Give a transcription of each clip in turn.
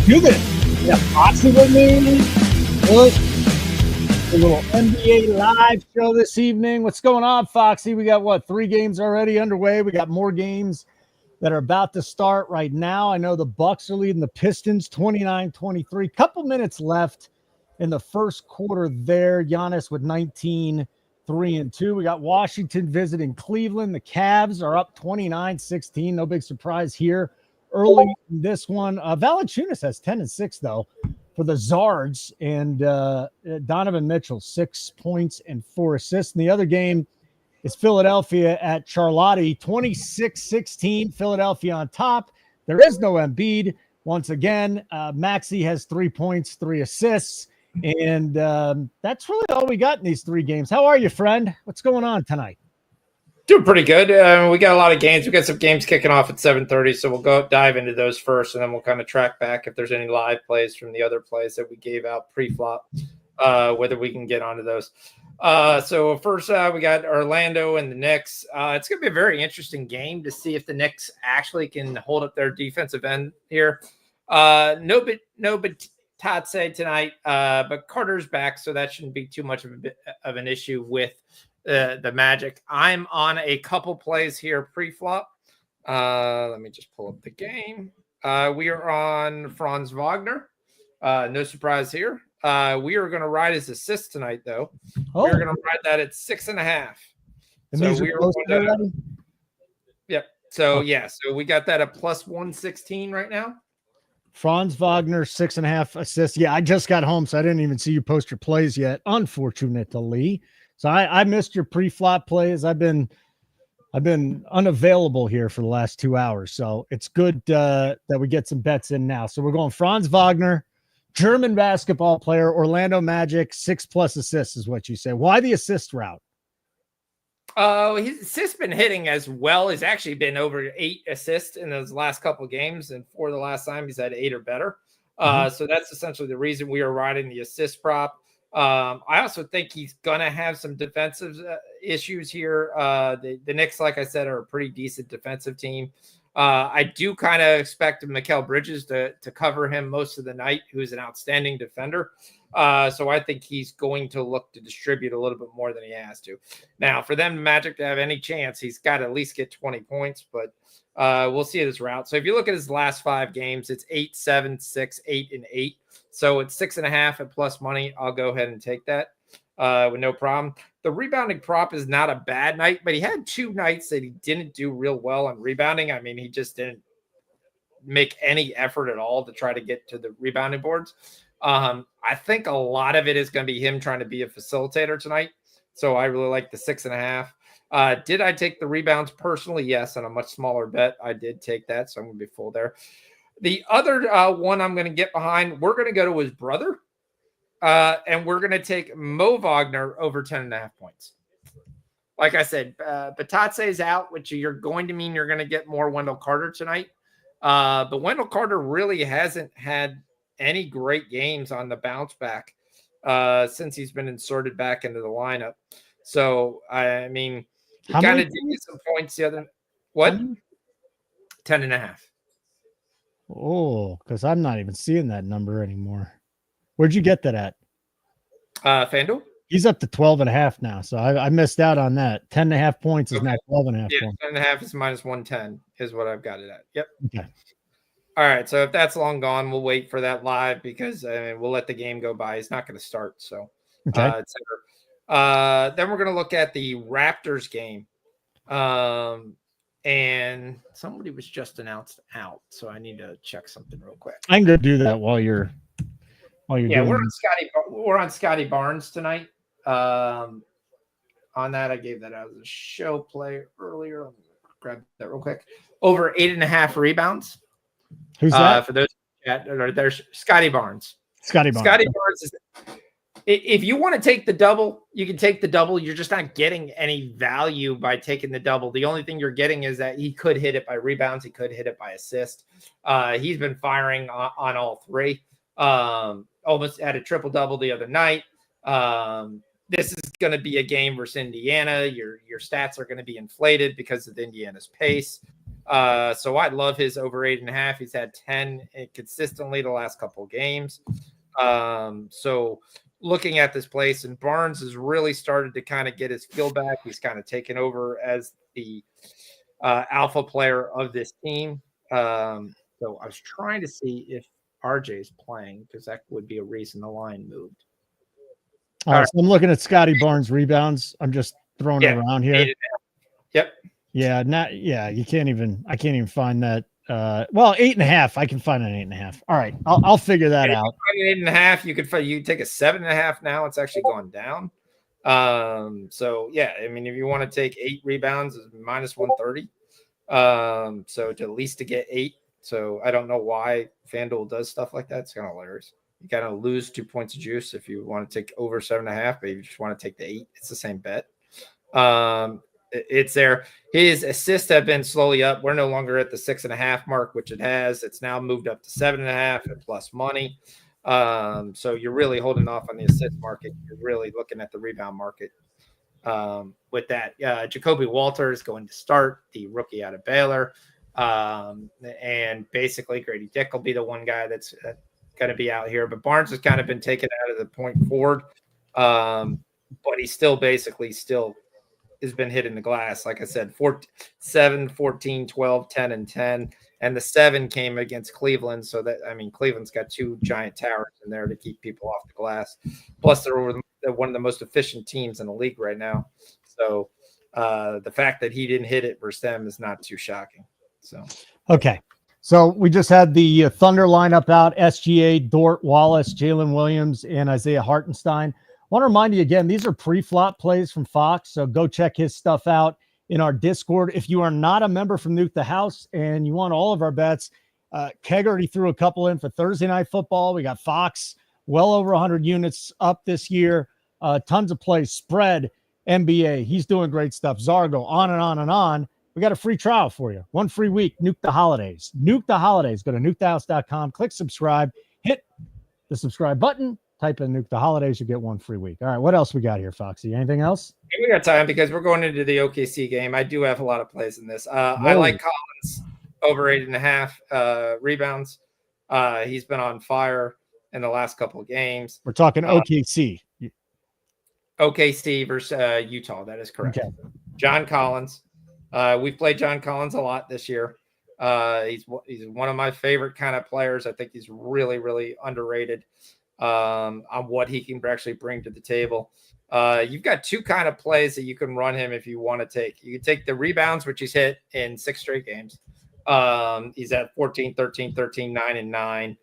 do this. We got Foxy with me. Look, a little NBA live show this evening. What's going on, Foxy? We got 3 games already underway. We got more games that are about to start right now. I know the Bucks are leading the Pistons 29-23. Couple minutes left in the first quarter there. Giannis with 19, 3 and 2. We got Washington visiting Cleveland. The Cavs are up 29-16. No big surprise here. Early in this one, Valanciunas has 10 and 6 though for the Zards, and Donovan Mitchell 6 points and 4 assists. And the other game is Philadelphia at Charlotte, 26-16. Philadelphia on top. There is no Embiid. Once again, Maxey has 3 points, 3 assists, and that's really all we got in these 3 games. How are you, friend? What's going on tonight? Doing pretty good. We got a lot of games. We got some games kicking off at 7:30, so we'll go dive into those first, and then we'll kind of track back if there's any live plays from the other plays that we gave out pre-flop, whether we can get onto those. So first, we got Orlando and the Knicks. It's going to be a very interesting game to see if the Knicks actually can hold up their defensive end here. No Tatse tonight, but Carter's back, so that shouldn't be too much of an issue with the Magic. I'm on a couple plays here pre-flop. Let me just pull up the game. We are on Franz Wagner. No surprise here. We are going to ride his assist tonight, though. We're going to ride that at 6.5. And so we are already? Yep. So so we got that at plus 116 right now. Franz Wagner, 6.5 assists. Yeah, I just got home, so I didn't even see you post your plays yet, unfortunately. So I missed your pre-flop plays. I've been unavailable here for the last 2 hours. So it's good that we get some bets in now. So we're going Franz Wagner, German basketball player, Orlando Magic, 6+ assists is what you say. Why the assist route? His assists been hitting as well. He's actually been over 8 assists in those last couple of games, and for the last time he's had 8 or better. So that's essentially the reason we are riding the assist prop. I also think he's going to have some defensive issues here. The Knicks, like I said, are a pretty decent defensive team. I do kind of expect Mikal Bridges to cover him most of the night, who is an outstanding defender. So I think he's going to look to distribute a little bit more than he has to. Now, for them, Magic, to have any chance, he's got to at least get 20 points, but we'll see his route. So if you look at his last 5 games, it's 8, 7, 6, 8, and 8. So it's 6.5 at plus money. I'll go ahead and take that with no problem. The rebounding prop is not a bad night, but he had 2 nights that he didn't do real well on rebounding. I mean, he just didn't make any effort at all to try to get to the rebounding boards. I think a lot of it is going to be him trying to be a facilitator tonight. So I really like the 6.5. Did I take the rebounds personally? Yes, on a much smaller bet. I did take that, so I'm going to be full there. The other one I'm going to get behind, we're going to go to his brother, and we're going to take Mo Wagner over 10.5 points. Like I said, Batatse is out, which you're going to mean you're going to get more Wendell Carter tonight. But Wendell Carter really hasn't had any great games on the bounce back since he's been inserted back into the lineup. So, I mean, he kind of did get some points the other. What? 10.5. Oh, because I'm not even seeing that number anymore. Where'd you get that at? FanDuel. He's up to 12.5 now, so I missed out on that. 10.5 points is now 12.5 points. 10.5 is minus 110 is what I've got it at. Yep. Okay. All right. So if that's long gone, we'll wait for that live because we'll let the game go by. He's not going to start. So, okay. Then we're going to look at the Raptors game. And somebody was just announced out, so I need to check something real quick. I can go do that while you're doing we're on Scotty Barnes tonight. On that, I gave that out as a show play earlier. Let me grab that real quick. Over 8.5 rebounds. Who's that? For those there's Scotty Barnes. Scotty Barnes is. If you want to take the double, you can take the double. You're just not getting any value by taking the double. The only thing you're getting is that he could hit it by rebounds. He could hit it by assist. He's been firing on all 3. Almost had a triple-double the other night. This is going to be a game versus Indiana. Your stats are going to be inflated because of Indiana's pace. So I love his over 8.5. He's had 10 consistently the last couple of games. So looking at this place, and Barnes has really started to kind of get his feel back. He's kind of taken over as the alpha player of this team. So I was trying to see if RJ is playing because that would be a reason the line moved. All right, so I'm looking at Scotty Barnes rebounds. I'm just throwing it around here. Yep. Yeah, I can't even find that. Well, 8.5. I can find an 8.5. All right, I'll figure that out. 8.5. You take a 7.5 now. It's actually gone down. So yeah, I mean, if you want to take 8 rebounds, it's minus 130. So to at least to get 8. So I don't know why FanDuel does stuff like that. It's kind of hilarious. You kind of lose 2 points of juice if you want to take over 7.5, but if you just want to take the 8, it's the same bet. It's there. His assists have been slowly up. We're no longer at the 6.5 mark, which it has. It's now moved up to 7.5 and plus money. So you're really holding off on the assist market. You're really looking at the rebound market. With that, Jacoby Walter is going to start, the rookie out of Baylor. And basically Grady Dick will be the one guy that's going to be out here. But Barnes has kind of been taken out of the point forward. But he still has been hitting the glass. Like I said, 7, 14, 12, 10, and 10. And the 7 came against Cleveland. So that, I mean, Cleveland's got 2 giant towers in there to keep people off the glass. Plus, they're one of the most efficient teams in the league right now. So the fact that he didn't hit it versus them is not too shocking. So, okay. So we just had the Thunder lineup out: SGA, Dort, Wallace, Jalen Williams, and Isaiah Hartenstein. I want to remind you again, these are pre-flop plays from Fox. So go check his stuff out in our Discord. If you are not a member from Nuke the House and you want all of our bets, Keg already threw a couple in for Thursday Night Football. We got Fox well over 100 units up this year. Tons of plays, spread, NBA. He's doing great stuff. Zargo, on and on and on. We got a free trial for you. 1 free week. Nuke the Holidays. Nuke the Holidays. Go to nukethehouse.com. Click subscribe. Hit the subscribe button. Type in Nuke the Holidays. You get 1 free week. All right. What else we got here, Foxy? Anything else? We got time because we're going into the OKC game. I do have a lot of plays in this. I like Collins over 8.5 rebounds. He's been on fire in the last couple of games. We're talking OKC. OKC versus Utah. That is correct. Okay. John Collins. We've played John Collins a lot this year. He's one of my favorite kind of players. I think he's really, really underrated on what he can actually bring to the table. You've got 2 kind of plays that you can run him if you want to take. You can take the rebounds, which he's hit in 6 straight games. He's at 14, 13, 13, 9, and 9,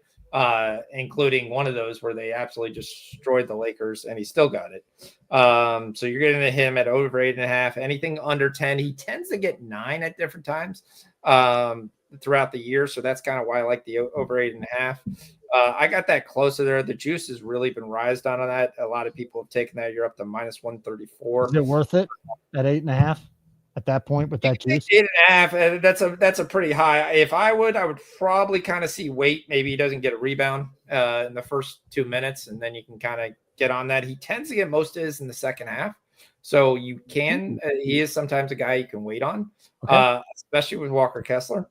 including one of those where they absolutely destroyed the Lakers, and he still got it. So you're getting to him at over 8.5. Anything under 10, he tends to get 9 at different times throughout the year. So that's kind of why I like the over 8.5. I got that closer there. The juice has really been rised on that. A lot of people have taken that. You're up to minus 134. Is it worth it at 8.5 at that point with that juice? 8.5. That's a pretty high. If I would probably kind of see weight. Maybe he doesn't get a rebound in the first 2 minutes, and then you can kind of get on that. He tends to get most of his in the second half. So you can, he is sometimes a guy you can wait on, especially with Walker Kessler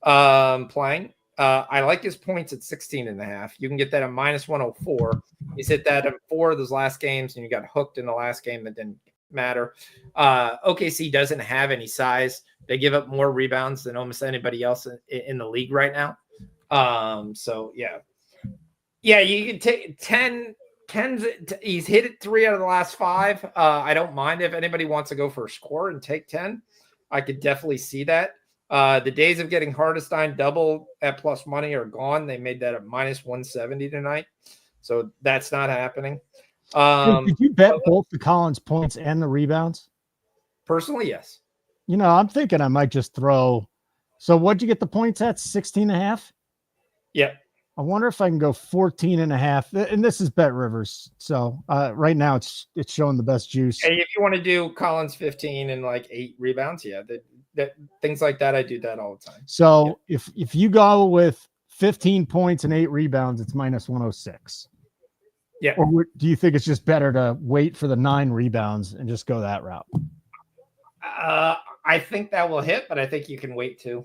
playing. I like his points at 16.5. You can get that at minus 104. He's hit that in 4 of those last games, and you got hooked in the last game that didn't matter. OKC doesn't have any size. They give up more rebounds than almost anybody else in the league right now. So yeah, you can take 10. 10's, he's hit it 3 out of the last 5. I don't mind if anybody wants to go for a score and take 10. I could definitely see that. The days of getting Hartenstein double at plus money are gone. They made that at minus 170 tonight. So that's not happening. Did you bet both the Collins points and the rebounds? Personally, yes. You know, I'm thinking I might just throw. So what'd you get the points at? 16.5? Yeah. I wonder if I can go 14.5. And this is Bet Rivers. So right now it's showing the best juice. Hey, if you want to do Collins 15 and like 8 rebounds, yeah, that things like that, I do that all the time. So if you go with 15 points and 8 rebounds, it's minus 106. Yeah. Or do you think it's just better to wait for the 9 rebounds and just go that route? I think that will hit, but I think you can wait too.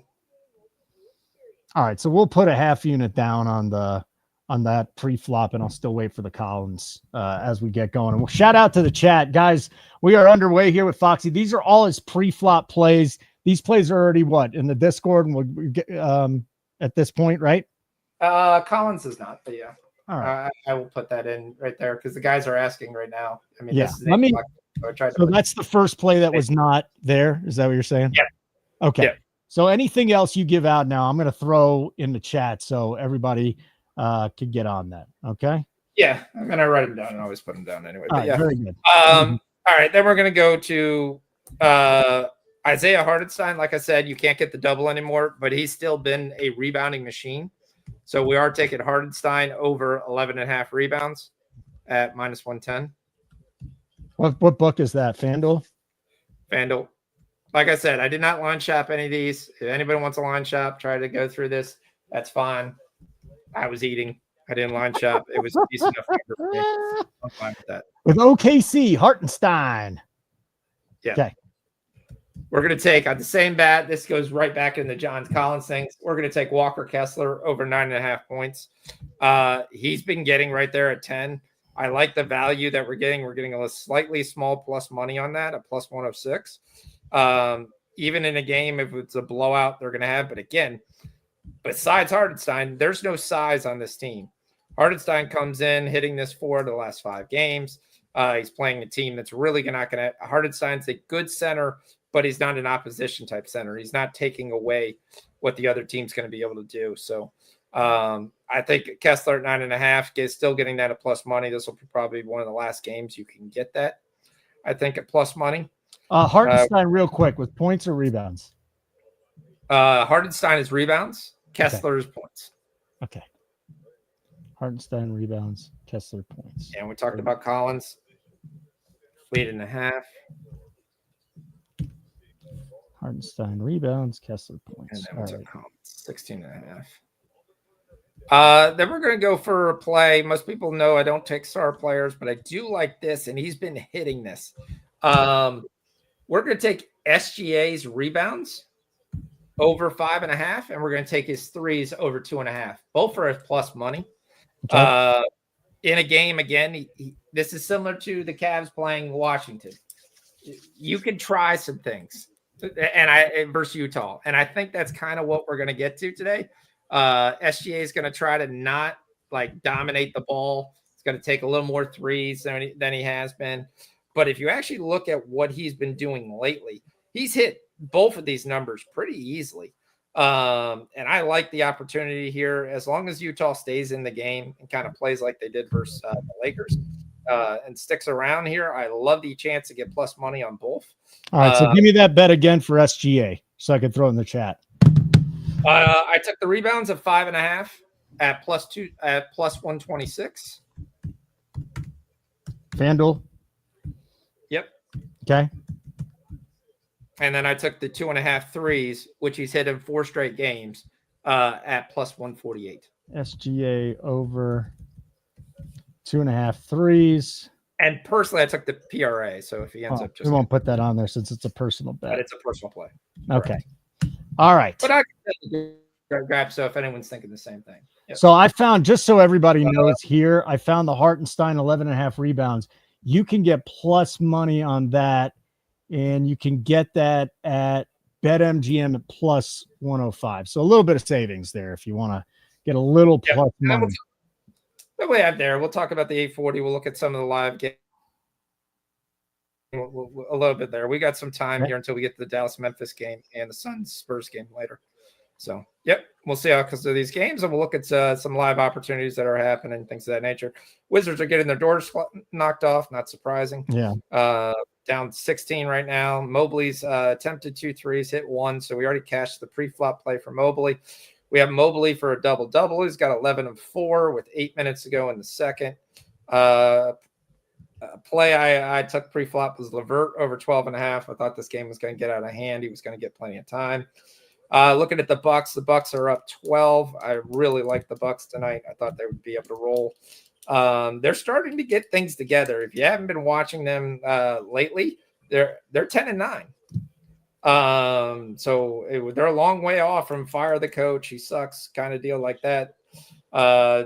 All right, so we'll put a half unit down on that pre-flop, and I'll still wait for the Collins as we get going. And we'll shout out to the chat, guys. We are underway here with Foxy. These are all his pre-flop plays. These plays are already what in the Discord, and we'll get at this point, right? Collins is not, but yeah. All right. I will put that in right there because the guys are asking right now. I mean, yeah. this is Let me. So that's the first play that was not there. Is that what you're saying? Yeah. Okay. Yeah. So anything else you give out now, I'm going to throw in the chat so everybody can get on that. Okay. Yeah, I'm going to write them down and always put them down anyway. But yeah, very good. All right, then we're going to go to Isaiah Hartenstein. Like I said, you can't get the double anymore, but he's still been a rebounding machine. So we are taking Hartenstein over 11.5 rebounds at -110. What book is that? FanDuel? FanDuel. Like I said, I did not line shop any of these. If anybody wants a line shop, try to go through this. That's fine. I was eating. I didn't line shop. It was a decent enough number for me. I'm fine with that. With OKC, Hartenstein. Yeah. Okay. We're going to take on the same bat. This goes right back into John Collins things. We're going to take Walker Kessler over 9.5 points. He's been getting right there at 10. I like the value that we're getting. We're getting a slightly small plus money on that, a plus 106. Even in a game, if it's a blowout, they're going to have. But again, besides Hartenstein, there's no size on this team. Hartenstein comes in hitting this 4 of the last 5 games. He's playing a team that's really not going to – Hartenstein's a good center, but he's not an opposition type center. He's not taking away what the other team's going to be able to do. So I think Kessler at 9.5 is still getting that at plus money. This will be probably one of the last games you can get that, I think, at plus money. Hartenstein, real quick, with points or rebounds? Hartenstein is rebounds. Kessler is points. Okay. Hartenstein rebounds, Kessler points. And we talked about Collins. 8.5. Hartenstein rebounds, Kessler points. And then we took Collins, 16.5. Then we're going to go for a play. Most people know I don't take star players, but I do like this, and he's been hitting this. We're going to take SGA's rebounds over 5.5, and we're going to take his threes over 2.5. Both for his plus money. Okay. In a game, again, this is similar to the Cavs playing Washington. You can try some things, and versus Utah, and I think that's kind of what we're going to get to today. SGA is going to try to not dominate the ball. It's going to take a little more threes than he has been. But if you actually look at what he's been doing lately, he's hit both of these numbers pretty easily. And I like the opportunity here as long as Utah stays in the game and kind of plays like they did versus the Lakers and sticks around here. I love the chance to get plus money on both. All right, so give me that bet again for SGA so I can throw it in the chat. I took the rebounds of 5.5 at plus 126. FanDuel. Yep. Okay. And then I took the 2.5 threes, which he's hit in 4 straight games, at plus 148. SGA over 2.5 threes. And personally, I took the PRA. So if he ends up we won't put that on there since it's a personal bet. But it's a personal play. Okay. Correct. All right. But I can grab so if anyone's thinking the same thing. Yep. So I found, just so everybody knows here, I found the Hartenstein 11.5 rebounds. You can get plus money on that. And you can get that at BetMGM at plus 105. So a little bit of savings there if you want to get a little plus money. What we have there, we'll talk about the 840. We'll look at some of the live games a little bit there. We got some time here until we get to the Dallas-Memphis game and the Suns-Spurs game later. So, yep, we'll see how it goes through these games, and we'll look at some live opportunities that are happening, things of that nature. Wizards are getting their doors knocked off, not surprising. Yeah. Down 16 right now. Mobley's attempted 2 threes, hit 1, so we already cashed the pre-flop play for Mobley. We have Mobley for a double-double. He's got 11 of 4 with 8 minutes to go in the second. Play I took pre-flop was LeVert over 12.5. I thought this game was going to get out of hand. He was going to get plenty of time. Looking at the Bucks are up 12. I really like the Bucks tonight. I thought they would be able to roll. They're starting to get things together. If you haven't been watching them lately, they're 10-9. They're a long way off from fire the coach. He sucks kind of deal like that.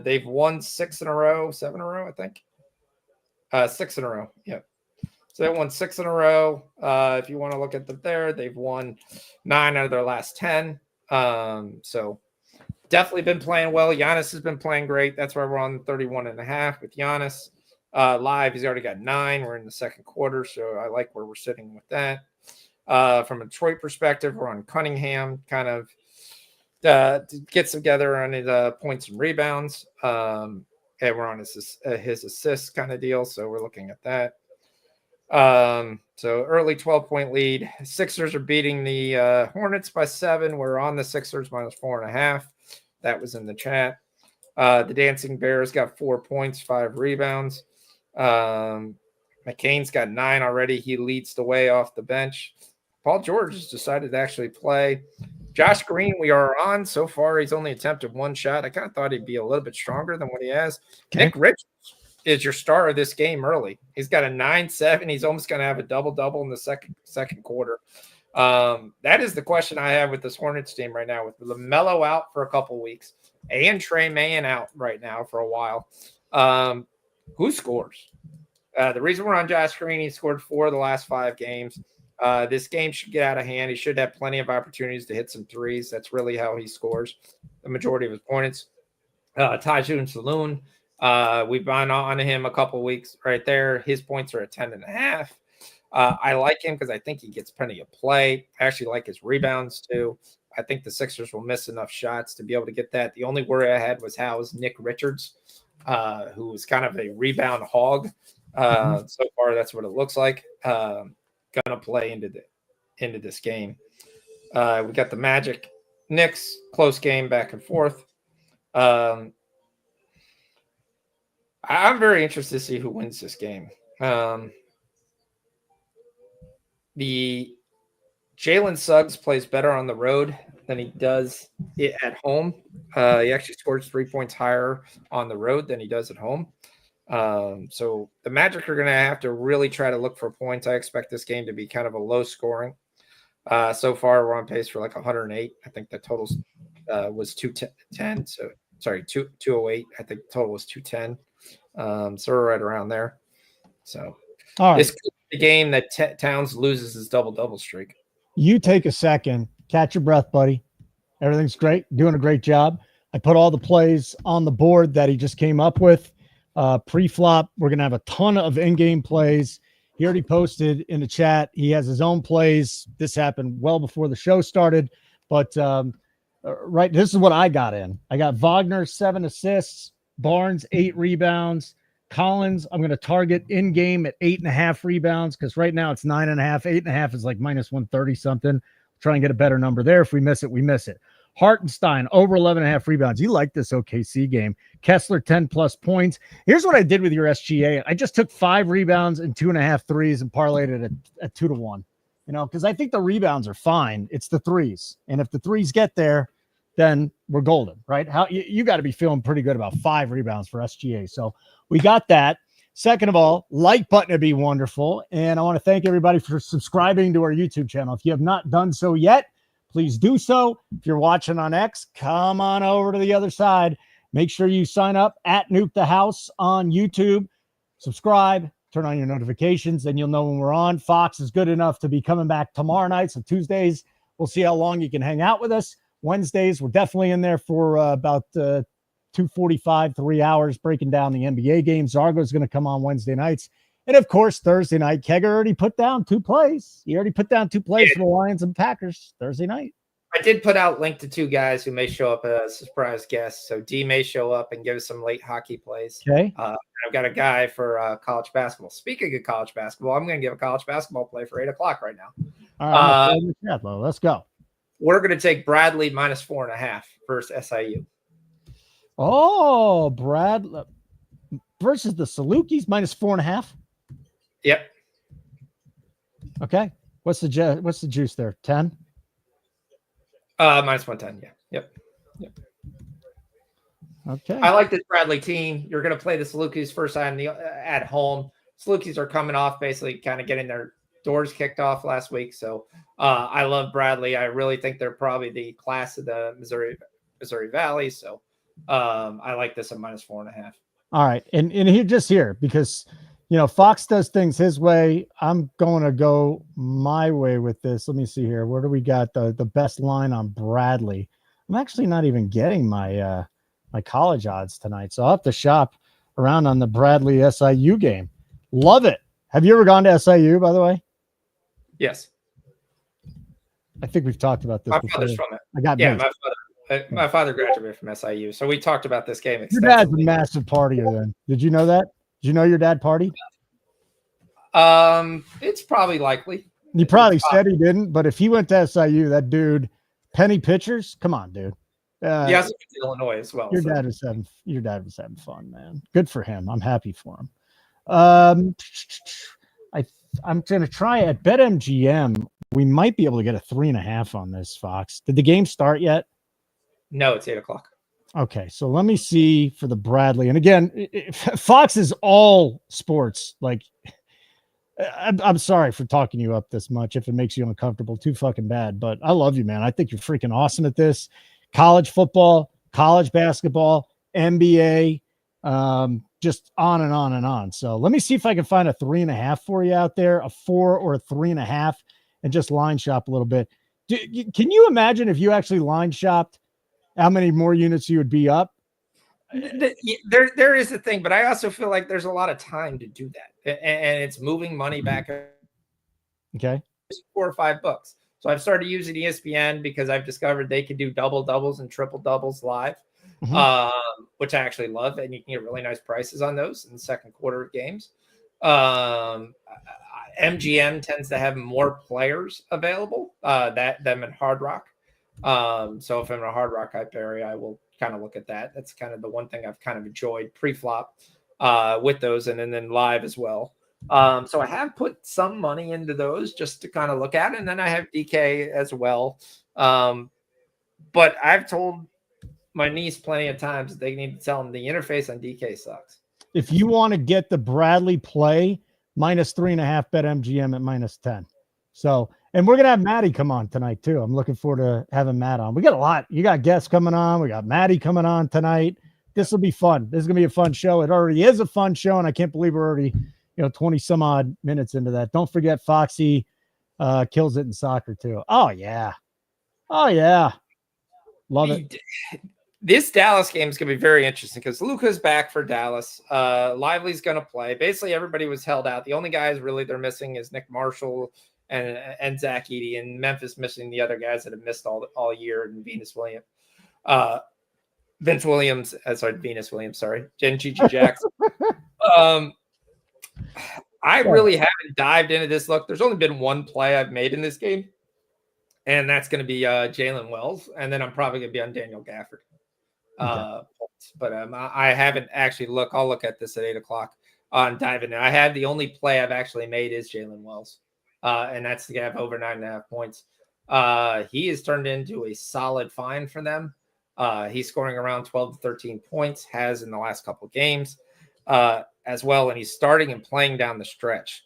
They've won 7 in a row, I think. 6 in a row. Yeah. So they won 6 in a row. If you want to look at them there, they've won 9 out of their last 10. So definitely been playing well. Giannis has been playing great. That's why we're on 31.5 with Giannis. Live, he's already got 9. We're in the second quarter, so I like where we're sitting with that. From a Detroit perspective, we're on Cunningham, kind of gets together on his points and rebounds. And we're on his assists kind of deal, so we're looking at that. So early 12-point lead. Sixers are beating the Hornets by 7. We're on the Sixers -4.5. That was in the chat. The Dancing Bears got 4 points, 5 rebounds. McCain's got 9 already. He leads the way off the bench. Paul George has decided to actually play. Josh Green, we are on. So far, he's only attempted 1 shot. I kind of thought he'd be a little bit stronger than what he has. Okay. Nick Richards is your star of this game early. He's got a 9-7. He's almost going to have a double-double in the second quarter. That is the question I have with this Hornets team right now, with LaMelo out for a couple weeks and Trey Mann out right now for a while. Who scores? The reason we're on Josh Green, he scored 4 of the last 5 games. This game should get out of hand. He should have plenty of opportunities to hit some threes. That's really how he scores the majority of his points. Tyjoon Saloon, we've been on him a couple weeks right there. His points are at 10.5. I like him because I think he gets plenty of play. I actually like his rebounds too. I think the Sixers will miss enough shots to be able to get that. The only worry I had was how's Nick Richards, who was kind of a rebound hog. So far, that's what it looks like. Gonna play into this game. We got the Magic, Knicks, close game back and forth. I'm very interested to see who wins this game. The Jalen Suggs plays better on the road than he does it at home. He actually scores 3 points higher on the road than he does at home. So the Magic are going to have to really try to look for points. I expect this game to be kind of a low scoring. So far, we're on pace for like 108. I think the totals was 210. So sorry, 208. I think the total was 210. So we're right around there. So this could be the game that Towns loses his double-double streak. You take a second, catch your breath, buddy. Everything's great. Doing a great job. I put all the plays on the board that he just came up with. Pre-flop, we're going to have a ton of in-game plays. He already posted in the chat. He has his own plays. This happened well before the show started. But right, this is what I got in. I got Wagner, 7 assists. Barnes, 8 rebounds. Collins, I'm going to target in-game at 8.5 rebounds because right now it's 9.5. 8.5 is like -130 something. Try and get a better number there. If we miss it, we miss it. Hartenstein, over 11.5 rebounds. You like this OKC game. Kessler, 10+ points. Here's what I did with your SGA. I just took 5 rebounds and 2.5 threes and parlayed it at 2-1. You know, because I think the rebounds are fine. It's the threes. And if the threes get there, then we're golden, right? How you got to be feeling pretty good about 5 rebounds for SGA. So we got that. Second of all, like button would be wonderful. And I want to thank everybody for subscribing to our YouTube channel. If you have not done so yet, please do so. If you're watching on X, come on over to the other side. Make sure you sign up at Nuke the House on YouTube. Subscribe, turn on your notifications, and you'll know when we're on. Fox is good enough to be coming back tomorrow night. So Tuesdays, we'll see how long you can hang out with us. Wednesdays, we're definitely in there for about 2:45, 3 hours, breaking down the NBA games. Zargo's going to come on Wednesday nights. And, of course, Thursday night, Kegger already put down 2 plays. He already put down 2 plays for the Lions and Packers Thursday night. I did put out link to 2 guys who may show up as surprise guests. So D may show up and give us some late hockey plays. Okay. I've got a guy for college basketball. Speaking of college basketball, I'm going to give a college basketball play for 8 o'clock right now. All right. Let's go. We're going to take Bradley -4.5 versus SIU. Oh, Brad versus the Salukis -4.5. Yep. Okay. What's the juice there? 10? -110. Yeah. Yep. Okay. I like this Bradley team. You're going to play the Salukis first time at home. Salukis are coming off basically kind of getting their doors kicked off last week. So I love Bradley. I really think they're probably the class of the Missouri Valley. So I like this at -4.5. All right. And here, because, Fox does things his way. I'm going to go my way with this. Let me see here. Where do we got the best line on Bradley? I'm actually not even getting my my college odds tonight. So I'll have to shop around on the Bradley SIU game. Love it. Have you ever gone to SIU, by the way? Yes. I think we've talked about this My before. father's from it. I got my father graduated from SIU. So we talked about this game extensively. Your dad's a massive partier then. Did you know that? Did you know your dad partied? It's probably likely. He probably said he didn't, but if he went to SIU, that dude, penny pitchers, come on, dude. He also went to Illinois as well. Your dad was having fun, man. Good for him. I'm happy for him. I'm gonna try at BetMGM. We might be able to get a 3.5 on this, Fox. Did the game start yet? No, it's 8:00. Okay, so let me see for the Bradley. And again, Fox is all sports. Like, I'm sorry for talking you up this much if it makes you uncomfortable. Too fucking bad. But I love you, man. I think you're freaking awesome at this. College football, college basketball, NBA, just on and on and on. So let me see if I can find a 3.5 for you out there, a 4 or a 3.5, and just line shop a little bit. Can you imagine if you actually line shopped how many more units you would be up? There is a thing, but I also feel like there's a lot of time to do that, and it's moving money back. Okay, $4 or $5. So I've started using ESPN because I've discovered they can do double doubles and triple doubles live, which I actually love, and you can get really nice prices on those in the second quarter of games. MGM tends to have more players available than in Hard Rock. So if I'm in a Hard Rock type area, I will kind of look at that. That's kind of the one thing I've kind of enjoyed pre-flop with those, and then live as well. So I have put some money into those just to kind of look at, and then I have DK as well. But I've told my niece plenty of times that they need to tell them the interface on DK sucks. If you want to get the Bradley play, -3.5 BetMGM at -10. So, and we're going to have Maddie come on tonight too. I'm looking forward to having Matt on. We got a lot. You got guests coming on. We got Maddie coming on tonight. This will be fun. This is going to be a fun show. It already is a fun show, and I can't believe we're already, 20 some odd minutes into that. Don't forget Foxy kills it in soccer too. Oh yeah. Love it. This Dallas game is going to be very interesting because Luka's back for Dallas. Lively's going to play. Basically, everybody was held out. The only guys really they're missing is Nick Marshall and Zach Edey, and Memphis missing the other guys that have missed all year, and Venus Williams. Jen Gigi Jackson. I really haven't dived into this. Look, there's only been one play I've made in this game, and that's going to be Jalen Wells, and then I'm probably going to be on Daniel Gafford. But I haven't actually looked. I'll look at this at 8:00 on diving in. I had the only play I've actually made is Jalen Wells, and that's to have over 9.5 points. He has turned into a solid find for them. He's scoring around 12 to 13 points, has in the last couple of games as well, and he's starting and playing down the stretch.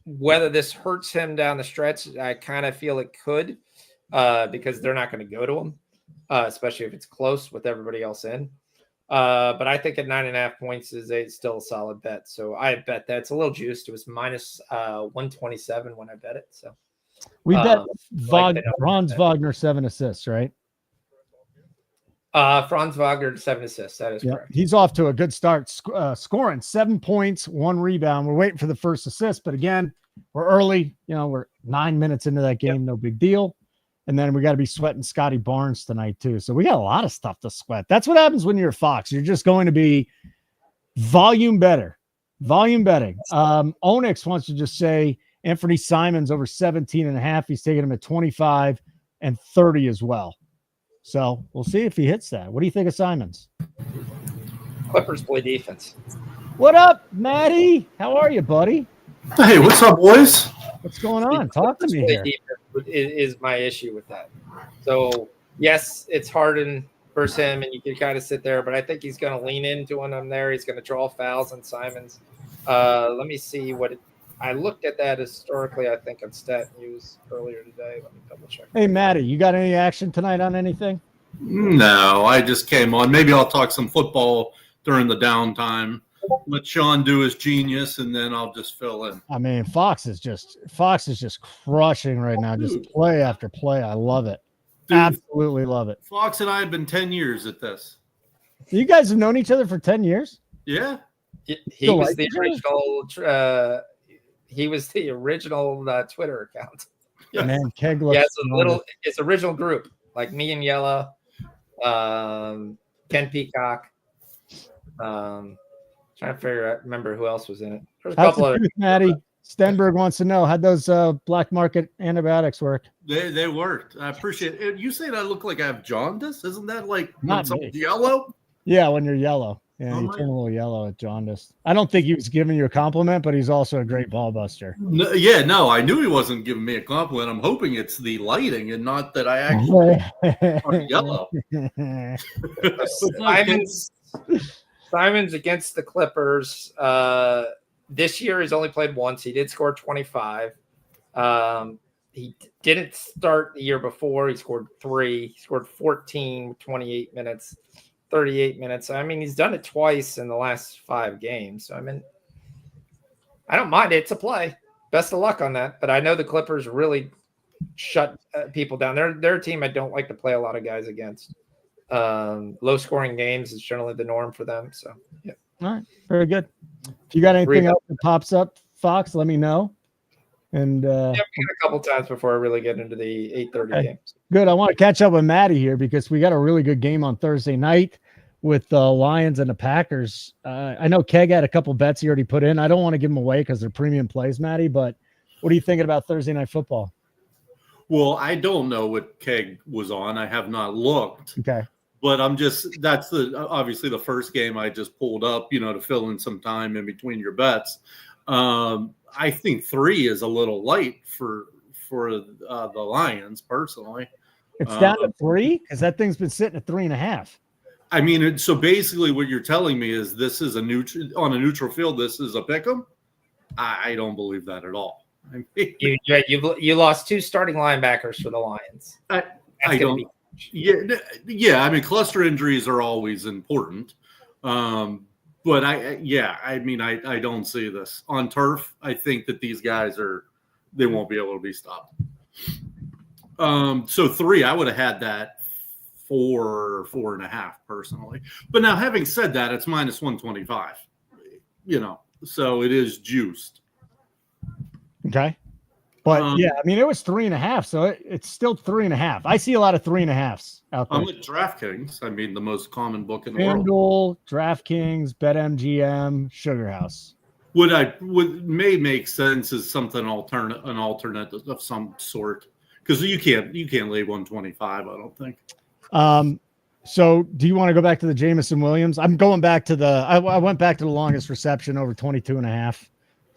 Whether this hurts him down the stretch, I kind of feel it could because they're not going to go to him. Especially if it's close with everybody else in. But I think at 9.5 points is still a solid bet. So I bet that it's a little juiced. It was -127 when I bet it. So we bet Franz Wagner 7 assists, right? Franz Wagner 7 assists. That is correct. He's off to a good start, scoring 7 points, 1 rebound. We're waiting for the first assist, but again, we're early. We're 9 minutes into that game. No big deal. And then we got to be sweating Scotty Barnes tonight too. So we got a lot of stuff to sweat. That's what happens when you're a Fox. You're just going to be volume betting. Onyx wants to just say Anthony Simons over 17.5. He's taking him at 25 and 30 as well. So we'll see if he hits that. What do you think of Simons? Clippers play defense. What up, Maddie? How are you, buddy? Hey, what's up, boys? What's going on? Talk to me here. Is my issue with that. So, yes, it's Harden versus him, and you can kind of sit there, but I think he's going to lean into when I'm there. He's going to draw fouls on Simons. Let me see what I looked at that historically, I think, on Stat News earlier today. Let me double check. Hey, Maddie, you got any action tonight on anything? No, I just came on. Maybe I'll talk some football during the downtime. Let Sean do his genius, and then I'll just fill in. I mean, Fox is just crushing right now. Dude. Just play after play. I love it. Dude, Absolutely love it. Fox and I have been 10 years at this. You guys have known each other for 10 years? Yeah. He was the original. He was the original Twitter account. Yeah. Man, Keg looks it's original group like me and Yella, Ken Peacock. Trying to remember who else was in it. There's a couple of Maddie. Stenberg wants to know, how'd those black market antibiotics work? They worked. I appreciate it. You say that I look like I have jaundice? Isn't that like Not me. yellow? Yeah, when you're yellow. Yeah, Oh, you turn a little yellow at jaundice. I don't think he was giving you a compliment, but he's also a great ball buster. No, I knew he wasn't giving me a compliment. I'm hoping it's the lighting and not that I actually are yellow. Simon's against the Clippers. This year he's only played once. He did score 25. He didn't start the year before. He scored 3. He scored 14, 28 minutes, 38 minutes. I mean, he's done it twice in the last 5 games. So, I mean, I don't mind it. It's a play. Best of luck on that. But I know the Clippers really shut people down. They're a team I don't like to play a lot of guys against. Low-scoring games is generally the norm for them. So, yeah. All right. Very good. If you got anything else that pops up, Fox, let me know. And we got a couple times before I really get into the 8:30 games. Good. I want to catch up with Maddie here because we got a really good game on Thursday night with the Lions and the Packers. I know Keg had a couple bets he already put in. I don't want to give them away because they're premium plays, Maddie, but what are you thinking about Thursday night football? Well, I don't know what Keg was on. I have not looked. Okay. But that's obviously the first game I just pulled up, to fill in some time in between your bets. I think 3 is a little light for the Lions personally. It's down to 3 because that thing's been sitting at 3.5. I mean, so basically what you're telling me is this is on a neutral field. This is a pick'em. I don't believe that at all. I mean, you lost 2 starting linebackers for the Lions. I don't. Yeah. I mean, cluster injuries are always important. But I don't see this on turf. I think that these guys they won't be able to be stopped. So 3, I would have had that 4 or 4.5 personally. But now, having said that, it's minus 125. So it is juiced. Okay. But I mean, it was 3.5, so it's still 3.5. I see a lot of 3.5s out there. I'm at DraftKings. I mean, the most common book in the FanDuel, world. DraftKings, BetMGM, Sugar House. What may make sense is something an alternate of some sort, because you can't lay 125. I don't think. So do you want to go back to the Jameson Williams? I'm going back to I went back to the longest reception over 22.5.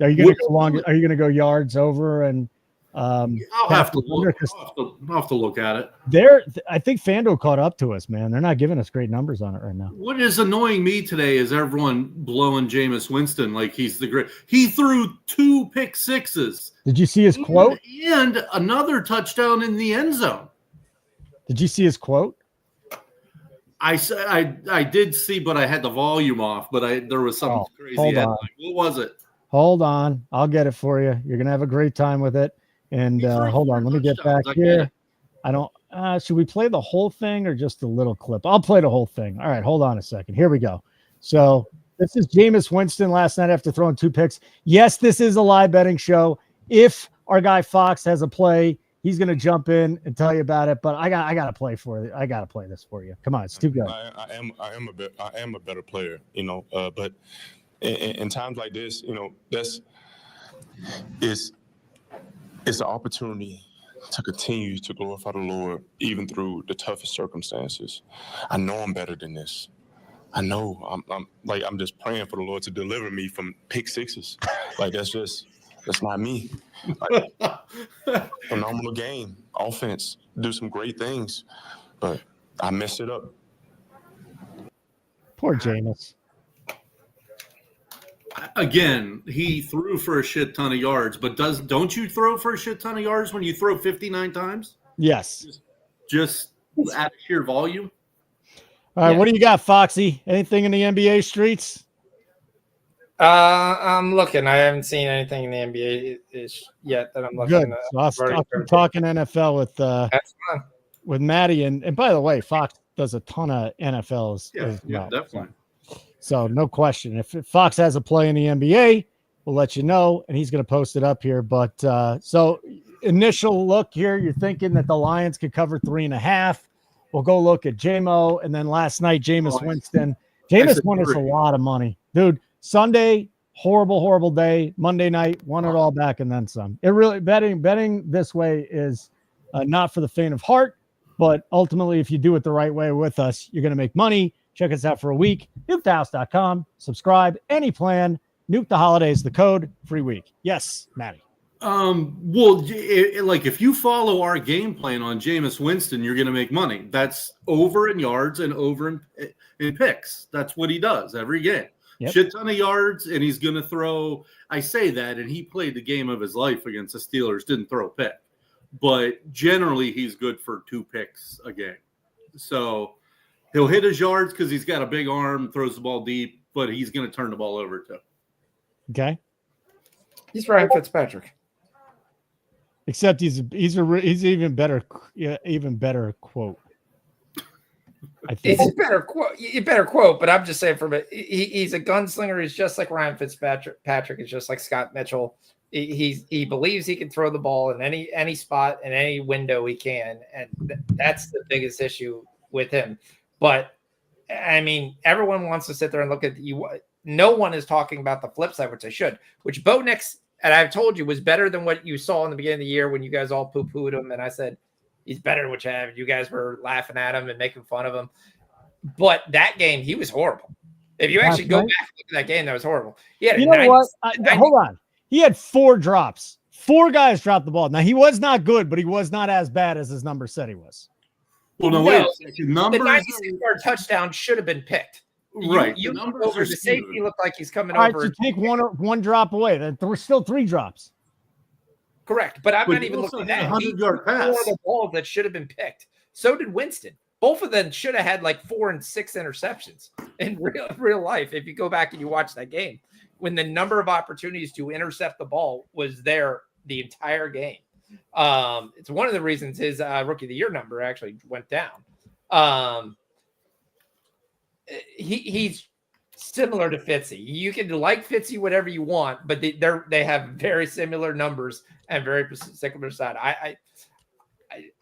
Are you going to go long? Are you going to go yards over? And I'll have to look. I'll have to look at it. I think FanDuel caught up to us, man. They're not giving us great numbers on it right now. What is annoying me today is everyone blowing Jameis Winston like he's the great. He threw 2 pick sixes. Did you see his quote? And another touchdown in the end zone. Did you see his quote? I did see, but I had the volume off. But there was some crazy headline. What was it? Hold on. I'll get it for you. You're going to have a great time with it. And hold on. Let me get back here. Should we play the whole thing or just a little clip? I'll play the whole thing. All right. Hold on a second. Here we go. So this is Jameis Winston last night after throwing 2 picks. Yes, this is a live betting show. If our guy Fox has a play, he's going to jump in and tell you about it. But I got to play for it. I got to play this for you. Come on. It's too good. I am a better player, but in times like this, it's an opportunity to continue to glorify the Lord, even through the toughest circumstances. I know I'm better than this. I know I'm just praying for the Lord to deliver me from pick sixes. That's not me. Phenomenal game, offense, do some great things, but I messed it up. Poor Jameis. Again, he threw for a shit ton of yards, but don't you throw for a shit ton of yards when you throw 59 times? Yes. Just out of sheer volume. All right, what do you got, Foxy? Anything in the NBA streets? I'm looking. I haven't seen anything in the NBA yet that I'm looking Good. at. So I'll keep talking NFL with Maddie. And by the way, Fox does a ton of NFL as well. Definitely. So no question. If Fox has a play in the NBA, we'll let you know, and he's going to post it up here. But so initial look here, you're thinking that the Lions could cover 3.5. We'll go look at JMO, and then last night, Jameis Winston. Jameis won us a lot of money. Dude, Sunday, horrible day. Monday night, won it all back and then some. It really betting this way is not for the faint of heart, but ultimately, if you do it the right way with us, you're going to make money. Check us out for a week. NukeTheHouse.com. Subscribe. Any plan. Nuke the Holidays. The code. Free week. Yes, Maddie. Well, like if you follow our game plan on Jameis Winston, you're going to make money. That's over in yards and over in picks. That's what he does every game. Yep. Shit ton of yards, and he's going to throw. I say that, and he played the game of his life against the Steelers. Didn't throw a pick, but generally he's good for 2 picks a game. So he'll hit his yards because he's got a big arm, throws the ball deep, but he's going to turn the ball over too. Okay. He's Ryan Fitzpatrick. Except he's even better quote. I think it's a better quote, but I'm just saying he's a gunslinger. He's just like Ryan Fitzpatrick. Patrick is just like Scott Mitchell. He believes he can throw the ball in any spot in any window he can, and that's the biggest issue with him. But I mean, everyone wants to sit there and look at you. No one is talking about the flip side, which they should. Which Bo Nix, and I've told you, was better than what you saw in the beginning of the year when you guys all poo-pooed him, and I said he's better than what you have. You guys were laughing at him and making fun of him. But that game, he was horrible. If you actually go back and look at that game, that was horrible. You know what? Hold on. He had 4 drops. 4 guys dropped the ball. Now, he was not good, but he was not as bad as his number said he was. Well, no, wait. The 96-yard touchdown should have been picked. Right. You over the safety look like he's coming over. All right, so take one drop away. There were still 3 drops. Correct, but I'm not even looking at that. 100-yard pass. 4 of the balls that should have been picked. So did Winston. Both of them should have had like 4 and 6 interceptions in real life. If you go back and you watch that game, when the number of opportunities to intercept the ball was there the entire game. It's one of the reasons his rookie of the year number actually went down. He's similar to Fitzy. You can like Fitzy whatever you want, but they have very similar numbers and very similar side.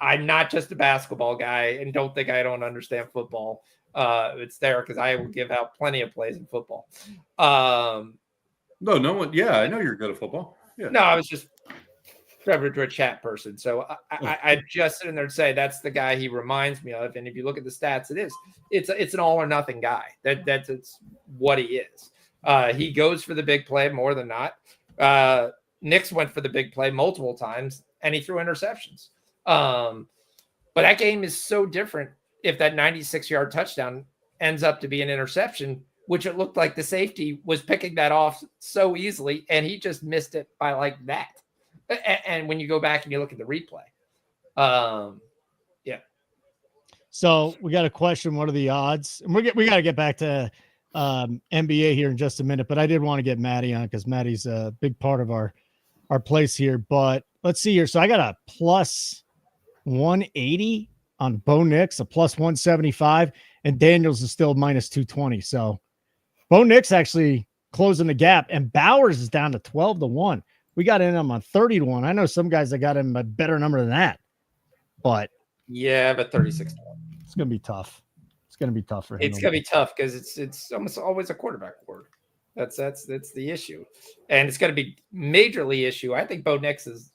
I'm not just a basketball guy and don't think I don't understand football. It's there because I will give out plenty of plays in football. No one. Yeah, I know you're good at football. Yeah. No, I was just a chat person. So I just sit in there and say that's the guy he reminds me of. And if you look at the stats, it's an all or nothing guy. That's what he is. He goes for the big play more than not. Knicks went for the big play multiple times and he threw interceptions. But that game is so different if that 96-yard touchdown ends up to be an interception, which it looked like the safety was picking that off so easily, and he just missed it by like that. And when you go back and you look at the replay, yeah. So we got a question. What are the odds? And we got to get back to NBA here in just a minute, but I did want to get Maddie on because Maddie's a big part of our place here. But let's see here. So I got a plus 180 on Bo Nix, a plus 175, and Daniels is still minus 220. So Bo Nix actually closing the gap, and Bowers is down to 12-1. We got in him on 30-1. I know some guys that got him a better number than that, but yeah, but 36-1. It's gonna be tough. It's gonna be tough for him. It's gonna be tough because it's almost always a quarterback award. That's the issue, and it's gonna be majorly issue. I think Bo Nix is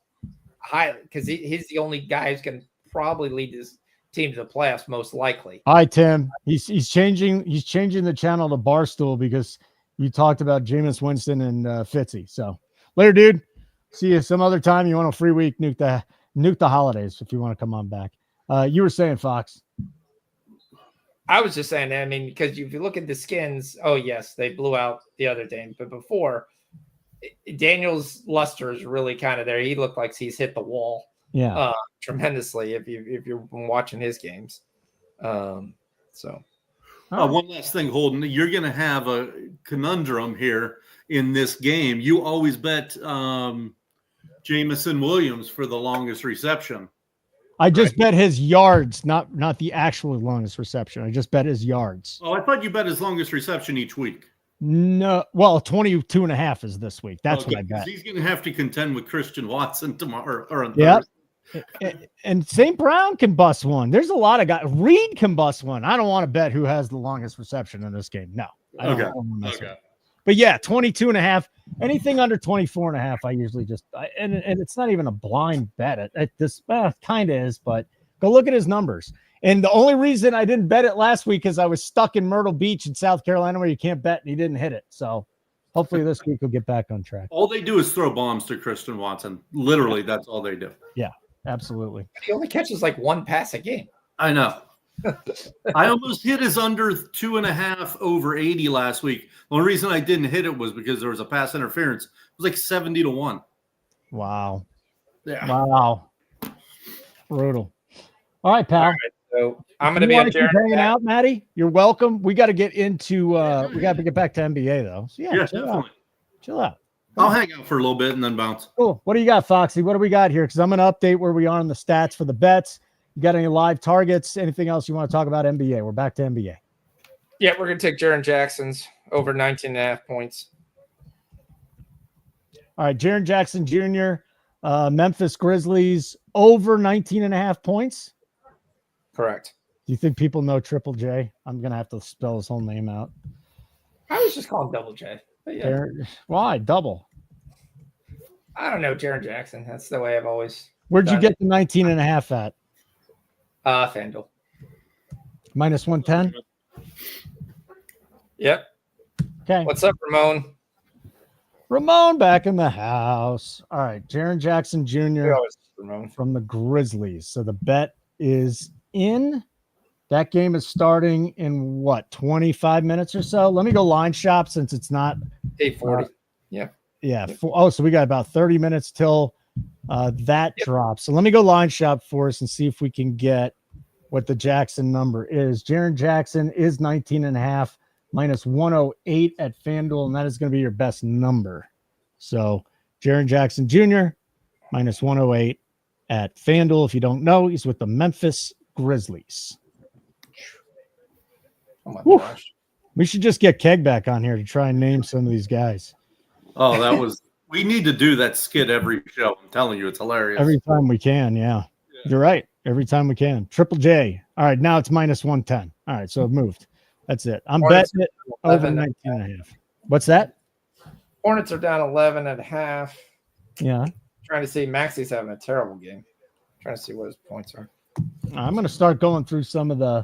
high because he's the only guy who's gonna probably lead his team to the playoffs most likely. Hi, Tim. He's changing the channel to Barstool because you talked about Jameis Winston and Fitzy. So later, dude. See you some other time. You want a free week? Nuke the holidays if you want to come on back. You were saying, Fox. I was just saying, I mean, because if you look at the Skins, oh yes, they blew out the other team, but before Daniel's luster is really kind of there. He looked like he's hit the wall, tremendously. If you've been watching his games, so. One last thing, Holden, you're going to have a conundrum here in this game. You always bet Jamison Williams for the longest reception. I just bet his yards, not the actual longest reception. I just bet his yards. Oh, I thought you bet his longest reception each week. No, well, 22.5 is this week. That's what I bet. He's going to have to contend with Christian Watson tomorrow or on Thursday. And St. Brown can bust one. There's a lot of guys. Reed can bust one. I don't want to bet who has the longest reception in this game. No. I don't want to mess with it. But yeah, 22.5. Anything under 24.5, I usually just and it's not even a blind bet. This kind of is, but go look at his numbers. And the only reason I didn't bet it last week is I was stuck in Myrtle Beach in South Carolina where you can't bet, and he didn't hit it. So hopefully this week we'll get back on track. All they do is throw bombs to Christian Watson. Literally, that's all they do. Yeah, absolutely. He only catches like one pass a game. I know. I almost hit his under 2.5 over 80 last week. The only reason I didn't hit it was because there was a pass interference. It was like 70-1. Wow. Yeah. Wow. Brutal. All right, pal. All right, so I'm going to be up there hanging out, Maddie. You're welcome. We got to get into we got to get back to NBA though. So yeah, definitely. Chill out. I'll hang out for a little bit and then bounce. Cool. What do you got, Foxy? What do we got here? Because I'm going to update where we are on the stats for the bets. You got any live targets? Anything else you want to talk about NBA? We're back to NBA. Yeah, we're going to take Jaren Jackson's over 19.5 points. All right, Jaren Jackson Jr., Memphis Grizzlies over 19.5 points. Correct. Do you think people know Triple J? I'm going to have to spell his whole name out. I was just calling Double J. But yeah. Why? Double. I don't know, Jaren Jackson. That's the way I've always. Where'd you get the 19.5 at? FanDuel. Minus 110? Yep. Okay. What's up, Ramon? Ramon back in the house. All right. Jaren Jackson Jr. Ramon. From the Grizzlies. So the bet is in. That game is starting in what, 25 minutes or so? Let me go line shop since it's not 8:40. Yeah. So we got about 30 minutes till that drops. So let me go line shop for us and see if we can get what the Jackson number is. Jaren Jackson is 19.5 minus 108 at FanDuel, and that is going to be your best number. So Jaren Jackson Jr. minus 108 at FanDuel. If you don't know, he's with the Memphis Grizzlies. Oh my gosh. We should just get Keg back on here to try and name some of these guys. Oh, that was – we need to do that skit every show. I'm telling you, it's hilarious. Every time we can, yeah. You're right. Every time we can. Triple J. All right, now it's minus 110. All right, so it moved. That's it. I'm betting it over 19.5. What's that? Hornets are down 11.5. Yeah. Trying to see. Maxi's having a terrible game. Trying to see what his points are. I'm going to start going through some of the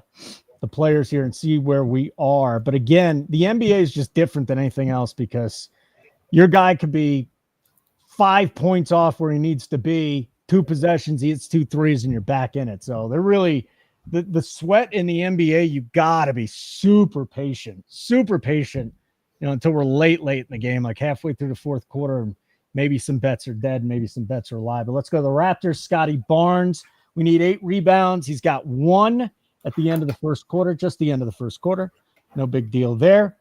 players here and see where we are. But again, the NBA is just different than anything else because your guy could be 5 points off where he needs to be, 2 possessions, he hits 2 threes, and you're back in it. So they're really the sweat in the NBA. You got to be super patient, until we're late in the game, like halfway through the fourth quarter. And maybe some bets are dead, maybe some bets are alive. But let's go to the Raptors. Scotty Barnes. We need 8 rebounds. He's got 1 at the end of the first quarter, just the end of the first quarter. No big deal there.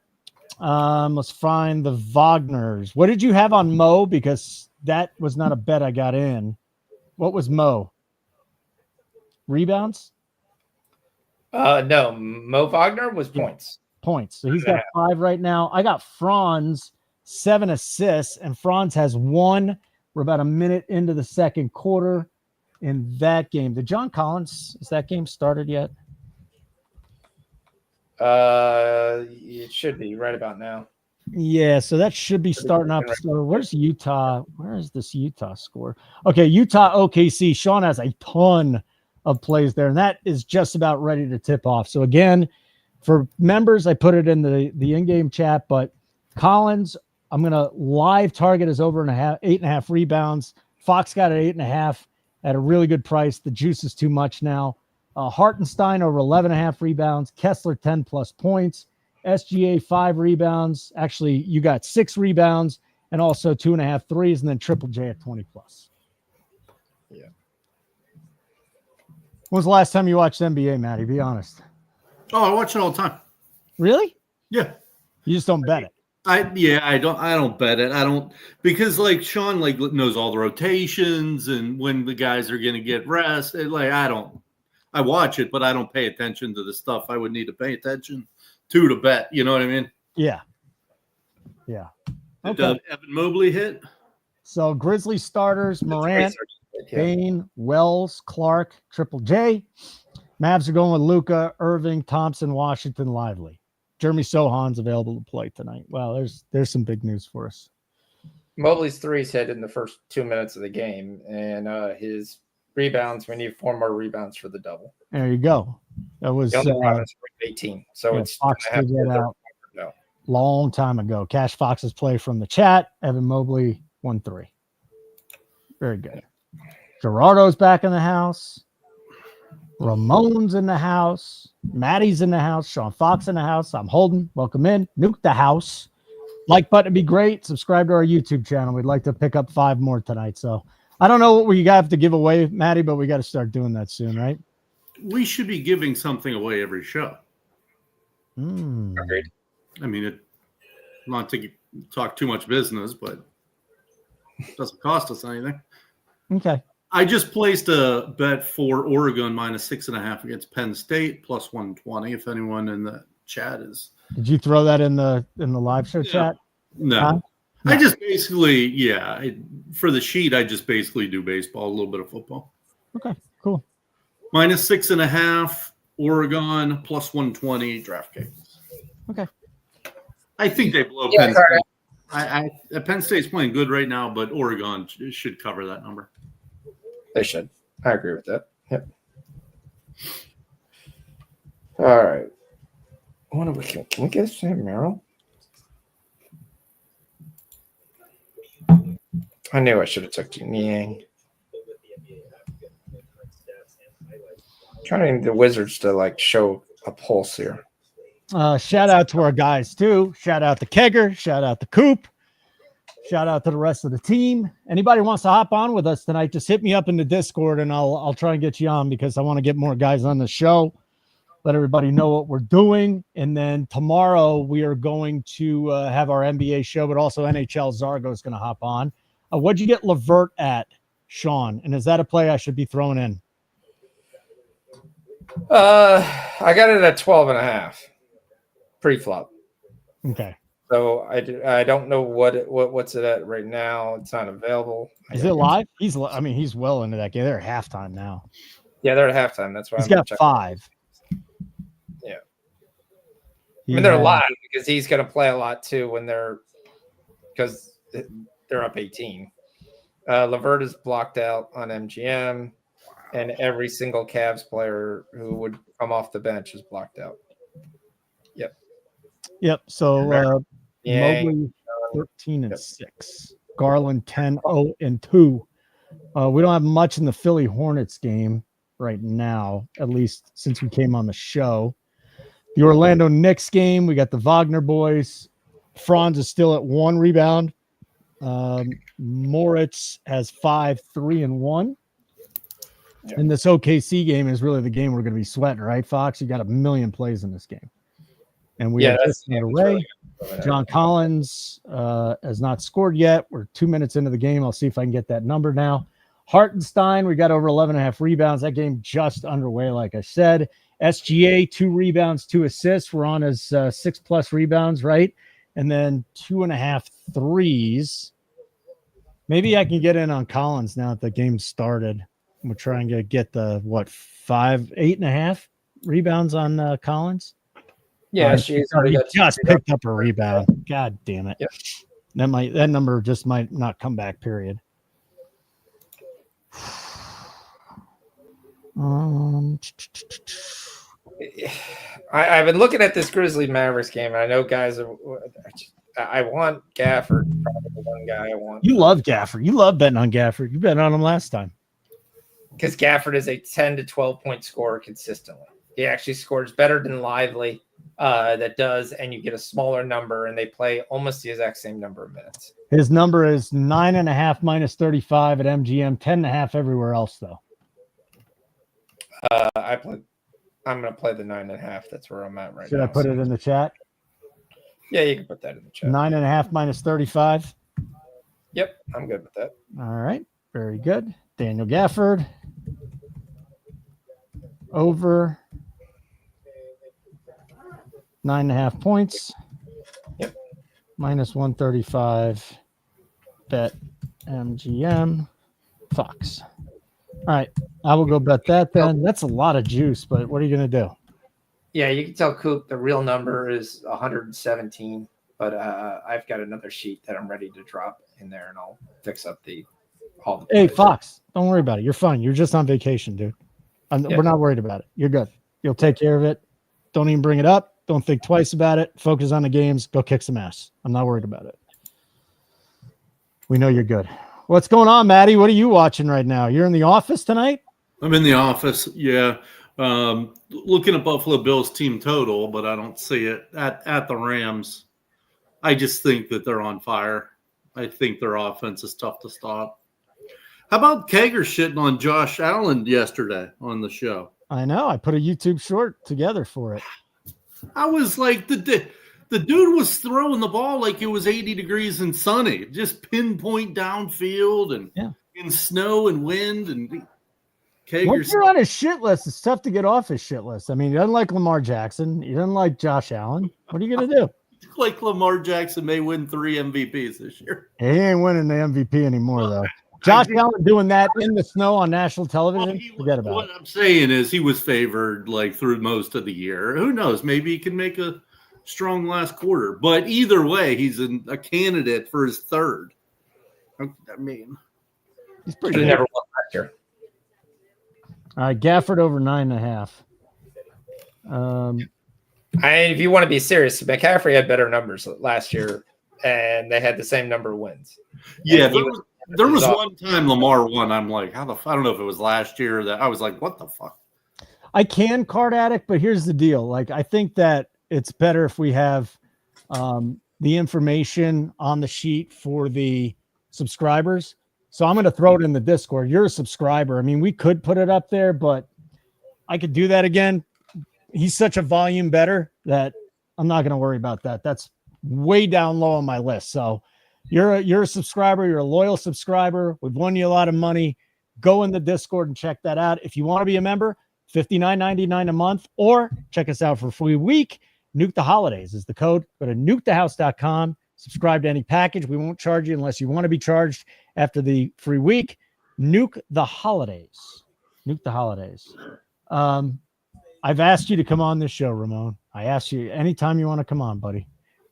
Let's find the Wagners. What did you have on Mo? Because that was not a bet I got in. What was Mo? Rebounds? No, Mo Wagner was points. Points. So he's got 5 right now. I got Franz 7 assists, and Franz has 1. We're about a minute into the second quarter in that game. Did John Collins, is that game started yet? It should be right about now. Yeah, so that should be starting up. So where's Utah? Where is this Utah score? Okay, Utah OKC. Sean has a ton of plays there, and that is just about ready to tip off. So again, for members, I put it in the in-game chat, but Collins, I'm going to live target is over 8.5 rebounds. Fox got it 8.5 at a really good price. The juice is too much now. Hartenstein over 11.5 rebounds. Kessler 10+ points. SGA 5 rebounds. Actually, you got 6 rebounds and also 2.5 threes, and then Triple J at 20+. Yeah. When was the last time you watched NBA, Matty? Be honest. Oh, I watch it all the time. Really? Yeah. You just don't bet it. I don't bet it. I don't, because like Sean knows all the rotations and when the guys are going to get rest. I watch it, but I don't pay attention to the stuff I would need to pay attention to bet. You know what I mean? Yeah. Yeah. Did Evan Mobley hit? So Grizzly starters: Morant, Bane, Wells, Clark, Triple J. Mavs are going with Luka, Irving, Thompson, Washington, Lively. Jeremy Sohan's available to play tonight. Wow, there's some big news for us. Mobley's threes hit in the first 2 minutes of the game, and his rebounds, we need 4 more rebounds for the double. There you go. That was 18. So it's Fox figured that out long time ago. Cash Fox's play from the chat. Evan Mobley 1-3. Very good. Gerardo's back in the house. Ramon's in the house. Maddie's in the house. Sean Fox in the house. I'm Holden. Welcome in. Nuke the house. Like button would be great. Subscribe to our YouTube channel. We'd like to pick up 5 more tonight. So I don't know what we have to give away, Maddie, but we got to start doing that soon, right? We should be giving something away every show. Agreed. I mean, not to talk too much business, but it doesn't cost us anything. Okay. I just placed a bet for Oregon -6.5 against Penn State +120. If anyone in the chat is, did you throw that in the live show chat? No. Huh? I just basically, for the sheet, I just basically do baseball, a little bit of football. Okay, cool. -6.5 Oregon +120 DraftKings. Okay. I think they blow Penn State. Penn State's playing good right now, but Oregon should cover that number. They should. I agree with that. Yep. All right. Can we get Sam Merrill? I knew I should have took Niang. Trying the Wizards to show a pulse here. Shout out to our guys too. Shout out to Kegger. Shout out to Coop. Shout out to the rest of the team. Anybody wants to hop on with us tonight, just hit me up in the Discord and I'll try and get you on because I want to get more guys on the show. Let everybody know what we're doing. And then tomorrow we are going to have our NBA show, but also NHL Zargo is going to hop on. What'd you get Levert at, Sean? And is that a play I should be throwing in? I got it at 12.5 pre-flop. Okay. So I don't know what's it at right now. It's not available. Is it live? He's well into that game. They're at halftime now. Yeah, they're at halftime. That's why he's got 5. Yeah. They're live because he's going to play a lot too because they're up 18. Levert is blocked out on MGM, and every single Cavs player who would come off the bench is blocked out. Yep. So Mobley 13-6, Garland 10-0-2. We don't have much in the Philly Hornets game right now, at least since we came on the show. The Orlando Knicks game, we got the Wagner boys. Franz is still at 1 rebound. Moritz has 5, 3, and 1. And this OKC game is really the game we're going to be sweating, right, Fox? You got a million plays in this game. And we are just away. John Collins has not scored yet. We're 2 minutes into the game. I'll see if I can get that number now. Hartenstein, we got over 11.5 rebounds. That game just underway, like I said. SGA, 2 rebounds, 2 assists. We're on his 6+ rebounds, right? And then 2.5 threes. Maybe I can get in on Collins now that the game started. We're trying to get the 8.5 rebounds on Collins. Yeah, she just picked up a rebound. God damn it! Yep. That number just might not come back. Period. I've been looking at this Grizzly Mavericks game, and I know guys I want Gafford. Probably the one guy I want. You love Gafford. You love betting on Gafford. You bet on him last time. because Gafford is a 10 to 12 point scorer consistently. He actually scores better than Lively that does, and you get a smaller number, and they play almost the exact same number of minutes. His number is 9.5 minus 35 at MGM, 10.5 everywhere else, though. I'm going to play the 9.5. That's where I'm at right now. Should I put it in the chat? Yeah, you can put that in the chat. 9.5 minus 35. Yep, I'm good with that. All right, very good. Daniel Gafford. Over 9.5 points. Yep. Minus 135. Bet MGM Fox. All right, I will go bet that then. That's a lot of juice, but what are you going to do? Yeah, you can tell Coop the real number is 117, but I've got another sheet that I'm ready to drop in there, and I'll fix up all the Hey, plays. Fox, don't worry about it. You're fine. You're just on vacation, dude. We're not worried about it. You're good. You'll take care of it. Don't even bring it up. Don't think twice about it. Focus on the games. Go kick some ass. I'm not worried about it. We know you're good. What's going on, Maddie? What are you watching right now? You're in the office tonight? I'm in the office, yeah. Looking at Buffalo Bills team total, but I don't see it at the Rams. I just think that they're on fire. I think their offense is tough to stop. How about Kager shitting on Josh Allen yesterday on the show? I know. I put a YouTube short together for it. I was like, the dude was throwing the ball like it was 80 degrees and sunny, just pinpoint downfield and in snow and wind. And once you're on his shit list, it's tough to get off his shit list. I mean, he doesn't like Lamar Jackson. He doesn't like Josh Allen. What are you going to do? Like Lamar Jackson may win 3 MVPs this year. He ain't winning the MVP anymore, though. Josh Allen doing that in the snow on national television, forget about it. What I'm saying is he was favored like through most of the year. Who knows? Maybe he can make a strong last quarter. But either way, he's a candidate for his third. I mean, he's pretty good. Never won last year. All right, Gafford over 9.5. If you want to be serious, McCaffrey had better numbers last year, and they had the same number of wins. Yeah, there was one time Lamar won. I'm like, I don't know if it was last year that I was like, what the fuck? I can card addict, but here's the deal. Like, I think that it's better if we have the information on the sheet for the subscribers. So I'm going to throw it in the Discord. You're a subscriber. I mean, we could put it up there, but I could do that again. He's such a volume better that I'm not going to worry about that. That's way down low on my list. So you're a subscriber. You're a loyal subscriber. We've won you a lot of money. Go in the Discord and check that out. If you want to be a member, $59.99 a month, or check us out for a free week. Nuke the Holidays is the code. Go to nukethehouse.com. Subscribe to any package. We won't charge you unless you want to be charged after the free week. Nuke the Holidays. Nuke the Holidays. I've asked you to come on this show, Ramon. I asked you anytime you want to come on, buddy.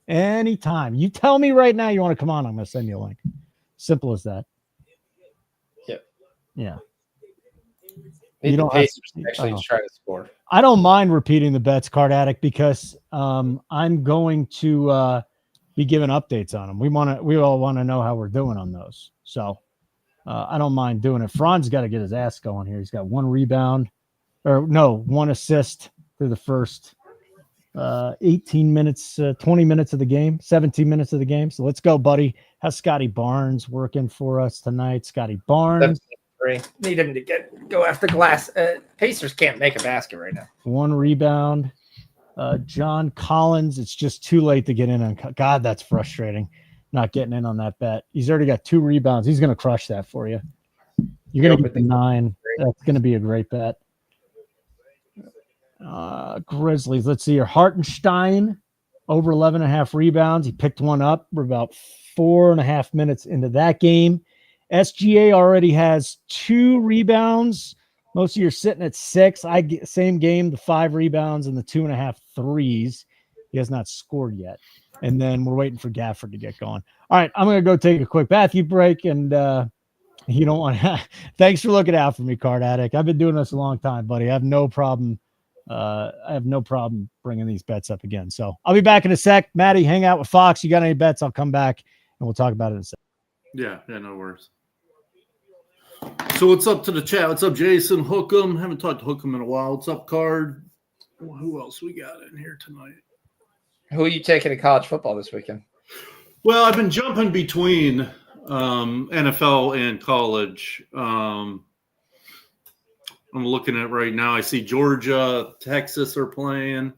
Anytime. You tell me right now you want to come on, I'm going to send you a link. Simple as that. Yep. Yeah. You don't actually try to score. I don't mind repeating the bets, Card Addict, because I'm going to be giving updates on them. We all want to know how we're doing on those. So I don't mind doing it. Fran's got to get his ass going here. He's got 1 rebound. 1 assist through the first 18 minutes, 20 minutes of the game, 17 minutes of the game. So let's go, buddy. How's Scotty Barnes working for us tonight? Scotty Barnes. Need him to go after glass. Pacers can't make a basket right now. 1 rebound. John Collins, it's just too late to get in on. God, that's frustrating. Not getting in on that bet. He's already got 2 rebounds. He's going to crush that for you. You're going to get the 9. That's going to be a great bet. Grizzlies. Let's see here. Hartenstein over 11.5 rebounds. He picked one up. We're about 4.5 minutes into that game. SGA already has 2 rebounds. Most of you are sitting at 6. I get same game, the 5 rebounds and the 2.5 threes. He has not scored yet. And then we're waiting for Gafford to get going. All right, I'm going to go take a quick bathroom break, and you don't want to. Thanks for looking out for me, Card Addict. I've been doing this a long time, buddy. I have no problem. Bringing these bets up again. So I'll be back in a sec. Maddie, hang out with Fox. You got any bets? I'll come back and we'll talk about it in a sec. Yeah, no worries. So what's up to the chat? What's up, Jason? Hookem. Haven't talked to Hookem in a while. What's up, Card? Who else we got in here tonight? Who are you taking to college football this weekend? Well, I've been jumping between NFL and college. I'm looking at right now. I see Georgia, Texas are playing.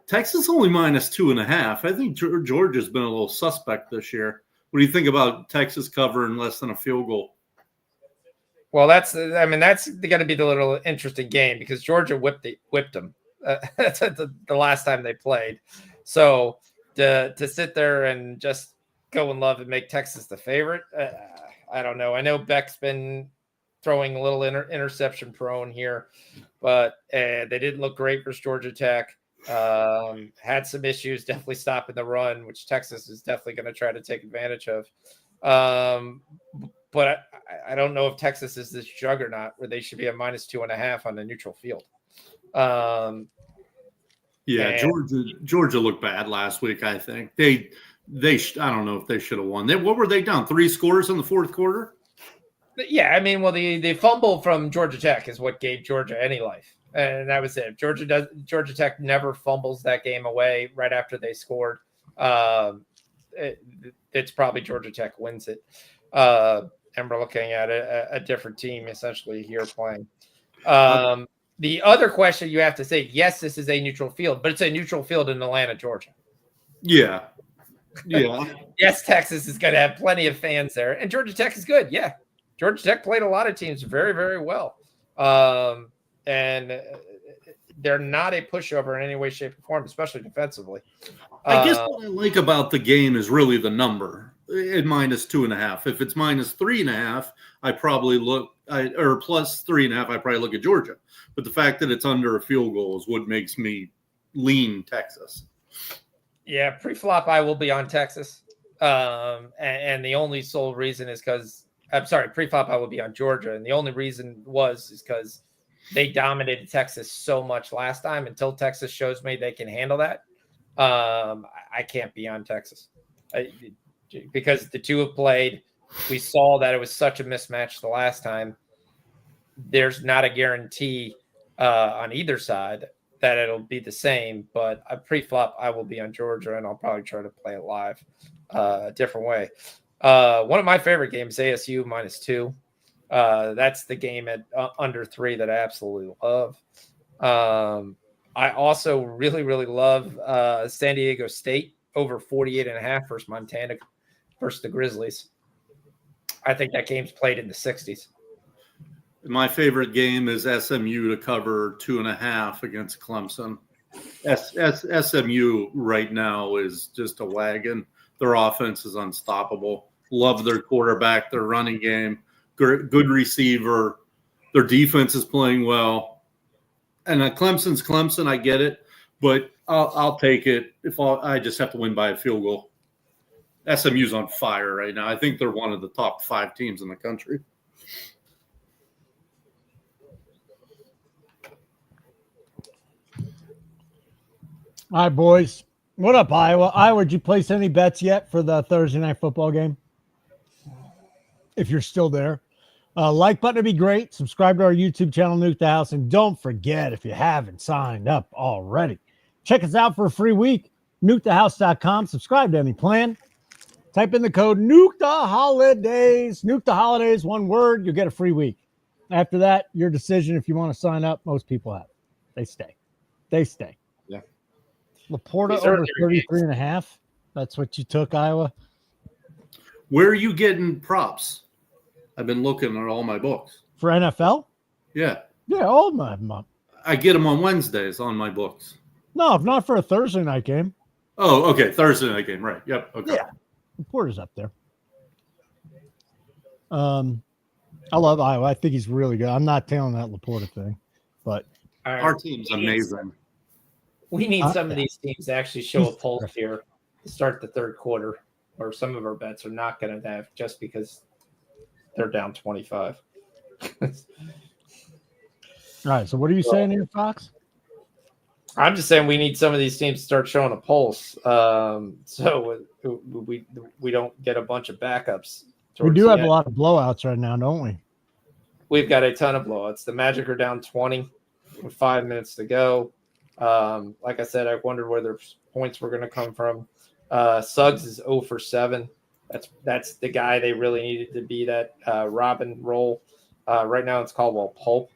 Texas only -2.5. I think Georgia's been a little suspect this year. What do you think about Texas covering less than a field goal? Well, that's going to be the little interesting game because Georgia whipped them. That's the last time they played. So to sit there and just go in love and make Texas the favorite, I don't know. I know Beck's been throwing a little interception prone here, but they didn't look great versus Georgia Tech. Had some issues definitely stopping the run, which Texas is definitely going to try to take advantage of. But I don't know if Texas is this juggernaut where they should be a -2.5 on the neutral field. Georgia looked bad last week. I think they I don't know if they should have won. What were they down? 3 scores in the fourth quarter? Yeah, the fumble from Georgia Tech is what gave Georgia any life, and that was it. Georgia Tech never fumbles that game away right after they scored. It's probably Georgia Tech wins it. And we're looking at a different team essentially here playing. The other question you have to say, yes, this is a neutral field, but it's a neutral field in Atlanta, Georgia. Yeah. Yes, Texas is going to have plenty of fans there, and Georgia Tech is good. Yeah, Georgia Tech played a lot of teams very, very well, and they're not a pushover in any way, shape, or form, especially defensively. I guess what I like about the game is really the number at -2.5. If it's -3.5, I probably or +3.5, I probably look at Georgia. But the fact that it's under a field goal is what makes me lean Texas. Yeah, pre-flop, I will be on Texas. And the only sole reason is because pre-flop, I will be on Georgia. And the only reason is because they dominated Texas so much last time. Until Texas shows me they can handle that, I can't be on Texas. Because the two have played. We saw that it was such a mismatch the last time. There's not a guarantee on either side that it'll be the same, but a pre-flop, I will be on Georgia, and I'll probably try to play it live a different way. One of my favorite games, ASU -2. That's the game at under 3 that I absolutely love. I also really, really love San Diego State over 48.5 versus Montana versus the Grizzlies. I think that game's played in the 60s. My favorite game is SMU to cover 2.5 against Clemson. SMU right now is just a wagon. Their offense is unstoppable. Love their quarterback, their running game, good receiver. Their defense is playing well. And Clemson's Clemson, I get it, but I'll take it if I just have to win by a field goal. SMU's on fire right now. I think they're one of the top 5 teams in the country. All right, boys. What up, Iowa? Iowa, did you place any bets yet for the Thursday night football game? If you're still there. Like button would be great. Subscribe to our YouTube channel, Nuke the House. And don't forget, if you haven't signed up already, check us out for a free week. NukeTheHouse.com. Subscribe to any plan. Type in the code Nuke the Holidays. Nuke the Holidays, one word. You'll get a free week. After that, your decision if you want to sign up. Most people have. They stay. Yeah. Laporta over 33.5. That's what you took, Iowa. Where are you getting props? I've been looking at all my books. For NFL? Yeah. Yeah, all my. I get them on Wednesdays on my books. No, if not for a Thursday night game. Oh, okay. Thursday night game. Right. Yep. Okay. Yeah. Laporta's up there. I love Iowa. I think he's really good. I'm not tailing that Laporta thing, but our team's amazing. We need some of these teams to actually show a pulse here to start the third quarter, or some of our bets are not going to have just because they're down 25. All right. So what are you saying here, Fox? I'm just saying we need some of these teams to start showing a pulse, so we don't get a bunch of backups. We do have a lot of blowouts right now, don't we? we've got a ton of blowouts. The Magic are down 20 with 5 minutes to go. Like I said, I wondered where their points were going to come from. Suggs is 0 for 7. That's the guy they really needed to be that Robin role. Right now it's Caldwell Pope,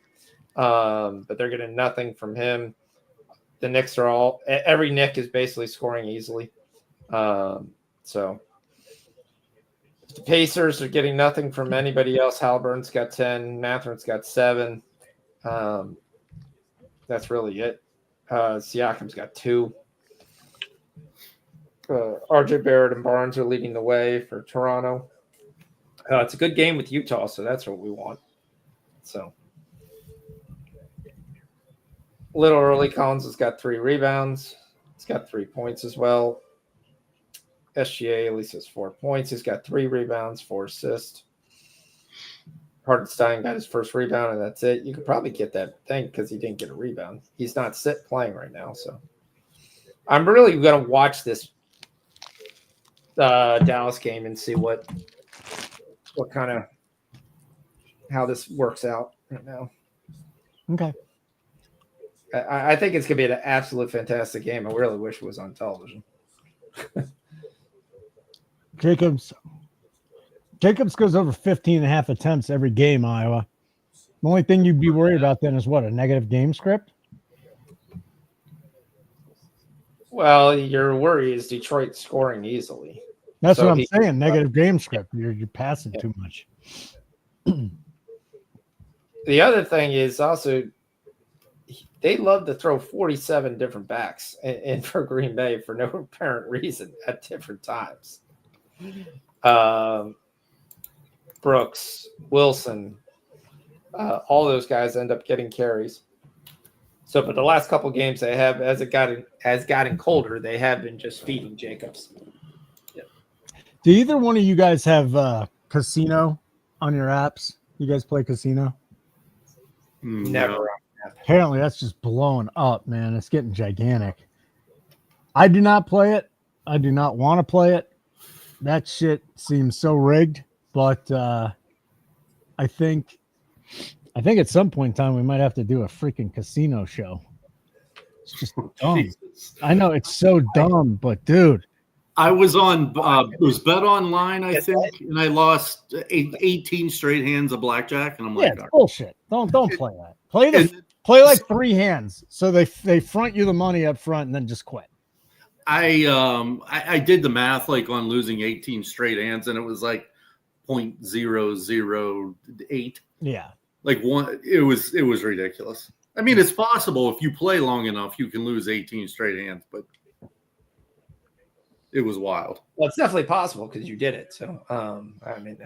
but they're getting nothing from him. The Knicks are every Knick is basically scoring easily. So the Pacers are getting nothing from anybody else. Halliburton's got 10. Matherin's got 7. That's really it. Siakam's got 2. RJ Barrett and Barnes are leading the way for Toronto. It's a good game with Utah, so that's what we want. So a little early, Collins has got 3 rebounds. He's got 3 points as well. SGA at least has 4 points. He's got 3 rebounds, 4 assists. Hartenstein got his first rebound, and that's it. You could probably get that thing because he didn't get a rebound. He's not playing right now. So I'm really going to watch this Dallas game and see what kind of how this works out right now. Okay. I think it's going to be an absolute fantastic game. I really wish it was on television. Jacobs goes over 15.5 attempts every game, Iowa. The only thing you'd be worried about then is what, a negative game script? Well, your worry is Detroit scoring easily. That's what I'm saying. Negative game script. You're passing too much. The other thing is also they love to throw 47 different backs in for Green Bay for no apparent reason at different times. Brooks, Wilson, all those guys end up getting carries. So, but the last couple games they have, as gotten colder, they have been just feeding Jacobs. Yeah. Do either one of you guys have casino on your apps? You guys play casino? Never. Apparently, that's just blowing up, man. It's getting gigantic. I do not play it. I do not want to play it. That shit seems so rigged, but I think at some point in time we might have to do a freaking casino show. It's just dumb. Jesus. I know it's so dumb, but dude, I was on it was Bet Online, I think, and I lost 18 straight hands of blackjack, and I'm like, it's bullshit. Don't play that. Play like 3 hands, so they front you the money up front and then just quit. I did the math like on losing 18 straight hands, and it was like 0.008. Yeah, like one. It was ridiculous. I mean, it's possible if you play long enough, you can lose 18 straight hands, but it was wild. Well, it's definitely possible because you did it. So, I mean,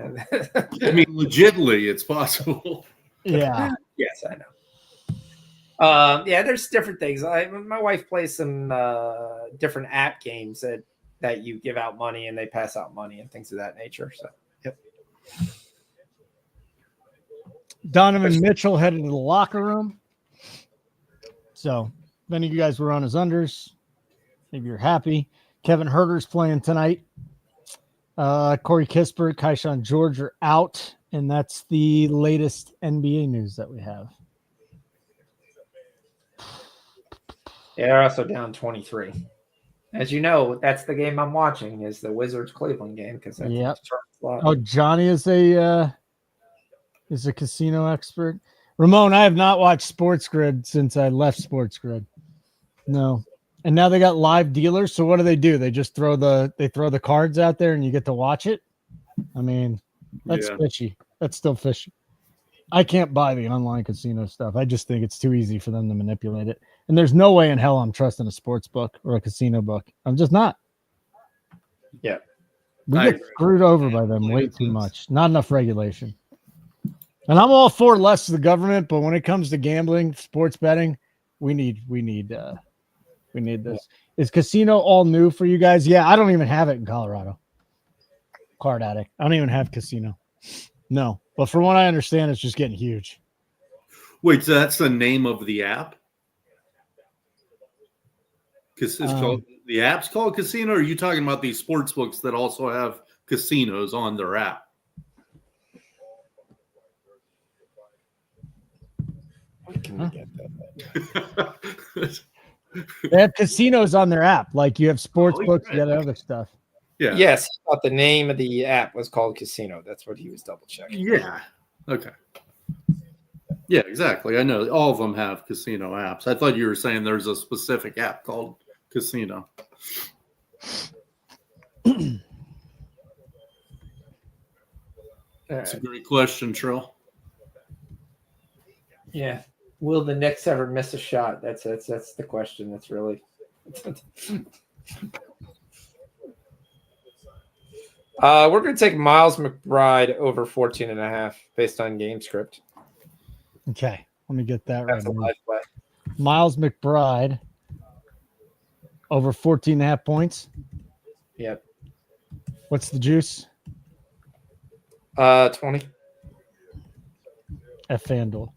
legitimately, it's possible. Yeah. Yes, I know. Yeah, there's different things. My wife plays some different app games that you give out money and they pass out money and things of that nature. So, yep. Donovan Mitchell headed to the locker room. So, if any of you guys were on his unders, maybe you're happy. Kevin Huerter's playing tonight. Corey Kispert, Keyshawn George are out, and that's the latest NBA news that we have. Yeah, they're also down 23. As you know, that's the game I'm watching is the Wizards-Cleveland game because that's Oh, Johnny is a casino expert. Ramon, I have not watched Sports Grid since I left Sports Grid. No. And now they got live dealers. So what do? They just throw the cards out there and you get to watch it. I mean, that's fishy. That's still fishy. I can't buy the online casino stuff. I just think it's too easy for them to manipulate it. And there's no way in hell I'm trusting a sports book or a casino book. I'm just not. Yeah. We get screwed over by them way too much. Not enough regulation. And I'm all for less of the government, but when it comes to gambling, sports betting, we need this. Is casino all new for you guys? Yeah, I don't even have it in Colorado. Card Addict. I don't even have casino. No. But from what I understand, it's just getting huge. Wait, so that's the name of the app? Because the app's called Casino, or are you talking about these sports books that also have casinos on their app? Can we get that? They have casinos on their app. Like you have sports Oh, books, right. you got other stuff. Yeah. Yes, he thought the name of the app was called Casino. That's what he was double checking. Yeah. Okay. Yeah, exactly. I know all of them have casino apps. I thought you were saying there's a specific app called Casino. That's a great question, Trill. Yeah. Will the Knicks ever miss a shot? That's the question. That's really. We're going to take Miles McBride over 14.5 based on game script. Okay, let me get that That's right. a live play. Miles McBride over 14.5 points. Yep. What's the juice? 20. At FanDuel.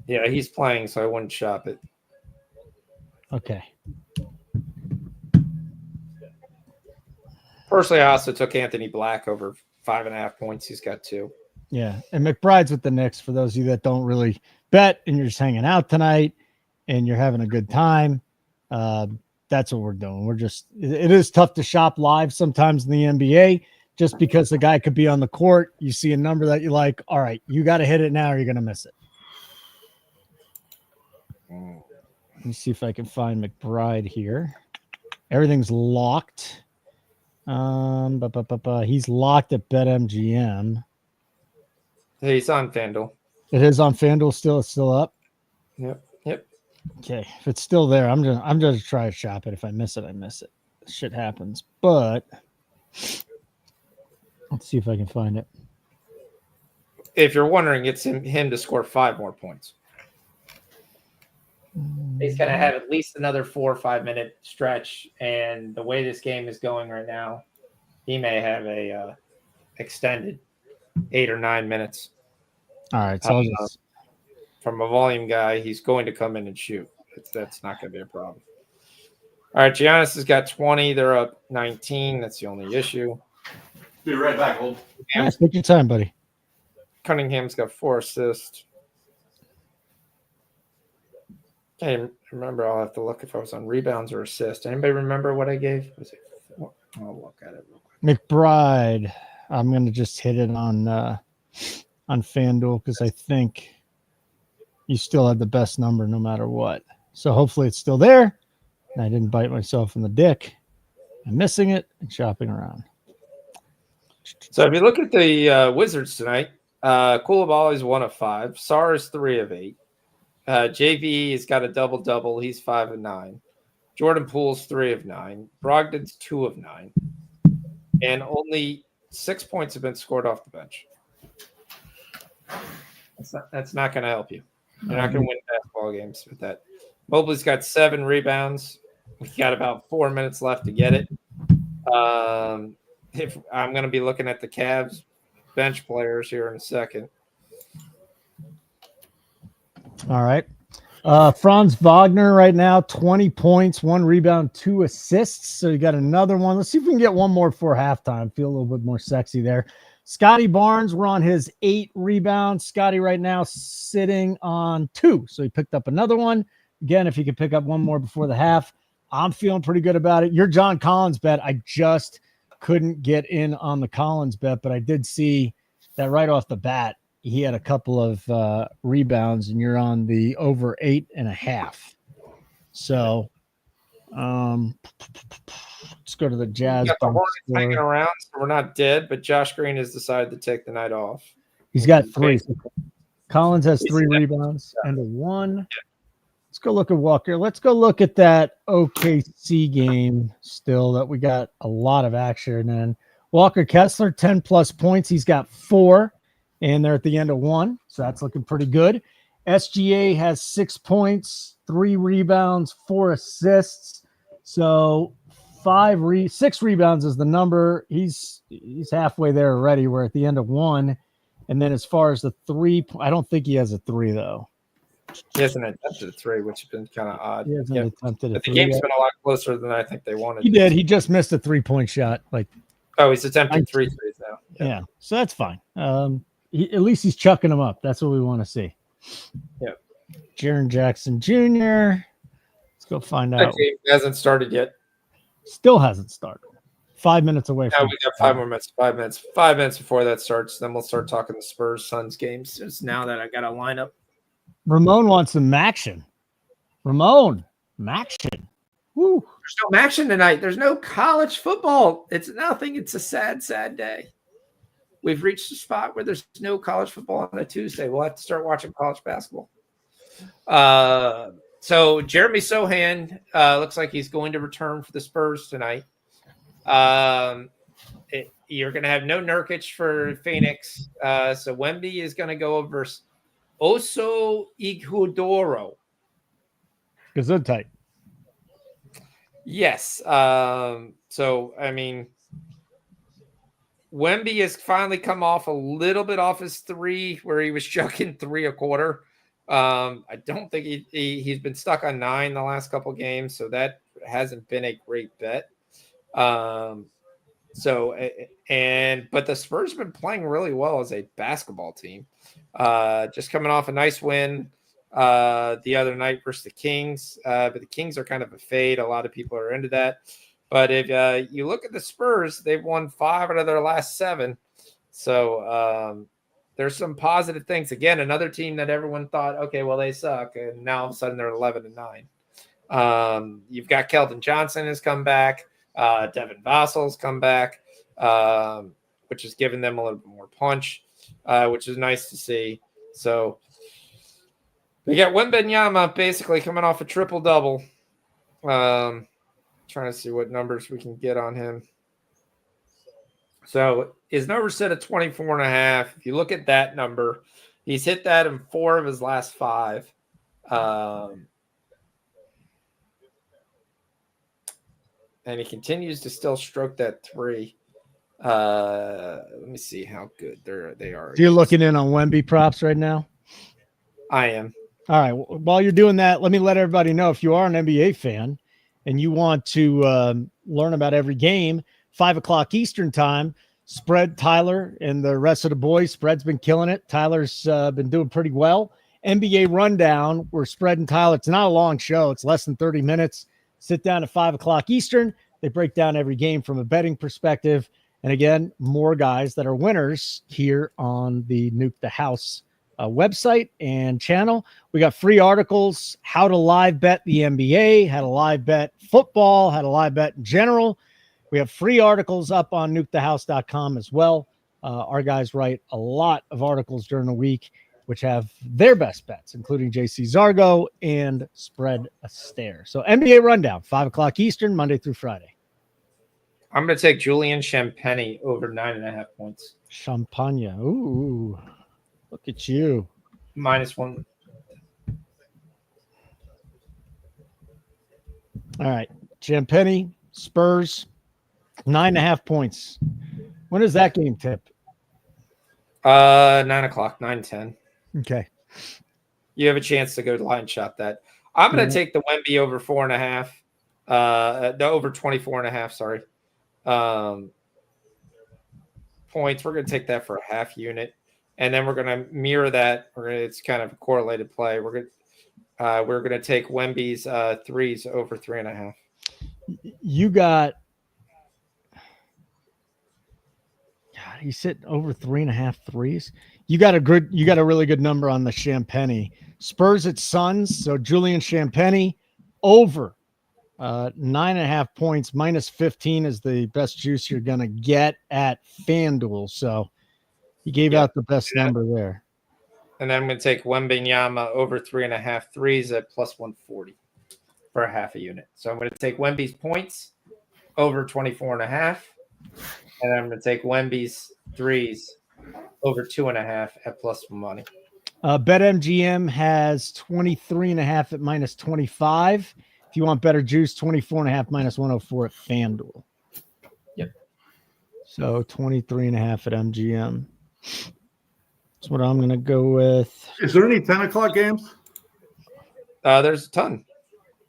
Yeah, he's playing, so I wouldn't shop it. Okay. Personally, I also took Anthony Black over 5.5 points. He's got 2. Yeah, and McBride's with the Knicks for those of you that don't really bet and you're just hanging out tonight and you're having a good time. That's what we're doing. It is tough to shop live sometimes in the NBA just because the guy could be on the court. You see a number that you like. All right, you got to hit it now or you're going to miss it. Let me see if I can find McBride here. Everything's locked. He's locked at BetMGM. He's on FanDuel. It is on FanDuel still. It's still up. Yep. Okay, if it's still there, I'm just try to shop it. If I miss it, I miss it. Shit happens. But let's see if I can find it. If you're wondering, it's him to score 5 more points. He's going to have at least another 4 or 5 minute stretch, and the way this game is going right now, he may have a extended 8 or 9 minutes. All right, so from a volume guy, he's going to come in and shoot. That's not going to be a problem. All right, Giannis has got 20. They're up 19. That's the only issue. Be right back, Holden. Take your time, buddy. Cunningham's got 4 assists. I remember. I'll have to look if I was on rebounds or assists. Anybody remember what I gave? Was it 4? I'll look at it real quick. McBride. I'm gonna just hit it on FanDuel because I think you still had the best number no matter what. So hopefully it's still there. And I didn't bite myself in the dick. I'm missing it and shopping around. So if you look at the Wizards tonight, Koulibaly's 1 of 5. Sarr is 3 of 8. JV has got a double-double. He's 5 of 9. Jordan Poole's 3 of 9. Brogdon's 2 of 9. And only 6 points have been scored off the bench. That's not going to help you. You're not going to win basketball games with that. Mobley's got 7 rebounds. We got about 4 minutes left to get it. If I'm going to be looking at the Cavs bench players here in a second. All right. Franz Wagner right now, 20 points, 1 rebound, 2 assists. So you got another one. Let's see if we can get one more for halftime. Feel a little bit more sexy there. Scotty Barnes, we're on his 8 rebounds. Scotty right now sitting on 2. So he picked up another one. Again, if he could pick up one more before the half, I'm feeling pretty good about it. Your John Collins bet, I just couldn't get in on the Collins bet, but I did see that right off the bat, he had a couple of rebounds, and you're on the over 8.5. So let's go to the Jazz. The Hornets hanging around, so we're not dead, but Josh Green has decided to take the night off. He's got 3. Collins has 3 rebounds and a 1. Yeah. Let's go look at Walker. Let's go look at that OKC game still that we got a lot of action in. Walker Kessler, 10-plus points. He's got 4, and they're at the end of 1, so that's looking pretty good. SGA has 6 points, 3 rebounds, 4 assists. So 6 rebounds is the number. He's halfway there already. We're at the end of 1. And then as far as the 3, I don't think he has a 3, though. He hasn't attempted a 3, which has been kind of odd. He hasn't attempted a 3. The game's been a lot closer than I think they wanted. He did. He just missed a 3-point shot. He's attempting 3 threes now. Yeah, so that's fine. At least he's chucking them up. That's what we want to see. Yeah. Jaren Jackson Jr. Let's go find That out. game hasn't started yet. Still hasn't started. 5 minutes away Now from we got 5 more minutes. 5 minutes. 5 minutes before that starts. Then we'll start talking the Spurs Suns games. It's now that I got a lineup. Ramon wants some action. Ramon, action. Woo. There's no action tonight. There's no college football. It's nothing. It's a sad, sad day. We've reached a spot where there's no college football on a Tuesday. We'll have to start watching college basketball. So Jeremy Sohan looks like he's going to return for the Spurs tonight. You're going to have no Nurkic for Phoenix. So Wemby is going to go over Oso Ighodoro. Gesundheit. Yes. So, I mean, Wemby has finally come off a little bit off his three where he was chucking 3 a quarter. I don't think he's been stuck on 9 the last couple of games, so that hasn't been a great bet. But the Spurs have been playing really well as a basketball team. Just coming off a nice win the other night versus the Kings. But the Kings are kind of a fade. A lot of people are into that. But if you look at the Spurs, they've won 5 out of their last 7. So there's some positive things. Again, another team that everyone thought, okay, well, they suck. And now all of a sudden they're 11-9. You've got Keldon Johnson has come back. Devin Vassal's come back, which has given them a little bit more punch, which is nice to see. So we got Wembanyama basically coming off a triple-double. Trying to see what numbers we can get on him. So his number set at 24.5. If you look at that number, he's hit that in 4 of his last 5. And he continues to still stroke that 3. Let me see how good they are. So you're looking in on Wemby props right now? I am. All right. While you're doing that, let me let everybody know if you are an NBA fan and you want to learn about every game, 5 o'clock Eastern time, Spread, Tyler, and the rest of the boys. Spread's been killing it. Tyler's been doing pretty well. NBA Rundown, we're Spread and Tyler. It's not a long show. It's less than 30 minutes. Sit down at 5 o'clock Eastern. They break down every game from a betting perspective. And again, more guys that are winners here on the Nuke the House website and channel. We got free articles, how to live bet the NBA, how to live bet football, how to live bet in general. We have free articles up on nukethehouse.com as well. Our guys write a lot of articles during the week, which have their best bets, including JC Zargo and Spread Astaire. So NBA Rundown, 5 o'clock Eastern, Monday through Friday. I'm going to take Julian Champagny over 9.5 points. Champagne. Ooh, look at you. -1. All right. Champagny, Spurs, 9.5 points. When does that game tip? 9 o'clock, 9:10. Okay. You have a chance to go line shot that. I'm going to take the Wemby over 4.5. The over 24.5, sorry. Points. We're going to take that for a half unit. And then we're going to mirror that. It's kind of a correlated play. We're going to take Wemby's threes over 3.5. You got he's sitting over 3.5 threes. You got a really good number on the Champagny. Spurs at Suns. So Julian Champagny over 9.5 points, -15 is the best juice you're going to get at FanDuel. So he gave out the best number there. And then I'm going to take Wembanyama over 3.5 threes at +140 for a half a unit. So I'm going to take Wemby's points over 24.5. And I'm going to take Wemby's threes over 2.5 at +1 money. BetMGM has 23.5 at -25. If you want better juice, 24.5 -104 at FanDuel. Yep. So 23.5 at MGM. That's what I'm going to go with. Is there any 10 o'clock games? There's a ton.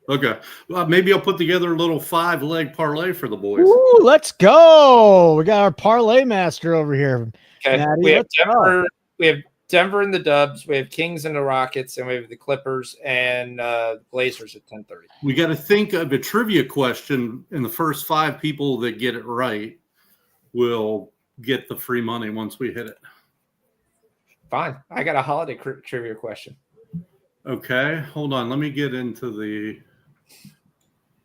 Okay. Well, maybe I'll put together a little 5-leg parlay for the boys. Ooh, let's go. We got our parlay master over here. Okay. Maddie, We have Denver. We have Denver and the Dubs. We have Kings and the Rockets, and we have the Clippers and Blazers at 10:30. We got to think of a trivia question, and the first 5 people that get it right will get the free money once we hit it. Fine. I got a holiday trivia question. Okay, hold on. Let me get into the.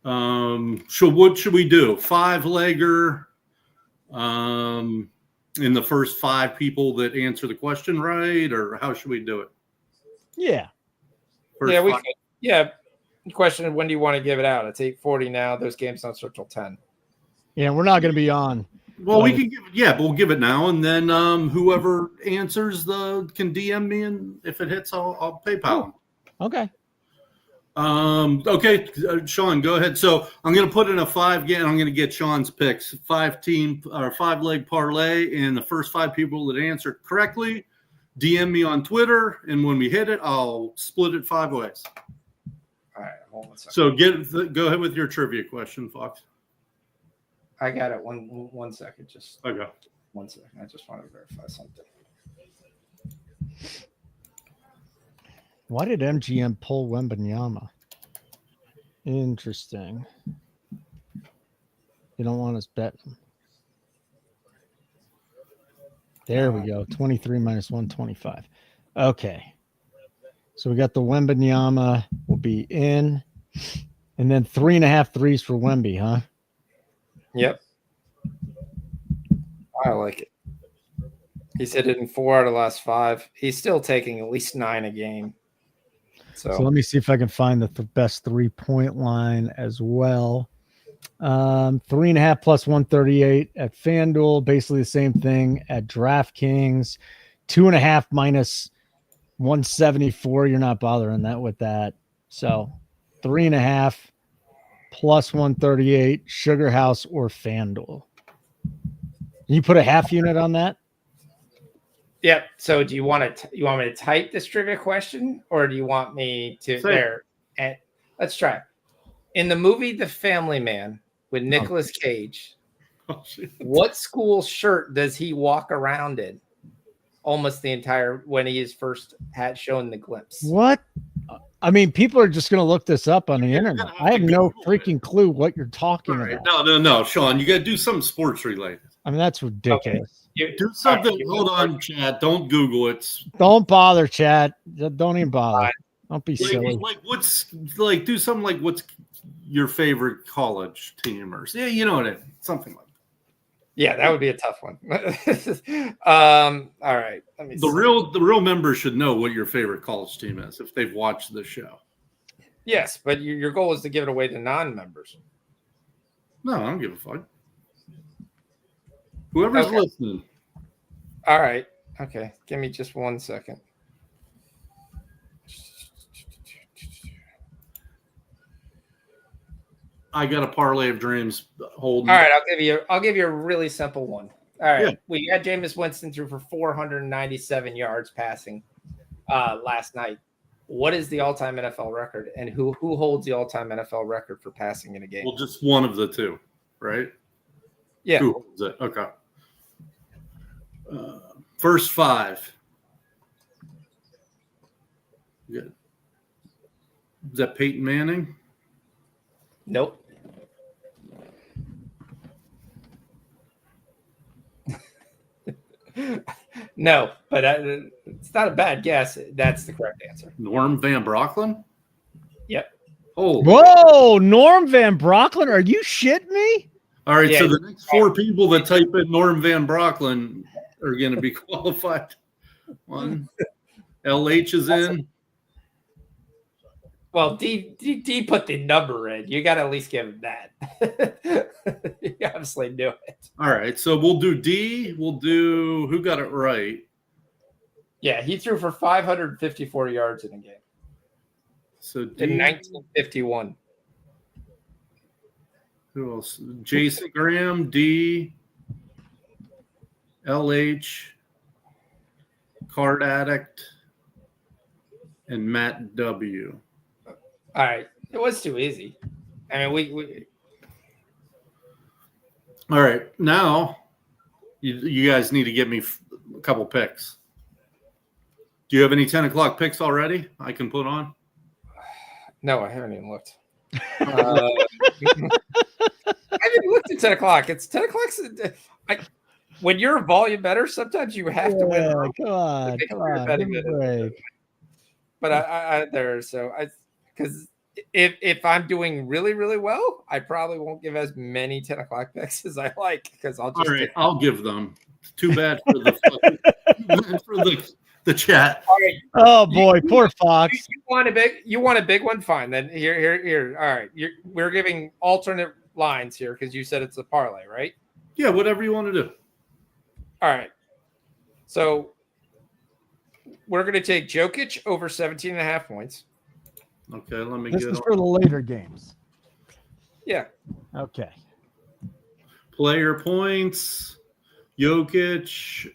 So what should we do? 5-legger. In the first 5 people that answer the question right, or how should we do it? Yeah. First yeah, we 5. could. Yeah. The question: when do you want to give it out? It's 8:40 now. Those games don't start till 10. Yeah, we're not going to be on. Well, we can give it. Yeah, but we'll give it now, and then whoever answers can DM me, and if it hits, I'll PayPal them. Okay. Okay, Sean, go ahead. So I'm going to put in a 5-game. I'm going to get Sean's picks. 5-leg parlay, and the first 5 people that answer correctly, DM me on Twitter, and when we hit it, I'll split it 5 ways. All right, hold on a second. So go ahead with your trivia question, Fox. I got it. One second. Just Okay. 1 second. I just want to verify something. Why did MGM pull Wembanyama? Interesting. You don't want us betting. There we go. 23 minus 125. Okay. So we got the Wembanyama will be in. And then 3.5 threes for Wemby, huh? Yep. I like it. He's hit it in 4 out of the last 5. He's still taking at least 9 a game. So let me see if I can find the best 3-point line as well. 3.5 plus 138 at FanDuel, basically the same thing at DraftKings. 2.5 minus 174. You're not bothering that with that. So 3.5 plus 138, Sugar House or FanDuel. You put a half unit on that? yeah. So do you want me to type this trivia question, or do you want me to there? And let's try it. In the movie The Family Man with Nicolas Cage, what school shirt does he walk around in almost the entire when he is first had shown the glimpse? What? I mean, people are just going to look this up on the internet. I have no freaking clue what you're talking about. No, Sean, you got to do something sports related. I mean, that's ridiculous. Okay. Do something. Hold on, Chad. Don't Google it. Don't bother, Chad. Don't even bother. Don't be silly. Do something like what's your favorite college team or you know what I mean? Something like that. Yeah, that would be a tough one. All right. Let me the real members should know what your favorite college team is if they've watched the show. Yes, but your goal is to give it away to non-members. No, I don't give a fuck. Whoever's listening. All right. Okay. Give me just 1 second. I got a parlay of dreams. Holden. All right, I'll give you a really simple one. All right. Yeah. We had Jameis Winston through for 497 yards passing last night. What is the all-time NFL record, and who holds the all-time NFL record for passing in a game? Well, just one of the two, right? Yeah. Who holds it? Okay. First 5. Good. Is that Peyton Manning? Nope. No, but it's not a bad guess. That's the correct answer. Norm Van Brocklin? Yep. Oh. Whoa, Norm Van Brocklin? Are you shitting me? All right, so the next 4 people that type in Norm Van Brocklin are going to be qualified. 1. LH is in. Well, D put the number in. You got to at least give him that. You obviously knew it. All right, so we'll do D. We'll do who got it right. Yeah, he threw for 554 yards in a game. So D, in 1951. Who else? Jason Graham, D, LH, Card Addict, and Matt W. All right. It was too easy. I mean, we All right. Now, you guys need to give me a couple picks. Do you have any 10 o'clock picks already I can put on? No, I haven't even looked. I haven't looked at 10 o'clock. It's 10 o'clock. When you're a volume better, sometimes you have to win. Come on. Give me a break. But because if I'm doing really, really well, I probably won't give as many 10 o'clock picks as I like because I'll just. All right, I'll give them. Too bad for the chat. All right. Oh boy, poor Fox. You want a big one? Fine. Then here. All right. We're giving alternate lines here because you said it's a parlay, right? Yeah, whatever you want to do. All right. So we're going to take Jokic over 17.5 points. Okay, let me This get is for the later games. Yeah. Okay. Player points. Jokic.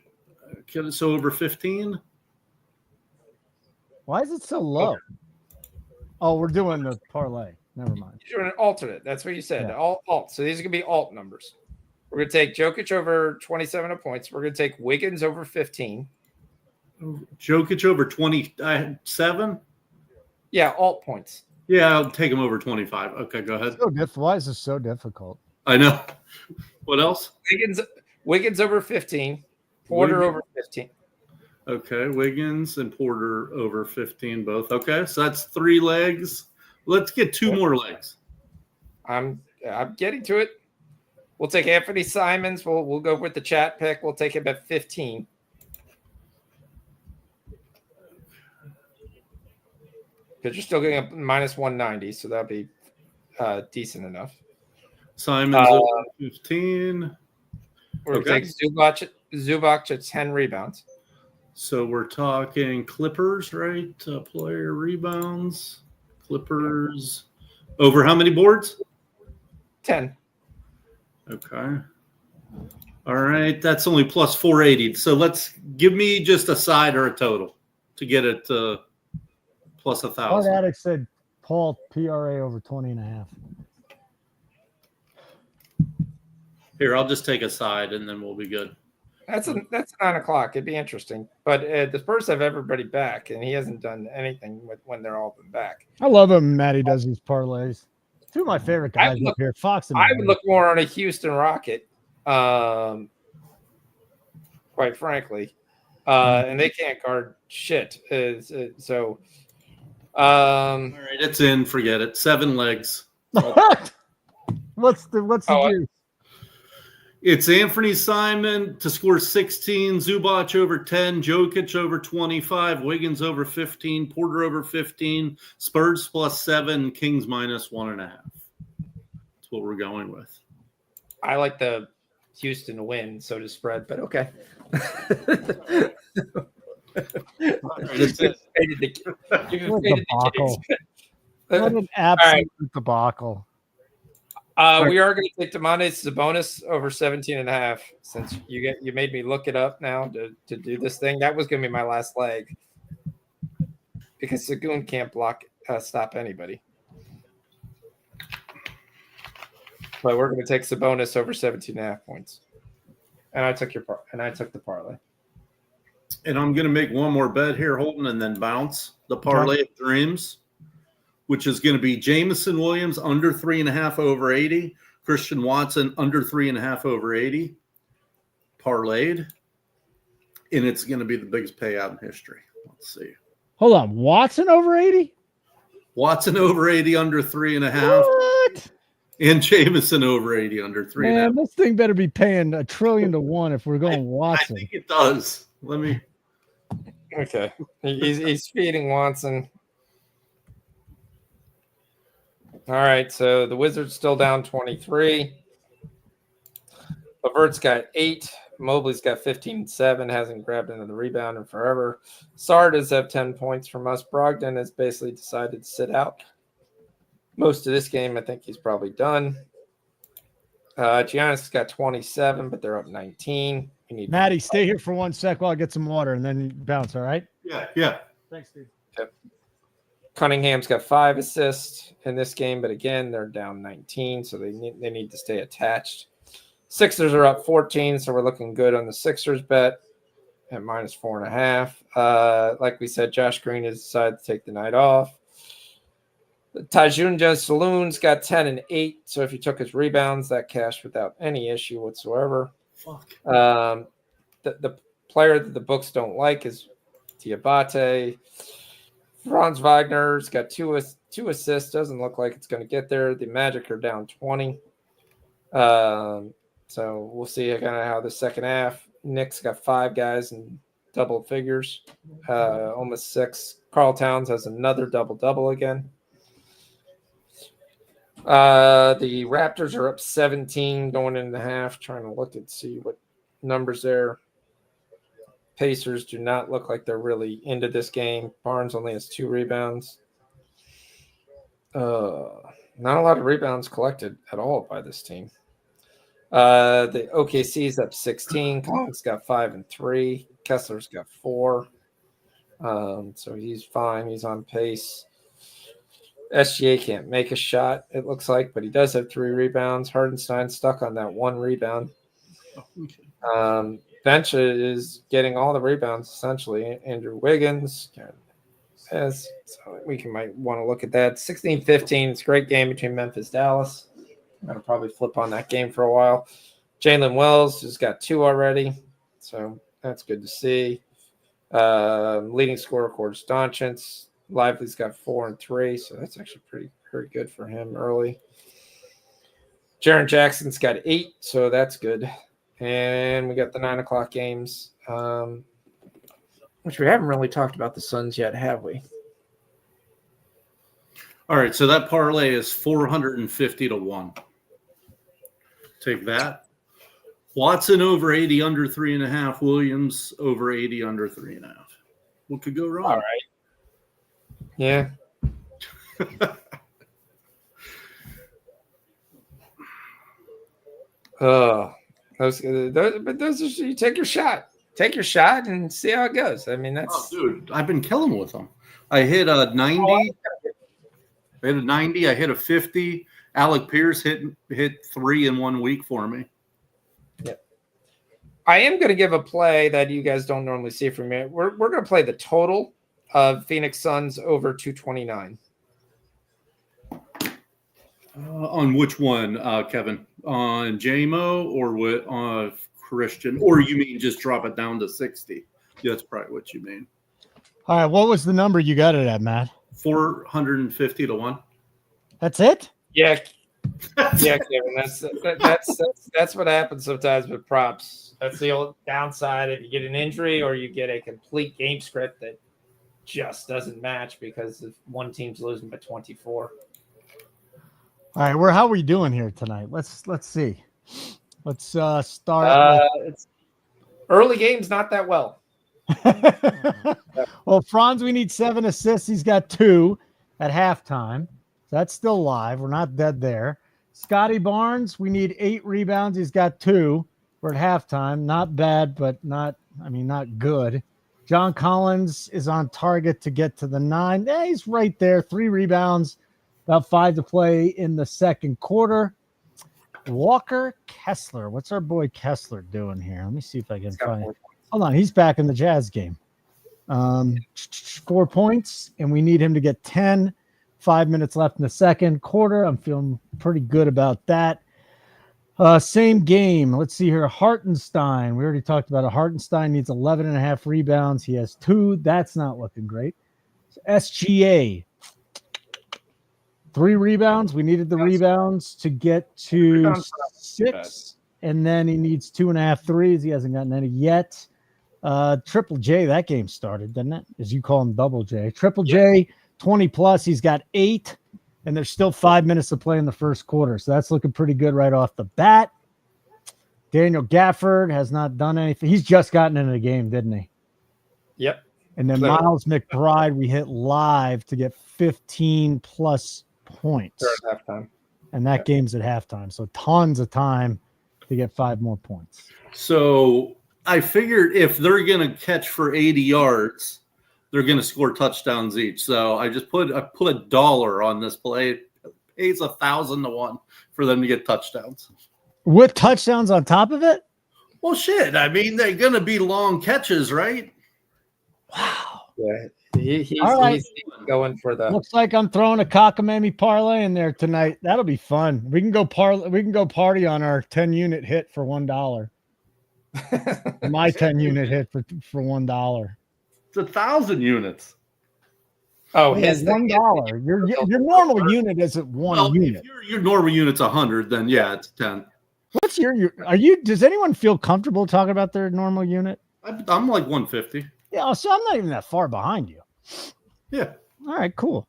So over 15. Why is it so low? Okay. Oh, we're doing the parlay. Never mind. You're doing an alternate. That's what you said. Yeah. Alt. So these are going to be alt numbers. We're going to take Jokic over 27 points. We're going to take Wiggins over 15. Jokic over 27. Yeah, alt points. Yeah, I'll take him over 25. Okay, go ahead. Why is this so difficult? I know. What else? Wiggins over 15. Porter over 15. Okay, Wiggins and Porter over 15 both. Okay, so that's 3 legs. Let's get 2 more legs. I'm getting to it. We'll take Anthony Simons. We'll go with the chat pick. We'll take him at 15. Because you're still getting a minus 190, so that'll be decent enough. Simons over 15. We're going to take Zubac at 10 rebounds. So we're talking Clippers, right? Player rebounds. Clippers. Over how many boards? 10. Okay. All right. That's only plus 480. So let's give me just a side or a total to get it plus 1,000. Art Addict said Paul PRA over 20.5. Here, I'll just take a side and then we'll be good. That's 9 o'clock. It'd be interesting. But the Spurs have everybody back, and he hasn't done anything when they're all been back. I love him. Matty does these parlays. Two of my favorite guys up here, Fox and I would look more on a Houston Rocket, quite frankly. And they can't guard shit. So, all right, it's in. Forget it. 7 legs. What's the juice? It's Anthony Simon to score 16, Zubac over 10, Jokic over 25, Wiggins over 15, Porter over 15, Spurs plus 7, Kings minus 1.5. That's what we're going with. I like the Houston to win, so to spread, but okay. What an absolute debacle. We are going to take Domantas Sabonis over 17.5 since you made me look it up now to do this thing. That was going to be my last leg because Sagoon can't stop anybody. But we're going to take Sabonis over 17.5 points. And I took the parlay. And I'm going to make one more bet here, Holden, and then bounce the parlay of dreams, which is going to be Jamison Williams under 3.5 over 80, Christian Watson under 3.5 over 80, parlayed, and it's going to be the biggest payout in history. Let's see. Hold on, Watson over 80? Watson over 80 under 3.5. What? And Jamison over 80 under 3.5. Man, this thing better be paying $1 trillion to 1 if we're going Watson. I think it does. Let me. Okay, he's feeding Watson. All right, so the Wizards still down 23. Levert's got 8. Mobley's got 15-7, hasn't grabbed another rebound in forever. Sard does have 10 points from us. Brogdon has basically decided to sit out most of this game. I think he's probably done. Giannis has got 27, but they're up 19. Maddie, stay here for 1 sec while I get some water and then bounce, all right? Yeah. Thanks, Steve. Yep. Cunningham's got 5 assists in this game, but again, they're down 19, so they need to stay attached. Sixers are up 14, so we're looking good on the Sixers bet. at -4.5. Like we said, Josh Green has decided to take the night off. Tajunja Saloon's got 10 and 8. So if you took his rebounds, that cashed without any issue whatsoever. Fuck. The player that the books don't like is Diabate. Franz Wagner's got two assists. Doesn't look like it's going to get there. The Magic are down 20. So we'll see kind of how the second half. Knicks got 5 guys in double figures, almost 6. Karl Towns has another double-double again. The Raptors are up 17 going into the half, trying to look and see what numbers there. Pacers do not look like they're really into this game. Barnes only has 2 rebounds. Not a lot of rebounds collected at all by this team. The OKC's up 16. Collins got 5 and 3. Kessler's got 4. So he's fine. He's on pace. SGA can't make a shot, it looks like, but he does have 3 rebounds. Hardenstein stuck on that 1 rebound. Bench is getting all the rebounds, essentially. Andrew Wiggins has, so we might want to look at that. 16-15, it's a great game between Memphis Dallas. I'm going to probably flip on that game for a while. Jalen Wells has got 2 already, so that's good to see. Leading scorer, Cordes Doncic. Lively's got 4 and 3, so that's actually pretty good for him early. Jaren Jackson's got 8, so that's good. And we got the 9 o'clock games, which we haven't really talked about the Suns yet, have we? All right, so that parlay is 450 to 1. Take that. Watson over 80 under 3.5. Williams over 80 under 3.5. What could go wrong? All right. Yeah. Those you take your shot. Take your shot and see how it goes. I mean, that's dude, I've been killing with them. I hit a 90. I hit a 90. I hit a 50. Alec Pierce hit 3 in 1 week for me. Yep. I am going to give a play that you guys don't normally see from me. We're going to play the total of Phoenix Suns over 229. On which one, Kevin? On JMO or what? On Christian? Or you mean just drop it down to 60? Yeah, that's probably what you mean. All right, what was the number you got it at, Matt? 450 to 1. That's it? Yeah, yeah, Kevin. That's what happens sometimes with props. That's the old downside if you get an injury or you get a complete game script that just doesn't match because if one team's losing by 24. All right, how are we doing here tonight? Let's see. Let's start. It's early games, not that well. Well, Franz, we need 7 assists. He's got 2 at halftime. So that's still live. We're not dead there. Scotty Barnes, we need 8 rebounds. He's got 2. We're at halftime. Not bad, but not good. John Collins is on target to get to the 9. Yeah, he's right there. 3 rebounds, about 5 to play in the second quarter. Walker Kessler. What's our boy Kessler doing here? Let me see if I can find it. Hold on. He's back in the Jazz game. 4 points, and we need him to get 10. 5 minutes left in the second quarter. I'm feeling pretty good about that. Same game. Let's see here. Hartenstein. We already talked about it. Hartenstein needs 11.5 rebounds. He has 2. That's not looking great. So SGA. 3 rebounds. We needed the rebounds to get to 6. And then he needs 2.5 threes. He hasn't gotten any yet. Triple J, that game started, didn't it? As you call him, Double J. Triple J, 20 plus. He's got 8. And there's still 5 minutes to play in the first quarter. So that's looking pretty good right off the bat. Daniel Gafford has not done anything. He's just gotten into the game, didn't he? Yep. And then Miles McBride, we hit live to get 15 plus points. At halftime. And that game's at halftime. So tons of time to get 5 more points. So I figured if they're going to catch for 80 yards, they're going to score touchdowns each. So I put $1 on this play. It pays 1,000 to 1 for them to get touchdowns. With touchdowns on top of it? Well, shit. I mean, they're going to be long catches, right? Wow. Yeah, All right. he's going for the. Looks like I'm throwing a cockamamie parlay in there tonight. That'll be fun. We can go party on our 10-unit hit for $1. My 10-unit hit for $1. It's 1,000 units. Oh, Yeah, his thing $1. Your normal unit isn't one unit. If your normal unit's 100, then yeah, it's 10. What's your does anyone feel comfortable talking about their normal unit? I'm like 150. Yeah, so I'm not even that far behind you. Yeah. All right, cool.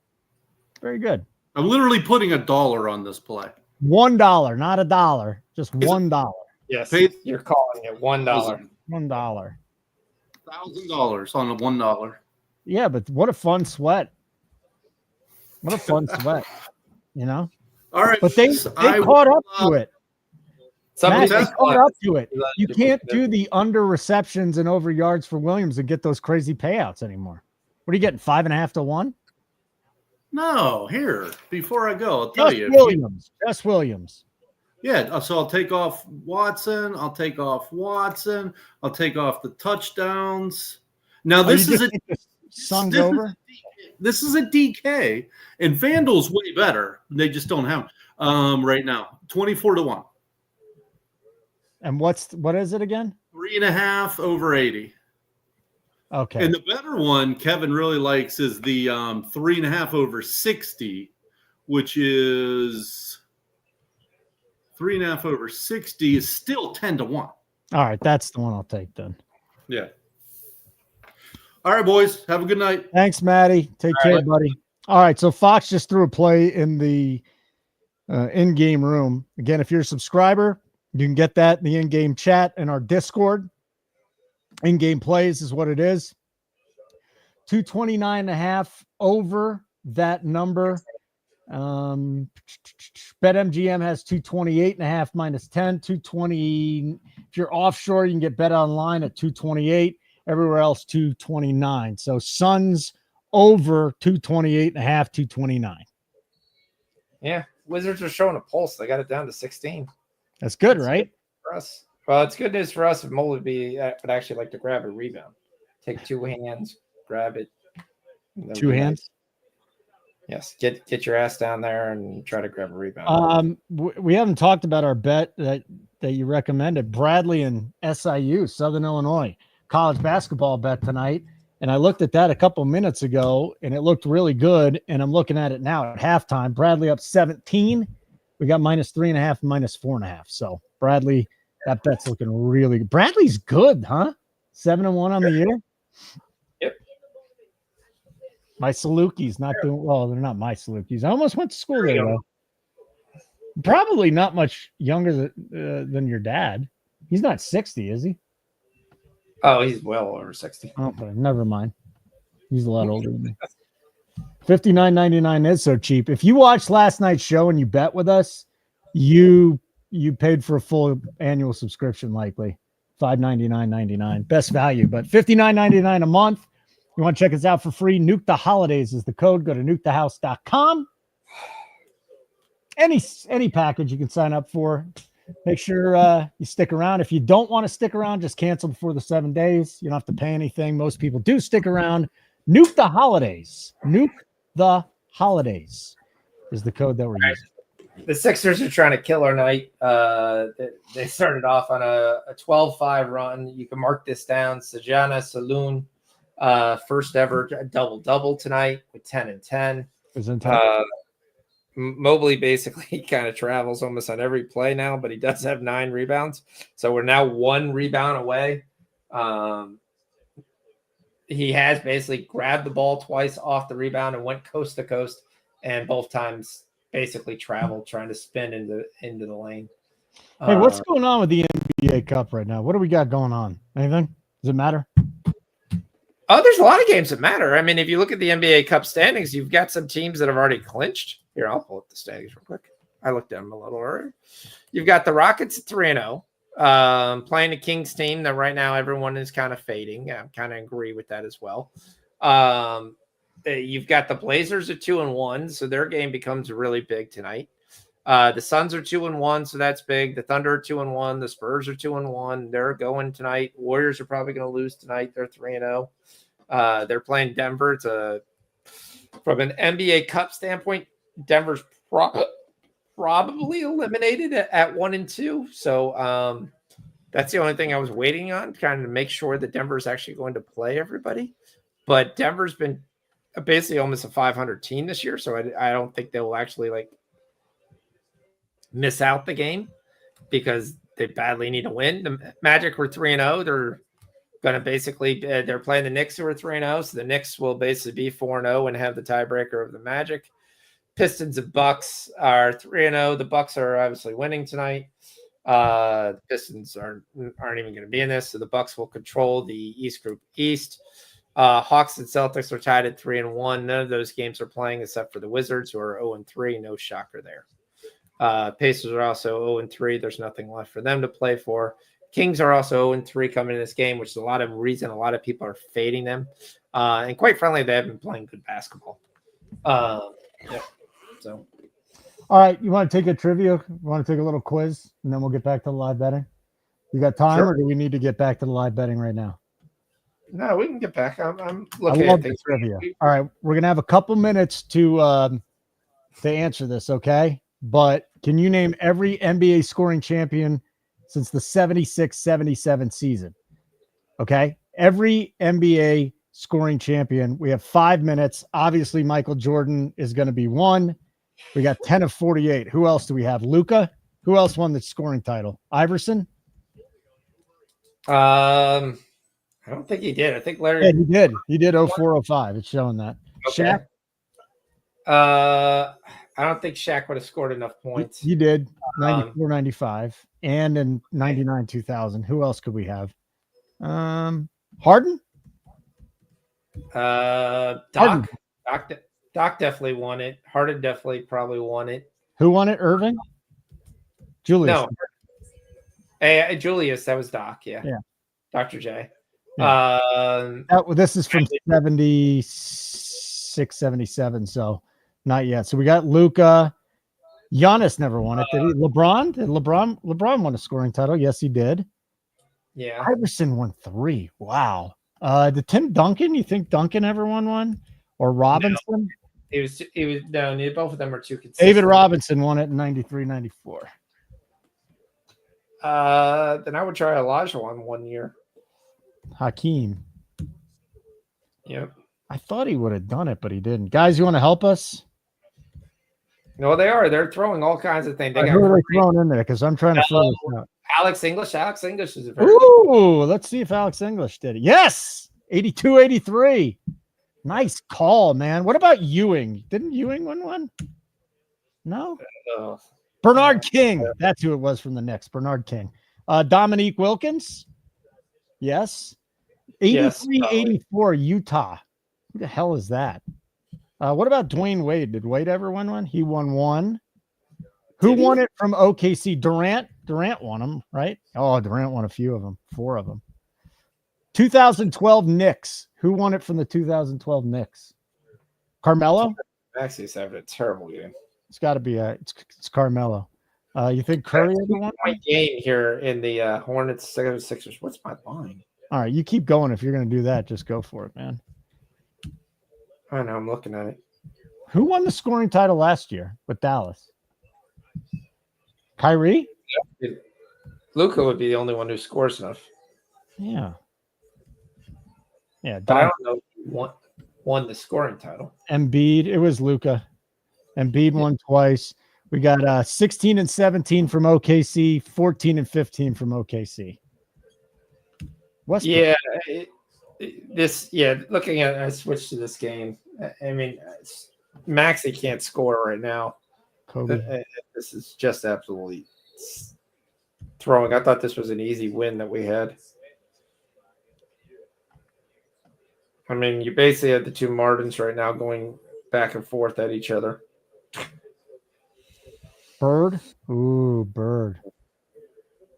Very good. I'm literally putting $1 on this play. $1, not $1, just $1. Yes, Paid- you're calling it $1. $1. $1,000 on a $1. Yeah, but what a fun sweat. What a fun sweat, you know? All right. But they caught up to it. Matt, they caught up to it. You can't do the under receptions and over yards for Williams and get those crazy payouts anymore. What are you getting, 5.5 to 1? No, here, before I go, I'll tell you. Just Williams. Yeah, so I'll take off Watson. I'll take off the touchdowns. Now, this is this is a DK, and FanDuel's way better. They just don't have right now. 24 to 1. And what is it again? 3.5 over 80. Okay. And the better one Kevin really likes is the 3.5 over 60, which is 3.5 over 60 is still 10 to 1. All right, that's the one I'll take then. Yeah. All right, boys. Have a good night. Thanks, Maddie. Take care, buddy. All right, so Fox just threw a play in the in-game room. Again, if you're a subscriber, you can get that in the in-game chat in our Discord. In-game plays is what it is. 229.5 over that number. BetMGM has 228.5 minus 10. 220. If you're offshore, you can get Bet Online at 228. Everywhere else, 229. So Suns over 228.5, 229. Yeah, Wizards are showing a pulse. They got it down to 16. That's good, right? For us. Well, it's good news for us if Moldy would actually like to grab a rebound. Take two hands, grab it. Two hands? Yes. Get your ass down there and try to grab a rebound. We haven't talked about our bet that you recommended. Bradley and SIU, Southern Illinois, college basketball bet tonight. And I looked at that a couple minutes ago, and it looked really good. And I'm looking at it now at halftime. Bradley up 17. We got minus 3.5, minus 4.5. So Bradley, that bet's looking really good. Bradley's good, huh? 7-1 on the year. Yep. My Salukis not doing well. They're not my Salukis. I almost went to school there, though. Probably not much younger than your dad. He's not 60, is he? Oh, he's well over 60. Oh, but never mind. He's a lot older than me. $59.99 is so cheap. If you watched last night's show and you bet with us, you paid for a full annual subscription, likely $599.99. Best value, but $59.99 a month. You want to check us out for free? Nuke the Holidays is the code. Go to nukethehouse.com. Any package you can sign up for. Make sure you stick around. If you don't want to stick around, just cancel before the 7 days. You don't have to pay anything. Most people do stick around. Nuke the Holidays. Nuke the Holidays is the code that we're using. The Sixers are trying to kill our night. They started off on a 12-5 run. You can mark this down. Sajana Saloon, first ever double-double tonight with 10 and 10. Mobley basically kind of travels almost on every play now, but he does have 9 rebounds. So we're now 1 rebound away. He has basically grabbed the ball twice off the rebound and went coast to coast, and both times basically traveled trying to spin into the lane. Hey, what's going on with the NBA Cup right now? What do we got going on? Anything? Does it matter? Oh, there's a lot of games that matter. I mean, if you look at the NBA Cup standings, you've got some teams that have already clinched. Here, I'll pull up the standings real quick. I looked at them a little earlier. You've got the Rockets at 3-0, playing the Kings team that right now everyone is kind of fading. I kind of agree with that as well. You've got the Blazers at 2-1, so their game becomes really big tonight. The Suns are 2-1, so that's big. The Thunder are 2-1. The Spurs are 2-1. They're going tonight. Warriors are probably going to lose tonight. They're 3-0. They're playing Denver. From an NBA Cup standpoint, Denver's probably eliminated at 1-2. So that's the only thing I was waiting on, kind of to make sure that Denver's actually going to play everybody. But Denver's been basically almost a 500 team this year, so I don't think they will actually miss out the game because they badly need to win. The Magic were 3-0. They're going to basically they're playing the Knicks, who are 3-0, so the Knicks will basically be 4-0 and have the tiebreaker of the Magic. Pistons and Bucks are 3-0. The Bucks are obviously winning tonight. The Pistons aren't even going to be in this, so the Bucks will control the East Group East. Hawks and Celtics are tied at 3-1. None of those games are playing except for the Wizards, who are 0-3. No shocker there. Pacers are also 0-3. There's nothing left for them to play for. Kings are also 0-3 coming in this game, which is a lot of reason a lot of people are fading them. And quite frankly, they have been playing good basketball. Yeah. So, all right, you want to take a trivia? You want to take a little quiz, and then we'll get back to the live betting? You got time, Sure. or do we need to get back to the live betting right now? No, we can get back. I'm I looking love at the things. trivia. All right, we're gonna have a couple minutes to answer this, okay? But can you name every NBA scoring champion since the 76-77 season? Okay, every NBA scoring champion. We have 5 minutes. Obviously, Michael Jordan is going to be one. We got 10 of 48. Who else do we have? Luka. Who else won the scoring title? Iverson. I don't think he did. I think Larry. Yeah, he did. He did 04-05. It's showing that. Okay. Shaq. I don't think Shaq would have scored enough points. He did 94-95 and in 99-2000. Who else could we have? Harden. Doc definitely won it. Harden definitely probably won it. Who won it? Irving. Julius. No. Hey, Julius. That was Doc. Yeah. Dr. J. Yeah. This is from 76, 77. So not yet. So we got Luka. Giannis never won it. Did he? LeBron? Did LeBron won a scoring title? Yes, he did. Yeah. Iverson won 3. Wow. Did Tim Duncan? You think Duncan ever won one? Or Robinson? No. He was no, both of them are too consistent. David Robinson won it in 93-94. Then I would try Elijah one year. Hakeem. Yep. I thought he would have done it, but he didn't. Guys, you want to help us? No, they are. They're throwing all kinds of things. Who are they throwing in there? Because I'm trying to figure this out. Alex English. Alex English is a very Ooh, let's see if Alex English did it. Yes, 82-83. Nice call, man. What about Ewing? Didn't Ewing win one? No. Bernard King. That's who it was from the Knicks. Bernard King. Dominique Wilkins. Yes. 83-84 Utah. Who the hell is that? What about Dwayne Wade? Did Wade ever win one? He won one. Who won it from OKC? Durant. Durant won them, right? Oh, Durant won a few of them. 4 of them. 2012 Knicks. Who won it from the 2012 Knicks? Carmelo? Maxi's having a terrible game. It's got to be it's Carmelo. You think Curry ever won? Point game here in the Hornets Sixers. What's my line? All right, you keep going. If you're going to do that, just go for it, man. I know. I'm looking at it. Who won the scoring title last year with Dallas? Kyrie? Luka would be the only one who scores enough. Yeah. Yeah. But I don't know if he won the scoring title. Embiid. It was Luka. Embiid won twice. We got 16 and 17 from OKC, 14 and 15 from OKC. Westbrook. Looking at I switched to this game. I mean, Maxey can't score right now. Kobe. This is just absolutely throwing. I thought this was an easy win that we had. I mean, you basically have the two Martins right now going back and forth at each other. Bird? Ooh, Bird.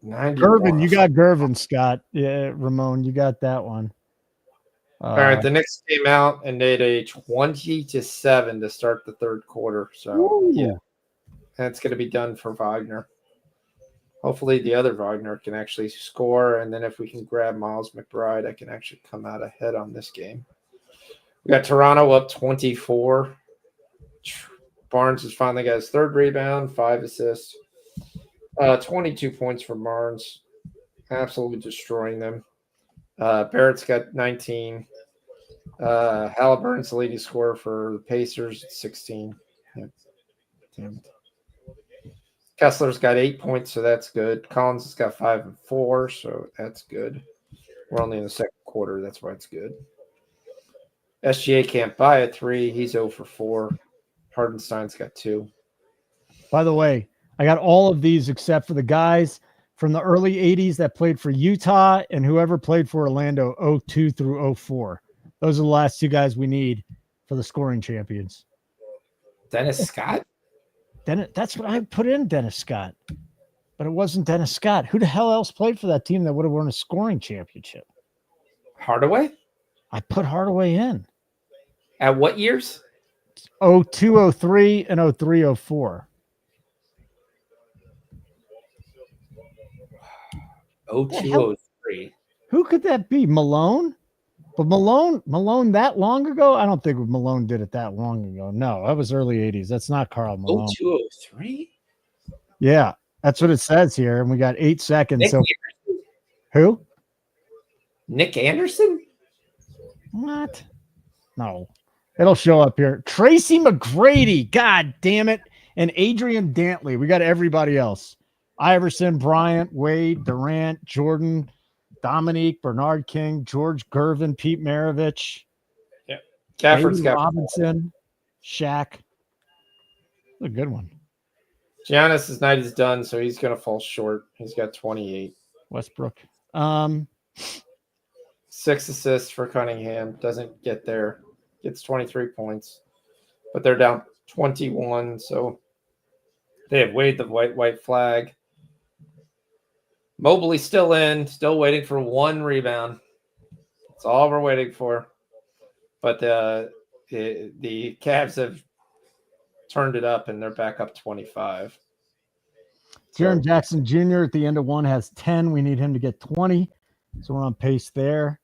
Gervin, you got Gervin, Scott. Yeah, Ramon, you got that one. All right, the Knicks came out and they had a 20-7 to start the third quarter. So, ooh. yeah. That's going to be done for Wagner. Hopefully the other Wagner can actually score, and then if we can grab Miles McBride, I can actually come out ahead on this game. We got Toronto up 24. Barnes has finally got his third rebound, 5 assists. 22 points for Barnes. Absolutely destroying them. Barrett's got 19. Halliburton's the leading scorer for the Pacers at 16. Yeah. Damn it. Kessler's got 8 points, so that's good. Collins has got 5 and 4, so that's good. We're only in the second quarter, that's why it's good. SGA can't buy a 3. He's 0 for 4. Hardenstein's got 2. By the way, I got all of these except for the guys from the early 80s that played for Utah and whoever played for Orlando 02 through 04. Those are the last 2 guys we need for the scoring champions. Dennis Scott? That's what I put in, Dennis Scott. But it wasn't Dennis Scott. Who the hell else played for that team that would have won a scoring championship? Hardaway? I put Hardaway in. At what years? 02, 03, and 03, 04. 02, 03. Who could that be? Malone? But Malone that long ago? I don't think Malone did it that long ago. No, that was early 80s. That's not Karl Malone. 02, 03? Yeah, that's what it says here. And we got 8 seconds. Nick So Anderson? who? Nick Anderson? What? No. It'll show up here. Tracy McGrady. God damn it. And Adrian Dantley. We got everybody else. Iverson, Bryant, Wade, Durant, Jordan, Dominique, Bernard King, George Gervin, Pete Maravich. Yeah. Gafford's got Robinson, Shaq. A good one. Giannis' night is done, so he's going to fall short. He's got 28. Westbrook. 6 assists for Cunningham. Doesn't get there. Gets 23 points. But they're down 21, so they have waved the white flag. Mobley still in, still waiting for 1 rebound. That's all we're waiting for. But the Cavs have turned it up, and they're back up 25. Jaren Jackson Jr. at the end of 1 has 10. We need him to get 20. So we're on pace there.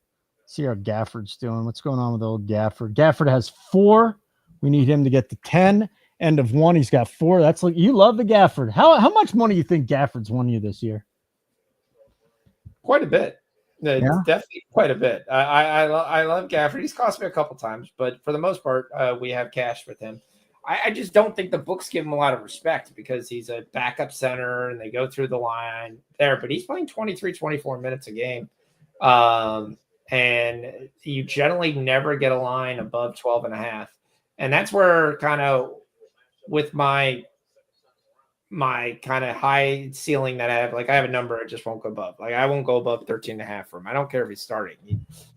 See how Gafford's doing. What's going on with old Gafford? Gafford has 4. We need him to get to 10. End of 1, he's got 4. That's like you love the Gafford. How much money do you think Gafford's won you this year? Quite a bit. Definitely quite a bit. I love Gafford. He's cost me a couple times, but for the most part, we have cash with him. I just don't think the books give him a lot of respect because he's a backup center and they go through the line there, but he's playing 23, 24 minutes a game. And you generally never get a line above 12.5. And that's where kind of with my kind of high ceiling that I have, like I have a number I just won't go above. Like I won't go above 13.5 for him. I don't care if he's starting.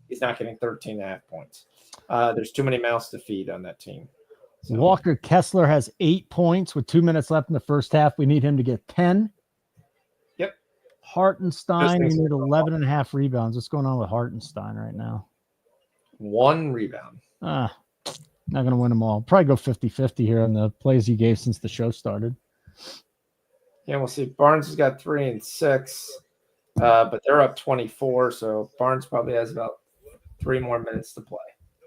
He's not getting 13.5 points. There's too many mouths to feed on that team. So. Walker Kessler has 8 points with 2 minutes left in the first half. We need him to get 10. Yep. Hartenstein, we need 11.5 rebounds. What's going on with Hartenstein right now? 1 rebound. Not going to win them all. Probably go 50-50 here on the plays he gave since the show started. Yeah, we'll see. Barnes has got 3 and 6, but they're up 24, so Barnes probably has about 3 more minutes to play.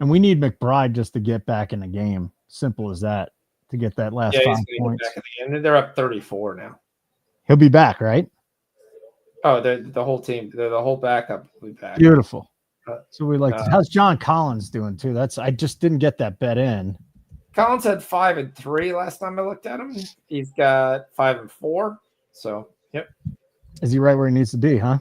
And we need McBride just to get back in the game. Simple as that, to get that last 5 points. Back in the game. They're up 34 now. He'll be back, right? Oh, the whole team, the whole backup will be back. Beautiful. So we like. How's John Collins doing too? I just didn't get that bet in. Collins had 5 and 3 last time I looked at him. He's got 5 and 4. So, yep. Is he right where he needs to be, huh?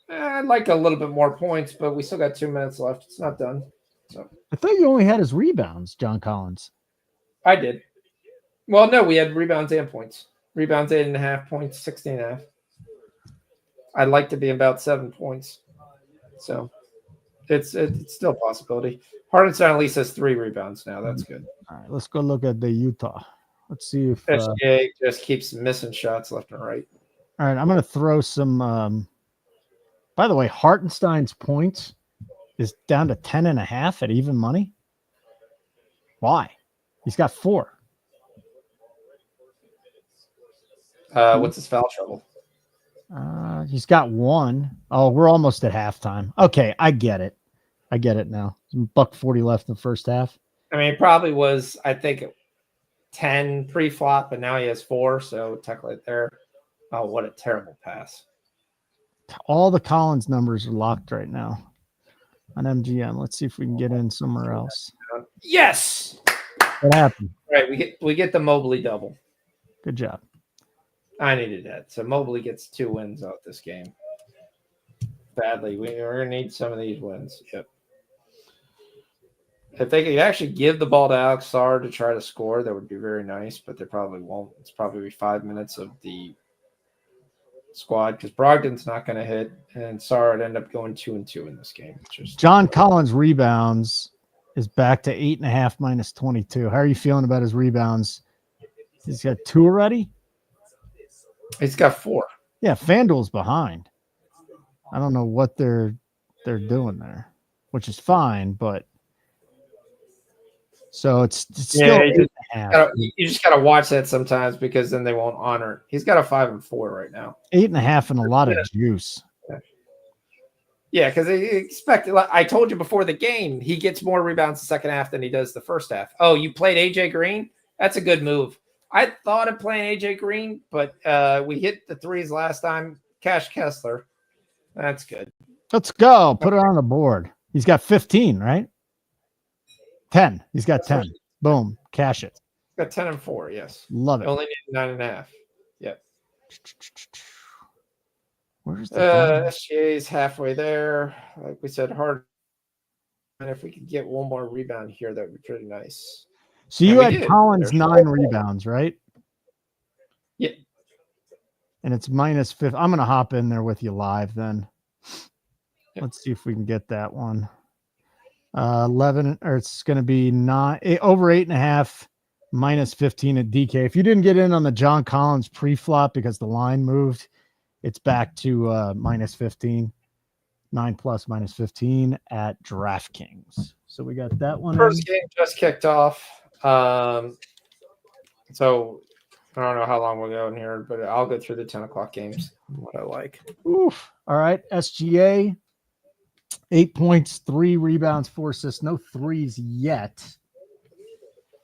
I'd like a little bit more points, but we still got 2 minutes left. It's not done. So I thought you only had his rebounds, John Collins. I did. Well, no, we had rebounds and points. Rebounds 8.5 points, 16.5. I'd like to be about 7 points. So it's still a possibility. Hardenstein at least has 3 rebounds now. That's good. All right, let's go look at the Utah. Let's see if SGA just keeps missing shots left and right. All right, I'm going to throw some. By the way, Hartenstein's points is down to 10.5 at even money. Why? He's got 4. What's his foul trouble? He's got one. Oh, we're almost at halftime. Okay, I get it. I get it now. $1.40 left in the first half. I mean, it probably was, I think, 10 pre-flop, but now he has 4, so technically there. Oh, what a terrible pass. All the Collins numbers are locked right now on MGM. Let's see if we can get in somewhere else. Yes. What happened? Right, we get the Mobley double. Good job. I needed that. So Mobley gets 2 wins out this game. Badly. We're going to need some of these wins. Yep. If they could actually give the ball to Alex Sarr to try to score, that would be very nice, but they probably won't. It's probably 5 minutes of the squad because Brogdon's not going to hit, and Sarr would end up going 2-2 in this game. John Collins rebounds is back to 8.5 minus 22. How are you feeling about his rebounds? He's got 2 already? He's got 4. Yeah, FanDuel's behind. I don't know what they're doing there, which is fine, but so it's still 8.5. You just gotta watch that sometimes because then they won't honor it. He's got a 5 and 4 right now. 8.5 and a lot of juice. Yeah, because they expect. I told you before the game, he gets more rebounds the second half than he does the first half. Oh, you played AJ Green? That's a good move. I thought of playing AJ Green, but we hit the 3s last time. Cash Kessler. That's good. Let's go. Put it on the board. He's got 15, right? 10. He's got 10. Boom. Cash it. He's got 10 and 4. Yes. Love it. Only need 9.5. Yep. Where's the SGA is halfway there. Like we said, hard. And if we could get one more rebound here, that would be pretty nice. So you had Collins 9 rebounds, right? Yeah. And it's minus 5. I'm going to hop in there with you live then. Yep. Let's see if we can get that one. 11, or it's going to be 9 over 8.5 minus 15 at DK. If you didn't get in on the John Collins pre-flop because the line moved, it's back to minus 15. 9 plus minus 15 at DraftKings. So we got that one. First game just kicked off. So I don't know how long we'll go in here, but I'll go through the 10 o'clock games. What I like. Oof. All right. SGA, 8 points, 3 rebounds, 4 assists. No 3s yet.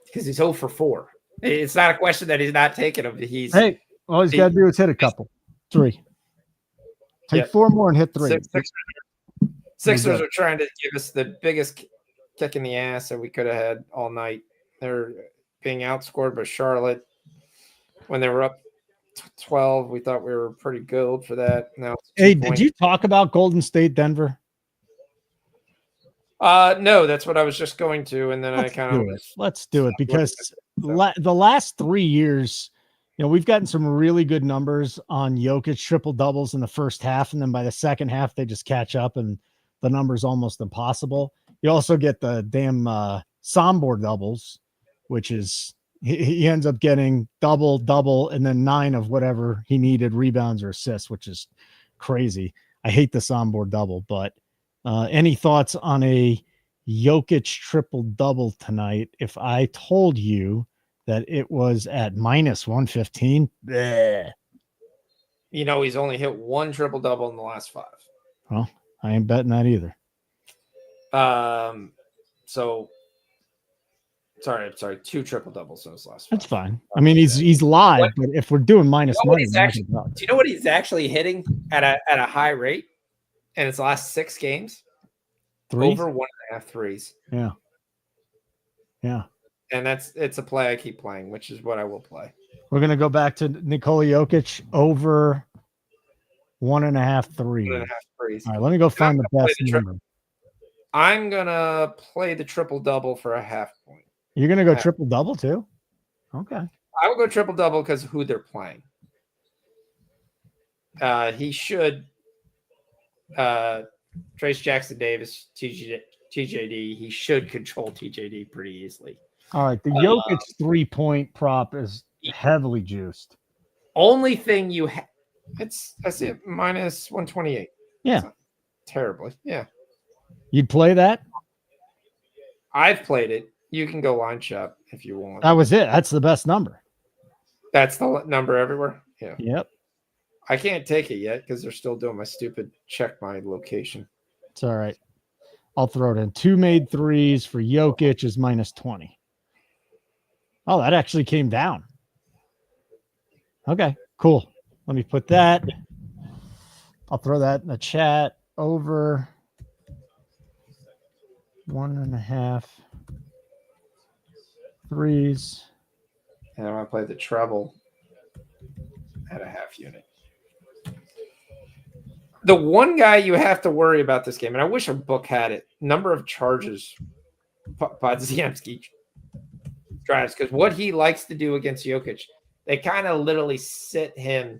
Because he's 0 for 4. It's not a question that he's not taking them. All he's got to do is hit a couple. 3. Take 4 more and hit 3. Sixers are trying to give us the biggest kick in the ass that we could have had all night. They're being outscored by Charlotte. When they were up 12, we thought we were pretty good for that. Now, did you talk about Golden State, Denver? No, that's what I was just going to, and then let's do it because the last 3 years, we've gotten some really good numbers on Jokic triple doubles in the first half, and then by the second half they just catch up, and the number's almost impossible. You also get the damn Sombor doubles, which is he ends up getting double, and then 9 of whatever he needed rebounds or assists, which is crazy. I hate the Sombor double, but any thoughts on a Jokic triple double tonight? If I told you that it was at minus 115, he's only hit 1 triple double in the last 5. Well, I ain't betting that either. Sorry, 2 triple doubles in his last 5. That's fine. I mean, he's live, but if we're doing minus money, do you know what he's actually hitting at a high rate in his last 6 games? 3 over 1.5 threes. Yeah. And it's a play I keep playing, which is what I will play. We're gonna go back to Nikola Jokic over 1.5 threes. 1.5 threes. All right, let me go find the best number. I'm gonna play the triple double for a half point. You're gonna go triple double too? Okay. I will go triple double because of who they're playing. He should Trace Jackson Davis, TJD. He should control TJD pretty easily. All right. The Jokic 3-point prop is heavily juiced. Only thing you have, I see it minus 128. Yeah. Terribly. Yeah. You'd play that? I've played it. You can go line shop if you want. That was it. That's the best number. That's the number everywhere. Yeah. Yep. I can't take it yet because they're still doing my stupid check my location. It's all right. I'll throw it in. 2 made threes for Jokic is -20. Oh, that actually came down. Okay, cool. Let me put that. I'll throw that in the chat. Over 1.5 threes. And I'm going to play the treble at a half unit. The one guy you have to worry about this game, and I wish a book had it, number of charges Podziemski drives, because what he likes to do against Jokic, they kind of literally sit him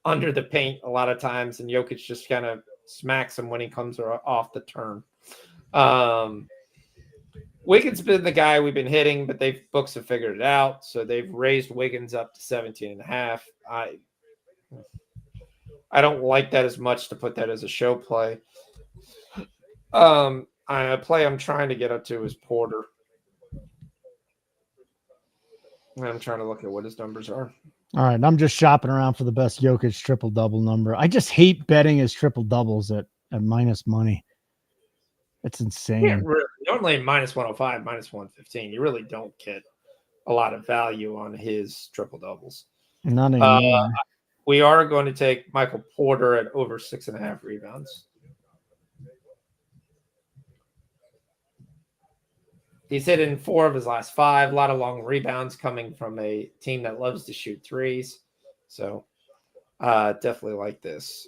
under the paint a lot of times, and Jokic just kind of smacks him when he comes off the turn. Wiggins been the guy we've been hitting, but books have figured it out, so they've raised Wiggins up to 17.5. I don't like that as much to put that as a show play. A play I'm trying to get up to is Porter. I'm trying to look at what his numbers are. All right, I'm just shopping around for the best Jokic triple-double number. I just hate betting his triple-doubles at minus money. It's insane. Yeah, really. Normally -105, -115. You really don't get a lot of value on his triple-doubles. Not anymore. We are going to take Michael Porter at over 6.5 rebounds. He's hit in 4 of his last 5. A lot of long rebounds coming from a team that loves to shoot threes. So definitely like this.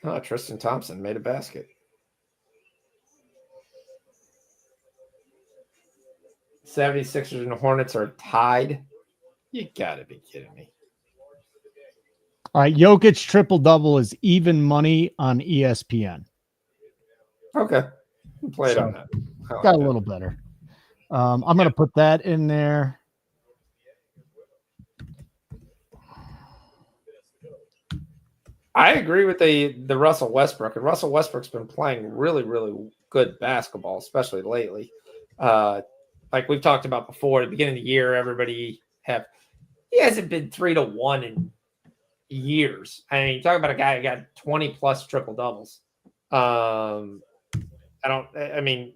Oh, Tristan Thompson made a basket. 76ers and Hornets are tied. You got to be kidding me. All right, Jokic triple-double is even money on ESPN. Okay. Play it on that. Got a little better. I'm going to put that in there. I agree with the Russell Westbrook. And Russell Westbrook's been playing really, really good basketball, especially lately. Like we've talked about before, at the beginning of the year, he hasn't been 3-1 in years. I mean, talk about a guy who got 20+ triple doubles.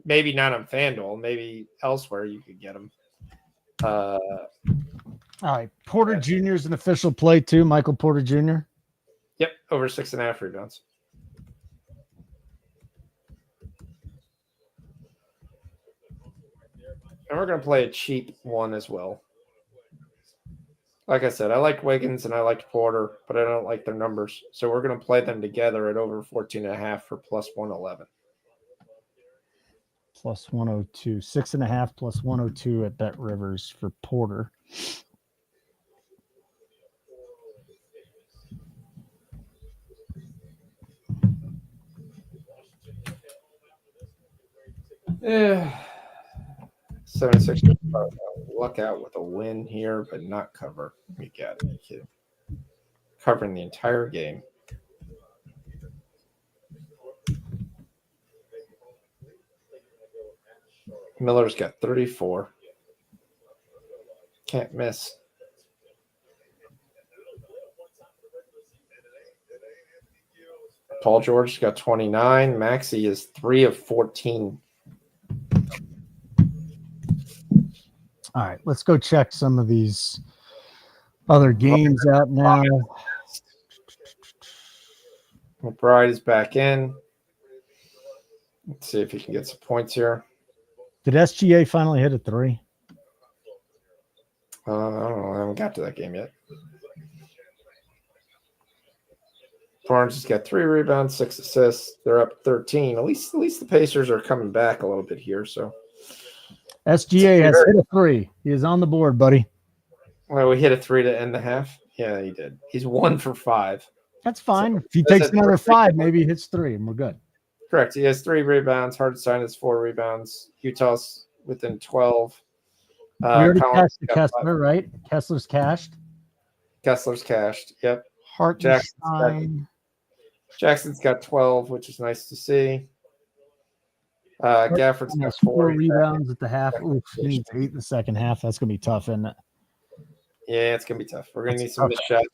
Maybe not on FanDuel, maybe elsewhere you could get him. All right, Porter Jr. is an official play too. Michael Porter Jr. Yep, over 6.5 rebounds. And we're going to play a cheap one as well. Like I said, I like Wiggins and I like Porter, but I don't like their numbers. So we're going to play them together at over 14.5 for +111. +102. 6.5 +102 at Bet Rivers for Porter. Yeah. 76ers luck out with a win here, but not cover. You got it, kid. Covering the entire game. Miller's got 34. Can't miss. Paul George's got 29. Maxey is 3 of 14. All right, let's go check some of these other games out now. McBride is back in. Let's see if he can get some points here. Did SGA finally hit a 3? I don't know. I haven't got to that game yet. Barnes has got 3 rebounds, 6 assists. They're up 13. At least the Pacers are coming back a little bit here. So SGA has hit a 3. He is on the board, buddy. Well, we hit a 3 to end the half. Yeah, he did. He's 1 for 5. That's fine. So if he takes another 5, maybe he hits 3, and we're good. Correct. He has 3 rebounds. Hartenstein has 4 rebounds. Utah's within 12. We already Collins cashed the got Kessler, 5. right? Kessler's cashed. Kessler's cashed. Yep. Hartenstein. Jackson's got 12, which is nice to see. Gafford's got 4 rebounds at the half. Oof, he needs 8 in the second half. That's going to be tough, isn't it? Yeah, it's going to be tough. We're going to need some missed shots.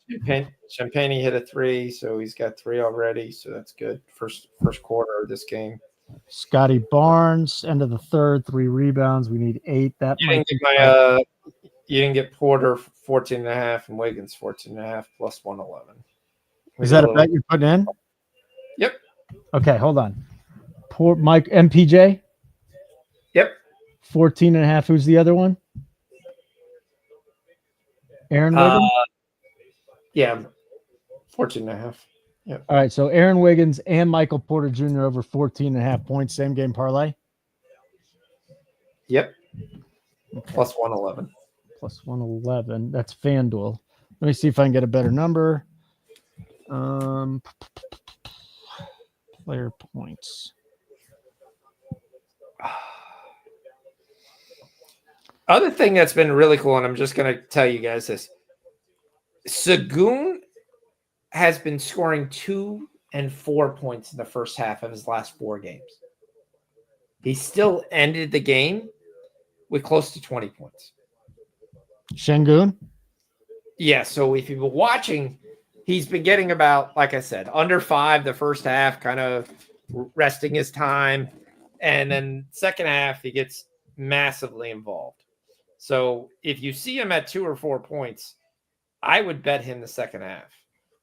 Champagne hit a 3, so he's got 3 already, so that's good. First quarter of this game. Scotty Barnes, end of the third, 3 rebounds. We need 8. That You didn't get Porter 14.5 and Wiggins 14.5 plus 111. Is that a bet you're putting in? Yep. Okay, hold on. Poor Mike MPJ. Yep. 14.5. Who's the other one? Aaron Wiggins? Yeah, 14.5. Yeah. All right, so Aaron Wiggins and Michael Porter Jr. over 14.5 points, same game parlay? Yep. Okay. Plus 111. Plus 111. That's FanDuel. Let me see if I can get a better number. Player points. Other thing that's been really cool, and I'm just going to tell you guys this. Sengun has been scoring 2 and 4 points in the first half of his last 4 games. He still ended the game with close to 20 points. Sengun? Yeah, so if you've been watching, he's been getting about, like I said, under 5 the first half, kind of resting his time. And then second half, he gets massively involved. So if you see him at 2 or 4 points, I would bet him the second half.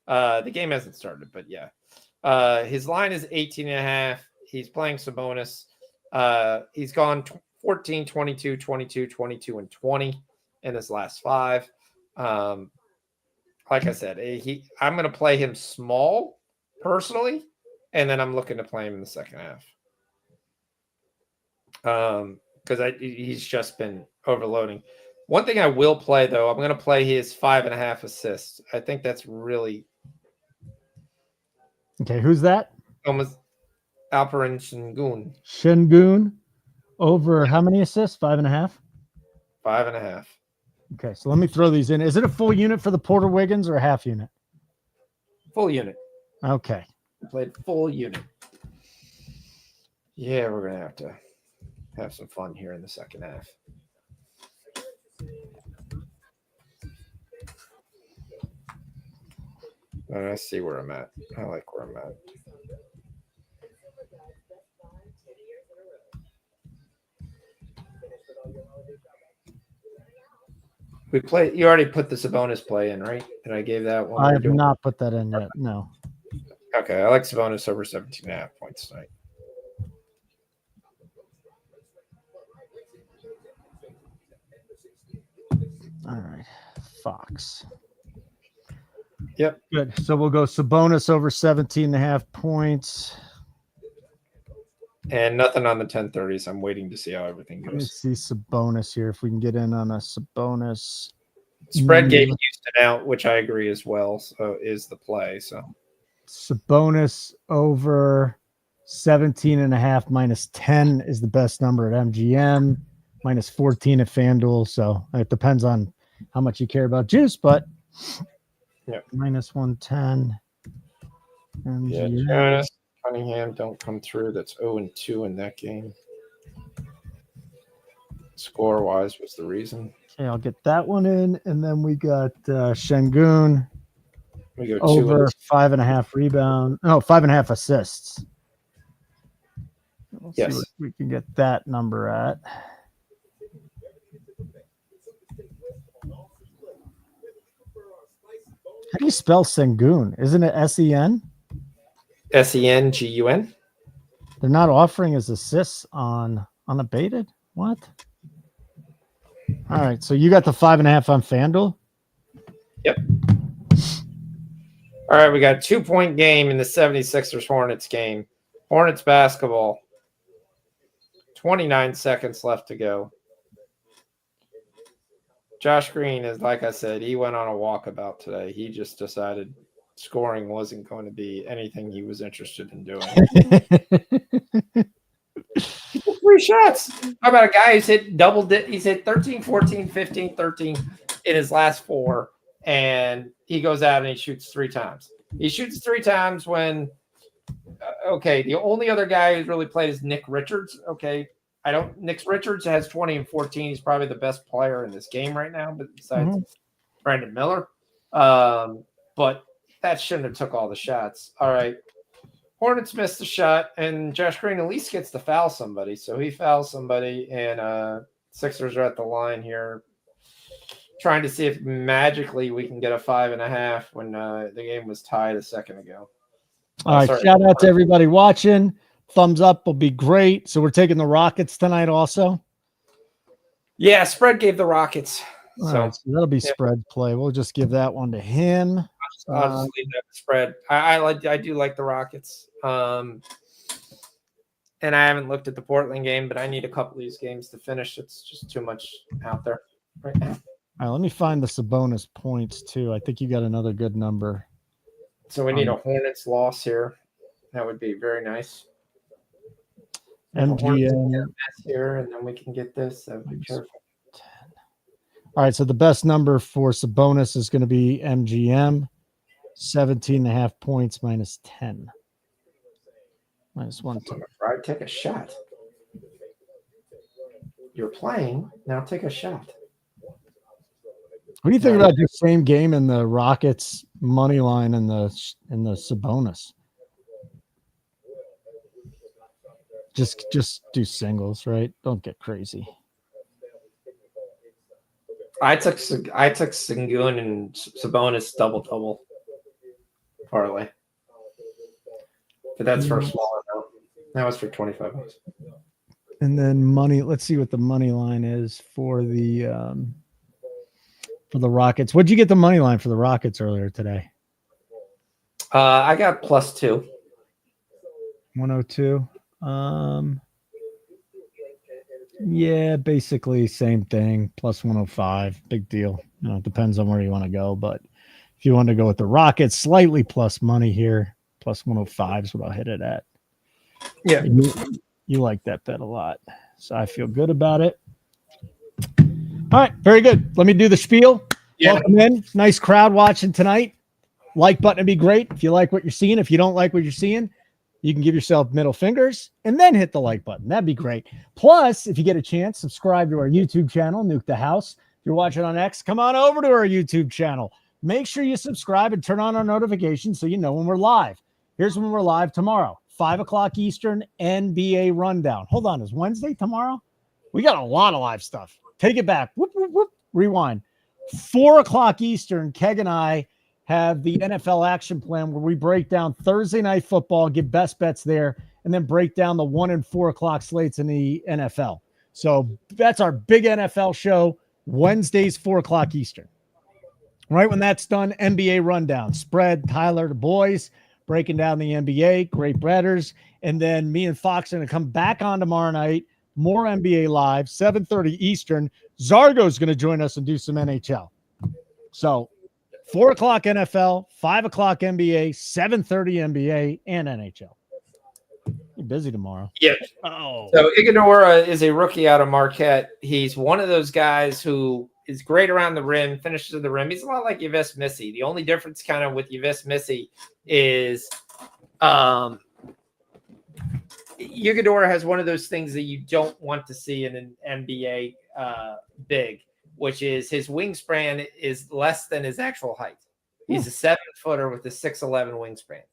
The game hasn't started, but yeah. His line is 18.5. He's playing Sabonis. He's gone 14, 22, 22, 22, and 20 in his last 5. Like I said, I'm going to play him small personally, and then I'm looking to play him in the second half. Because he's just been overloading. One thing I will play, though, I'm going to play his 5.5 assists. I think that's really... Okay, who's that? Almost Alperen Sengun. Sengun over how many assists? 5.5? 5.5. Okay, so let me throw these in. Is it a full unit for the Porter Wiggins or a half unit? Full unit. Okay. Played full unit. Yeah, we're going to have some fun here in the second half. I see where I'm at. I like where I'm at. You already put the Sabonis play in, right? And I gave that one. I have not put that in yet. No. Okay, I like Sabonis over 17.5 points tonight. All right. Fox. Yep. Good. So we'll go Sabonis over 17.5 points. And nothing on the 1030s. I'm waiting to see how everything goes. Let me see Sabonis here. If we can get in on a Sabonis. Spread gave Houston out, which I agree as well. So is the play. So Sabonis over 17.5 minus 10 is the best number at MGM. Minus 14 at FanDuel. So it depends on how much you care about juice, but yeah, minus 110. Yeah, Jonas Cunningham don't come through. That's 0-2 in that game. Score-wise was the reason. Okay, I'll get that one in, and then we got Sengun. We go over 5.5 rebound. No, 5.5 assists. We'll see what we can get that number at. How do you spell Sengun? Isn't it S-E-N? S-E-N-G-U-N? They're not offering his assists on unabated? What? All right, so you got the 5.5 on FanDuel? Yep. All right, we got a 2-point game in the 76ers Hornets game. Hornets basketball. 29 seconds left to go. Josh Green is, like I said, he went on a walkabout today. He just decided scoring wasn't going to be anything he was interested in doing. 3 shots. How about a guy who's hit he's hit 13, 14, 15, 13 in his last 4, and he goes out and he shoots 3 times. He shoots 3 times when okay, the only other guy who's really played is Nick Richards. Okay, Nick Richards has 20 and 14. He's probably the best player in this game right now, but besides Brandon Miller. But that shouldn't have took all the shots. All right. Hornets missed the shot, and Josh Green at least gets to foul somebody. So he fouls somebody, and Sixers are at the line here, trying to see if magically we can get a 5.5 when the game was tied a second ago. All right, shout out to everybody watching. Thumbs up will be great. So we're taking the Rockets tonight also. Yeah, spread gave the Rockets. So that'll be spread play. We'll just give that one to him. I'll just leave that spread. I do like the Rockets. And I haven't looked at the Portland game, but I need a couple of these games to finish. It's just too much out there right now. All right, let me find the Sabonis points too. I think you got another good number. So we need a Hornets loss here. That would be very nice. MGM here, and then we can get this. That would be perfect. All right, so the best number for Sabonis is going to be MGM, 17.5 points -10. -1. Right, take a shot. You're playing, now take a shot. What do you think about the same game in the Rockets money line and the Sabonis? Just do singles, right? Don't get crazy. I took Sengun and Sabonis double parlay, but that's for a smaller amount. That was for $25. And then money. Let's see what the money line is for the Rockets. What'd you get the money line for the Rockets earlier today? I got +2. 102. Yeah, basically same thing. +105. Big deal. It depends on where you want to go, but if you want to go with the Rockets, slightly plus money here, +105 is what I'll hit it at. Yeah, you like that bet a lot, so I feel good about it. All right, very good. Let me do the spiel. Yeah. Welcome in. Nice crowd watching tonight. Like button would be great if you like what you're seeing. If you don't like what you're seeing, you can give yourself middle fingers and then hit the like button. That'd be great. Plus, if you get a chance, subscribe to our YouTube channel, Nuke the House. If you're watching on X, come on over to our YouTube channel. Make sure you subscribe and turn on our notifications so you know when we're live. Here's when we're live tomorrow, 5 o'clock Eastern, NBA Rundown. Hold on, is Wednesday tomorrow? We got a lot of live stuff. Take it back. Whoop, whoop, whoop. Rewind. 4 o'clock Eastern, Keg and I have the NFL action plan where we break down Thursday night football, give best bets there, and then break down the 1 and 4 o'clock slates in the NFL. So that's our big NFL show, Wednesdays, 4 o'clock Eastern. Right when that's done, NBA Rundown. Spread, Tyler, the boys, breaking down the NBA, great breaders. And then me and Fox are going to come back on tomorrow night, more NBA Live, 7:30 Eastern. Zargo's going to join us and do some NHL. So 4 o'clock NFL, 5 o'clock NBA, 7:30 NBA, and NHL. You're busy tomorrow. Yeah. Oh. So Iguodala is a rookie out of Marquette. He's one of those guys who is great around the rim, finishes at the rim. He's a lot like Yves Missy. The only difference kind of with Yves Missy is Iguodala has one of those things that you don't want to see in an NBA big, which is his wingspan is less than his actual height. He's a 7-footer with a 6'11" wingspan.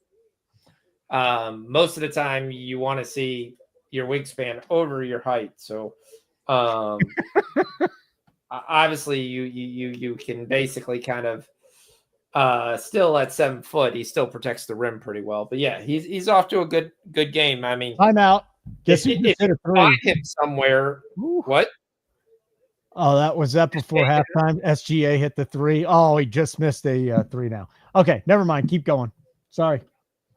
Most of the time you want to see your wingspan over your height. So obviously you can basically kind of still at 7 foot, he still protects the rim pretty well. But yeah, he's off to a good game. I mean, I'm out. Guess who just hit a three? Find him somewhere. Ooh. What? Oh, that was before halftime. SGA hit the three. Oh, he just missed a three now. Okay, never mind. Keep going. Sorry.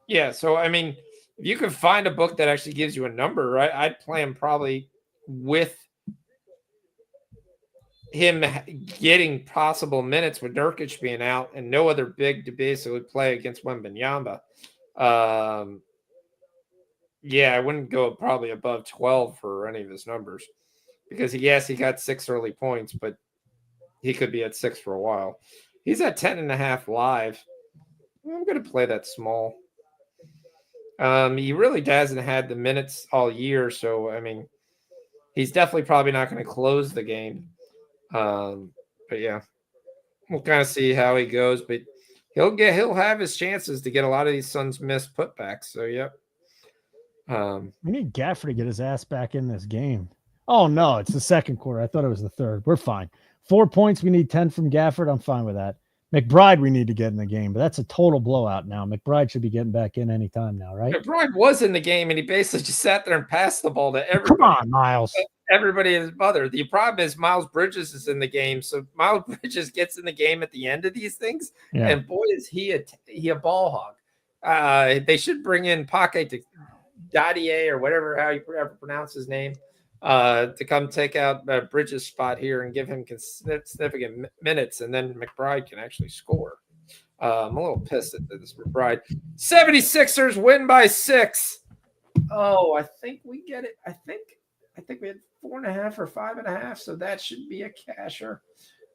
Yeah, so I mean, if you can find a book that actually gives you a number, right? I'd play him probably with him getting possible minutes with Nurkic being out and no other big to basically play against Wembanyama. Yeah, I wouldn't go probably above 12 for any of his numbers because yes, he got 6 early points, but he could be at 6 for a while. He's at 10.5 live. I'm going to play that small. He really hasn't had the minutes all year, so I mean, he's definitely probably not going to close the game. But yeah, we'll kind of see how he goes. But he'll have his chances to get a lot of these Suns missed putbacks. So yep. We need Gafford to get his ass back in this game. Oh no, it's the second quarter. I thought it was the third. We're fine. 4 points. We need 10 from Gafford. I'm fine with that. McBride, we need to get in the game, but that's a total blowout now. McBride should be getting back in anytime now, right? McBride was in the game, and he basically just sat there and passed the ball to everybody. Come on, Miles. Everybody and his mother. The problem is Miles Bridges is in the game, so Miles Bridges gets in the game at the end of these things, and boy, is he a ball hog. They should bring in Paquet to Dadier or whatever how you ever pronounce his name to come take out Bridges' spot here and give him significant minutes, and then McBride can actually score. I'm a little pissed at this McBride. 76ers win by 6. Oh, I think we get it. I think we had 4.5 or 5.5, so that should be a casher.